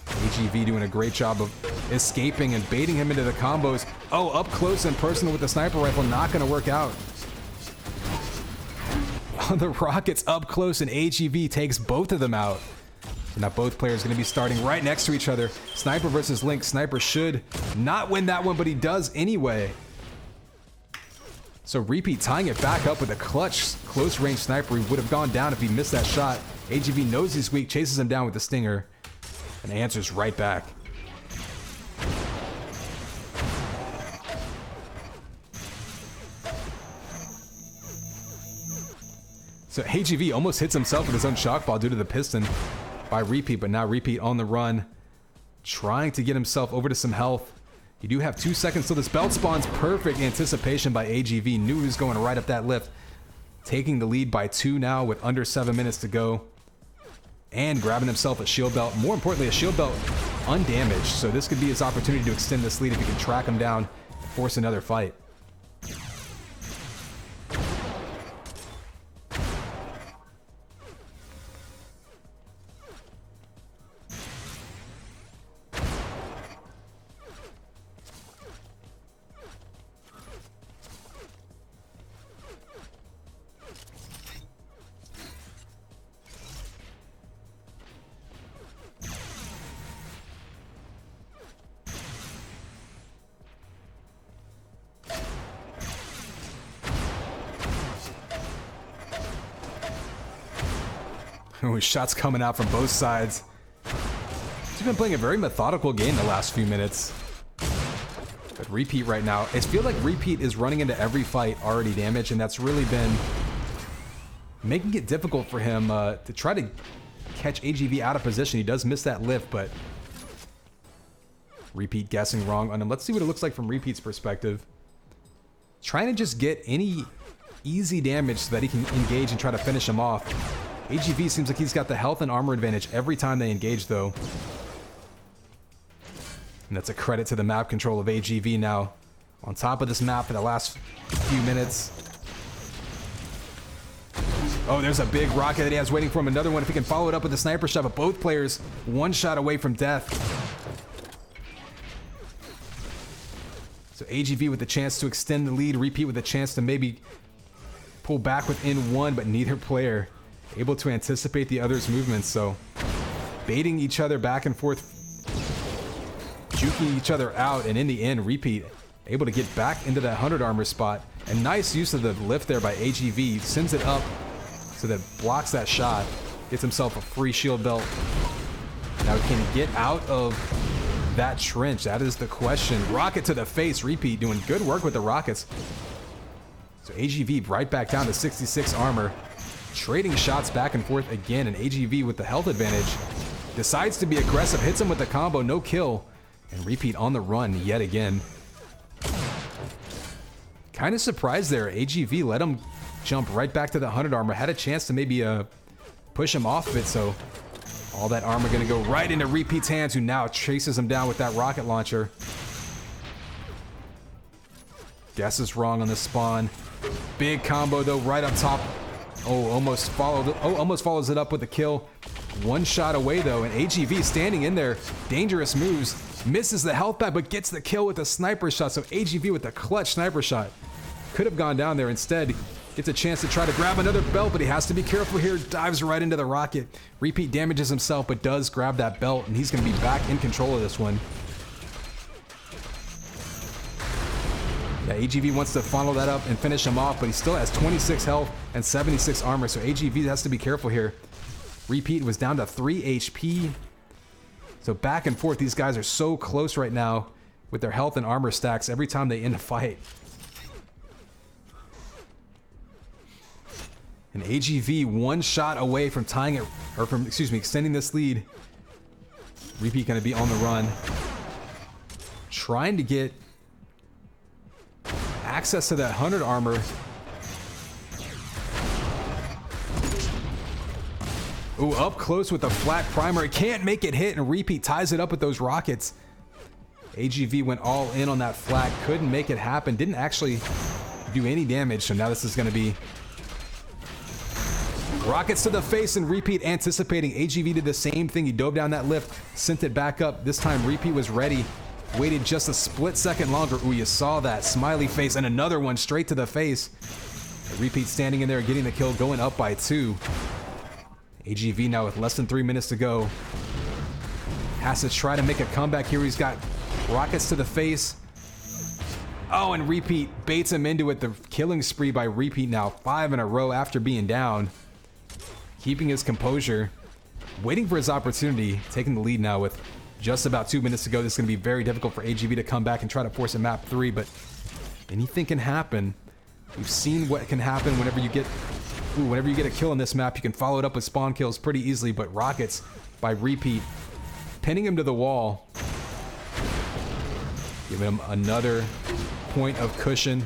AGV doing a great job of escaping and baiting him into the combos. Oh, up close and personal with the sniper rifle, not going to work out. The rockets up close and AGV takes both of them out. Now both players going to be starting right next to each other. Sniper versus Link. Sniper should not win that one, but he does anyway. So Repeat tying it back up with a clutch close range sniper. He would have gone down if he missed that shot. AGV knows he's weak, chases him down with the stinger, and answers right back. So AGV almost hits himself with his own shock ball due to the piston by Repeat, but now Repeat on the run, trying to get himself over to some health. You do have 2 seconds till this belt spawns. Perfect anticipation by AGV. Knew he was going right up that lift. Taking the lead by 2 now with under 7 minutes to go. And grabbing himself a shield belt. More importantly, a shield belt undamaged. So this could be his opportunity to extend this lead if he can track him down and force another fight. Shots coming out from both sides. He's been playing a very methodical game the last few minutes. But Repeat right now, it feels like Repeat is running into every fight already damaged, and that's really been making it difficult for him to try to catch AGV out of position. He does miss that lift, but Repeat guessing wrong on him. Let's see what it looks like from Repeat's perspective. Trying to just get any easy damage so that he can engage and try to finish him off. AGV seems like he's got the health and armor advantage every time they engage, though. And that's a credit to the map control of AGV now. On top of this map for the last few minutes. Oh, there's a big rocket that he has waiting for him. Another one if he can follow it up with a sniper shot, but both players one shot away from death. So AGV with the chance to extend the lead. Repeat with a chance to maybe pull back within one, but neither player able to anticipate the other's movements, so baiting each other back and forth, juking each other out, and in the end, Repeat able to get back into that 100 armor spot. And nice use of the lift there by AGV, sends it up so that blocks that shot, gets himself a free shield belt. Now can he get out of that trench? That is the question. Rocket to the face. Repeat doing good work with the rockets. So AGV right back down to 66 armor. Trading shots back and forth again, and AGV with the health advantage decides to be aggressive, hits him with the combo, no kill, and Repeat on the run yet again. Kind of surprised there. AGV let him jump right back to the 100 armor, had a chance to maybe push him off of it, so all that armor gonna go right into Repeat's hands, who now chases him down with that rocket launcher. Guesses wrong on the spawn. Big combo though, right up top. Oh, almost follows it up with a kill. One shot away though, and AGV standing in there. Dangerous moves. Misses the health pack, but gets the kill with a sniper shot. So AGV with the clutch sniper shot. Could have gone down there. Instead, gets a chance to try to grab another belt, but he has to be careful here. Dives right into the rocket. Repeat damages himself, but does grab that belt, and he's going to be back in control of this one. Yeah, AGV wants to funnel that up and finish him off, but he still has 26 health and 76 armor, so AGV has to be careful here. Repeat was down to 3 HP. So back and forth, these guys are so close right now with their health and armor stacks every time they end a fight. And AGV one shot away from tying it, or from, extending this lead. Repeat gonna be on the run. Trying to get access to that 100 armor. Ooh, up close with a flat primer. Can't make it hit, and Repeat ties it up with those rockets. AGV went all in on that flat. Couldn't make it happen. Didn't actually do any damage, so now this is going to be Rockets to the face, and Repeat anticipating. AGV did the same thing. He dove down that lift, sent it back up. This time Repeat was ready. Waited just a split second longer. Ooh, you saw that smiley face, and another one straight to the face. Repeat standing in there, getting the kill, going up by 2. AGV now with less than 3 minutes to go. Has to try to make a comeback here. He's got Rockets to the face. Oh, and Repeat baits him into it. The killing spree by Repeat now. 5 in a row after being down. Keeping his composure. Waiting for his opportunity. Taking the lead now with just about 2 minutes to go. This is going to be very difficult for AGV to come back and try to force a map 3, but anything can happen. We've seen what can happen whenever you get a kill on this map. You can follow it up with spawn kills pretty easily, but Rockets by Repeat pinning him to the wall. Giving him another point of cushion.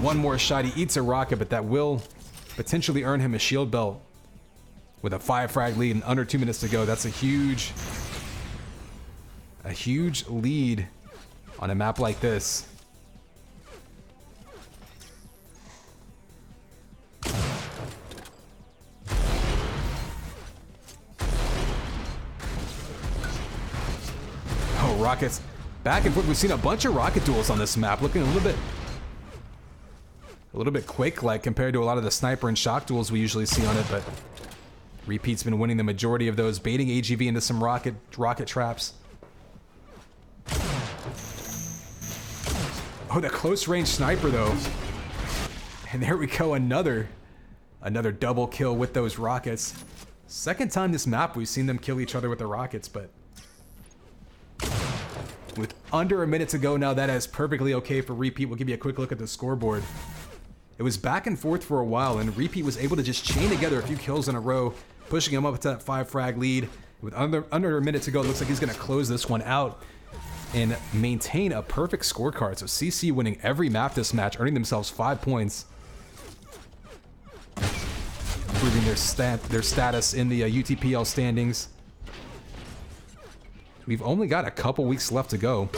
One more shot. He eats a rocket, but that will potentially earn him a shield belt. With a 5 frag lead and under 2 minutes to go, that's a huge lead on a map like this. Oh, Rockets back and forth. We've seen a bunch of rocket duels on this map, looking a little bit quick, like compared to a lot of the sniper and shock duels we usually see on it, but Repeat's been winning the majority of those, baiting AGV into some rocket traps. Oh, the close range sniper though. And there we go, another double kill with those rockets. Second time this map we've seen them kill each other with the rockets, but with under a minute to go now, that is perfectly okay for Repeat. We'll give you a quick look at the scoreboard. It was back and forth for a while, and Repeat was able to just chain together a few kills in a row, pushing him up to that 5 frag lead. With under a minute to go, it looks like he's going to close this one out and maintain a perfect scorecard. So CC winning every map this match, earning themselves 5 points. Improving their status in the UTPL standings. We've only got a couple weeks left to go.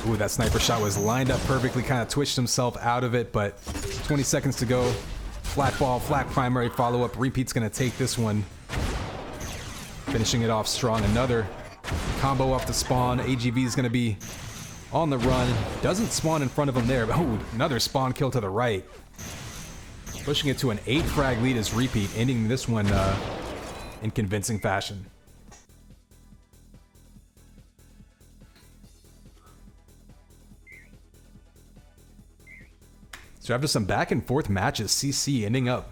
Ooh, that sniper shot was lined up perfectly, kind of twitched himself out of it, but 20 seconds to go. Flat ball, flat primary follow-up. Repeat's going to take this one. Finishing it off strong. Another combo off the spawn. AGV is going to be on the run. Doesn't spawn in front of him there, but ooh, another spawn kill to the right. Pushing it to an 8 frag lead as Repeat, ending this one in convincing fashion. So after some back and forth matches, CC ending up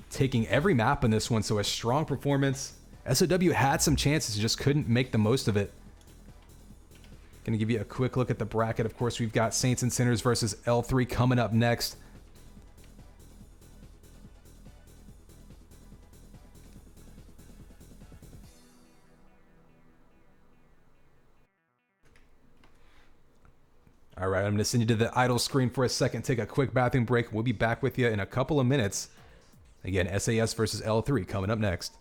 taking every map in this one. So a strong performance. SOW had some chances, just couldn't make the most of it. Gonna give you a quick look at the bracket. Of course, we've got Saints and Sinners versus L3 coming up next. All right, I'm going to send you to the idle screen for a second, take a quick bathroom break. We'll be back with you in a couple of minutes. Again, SAS versus L3 coming up next.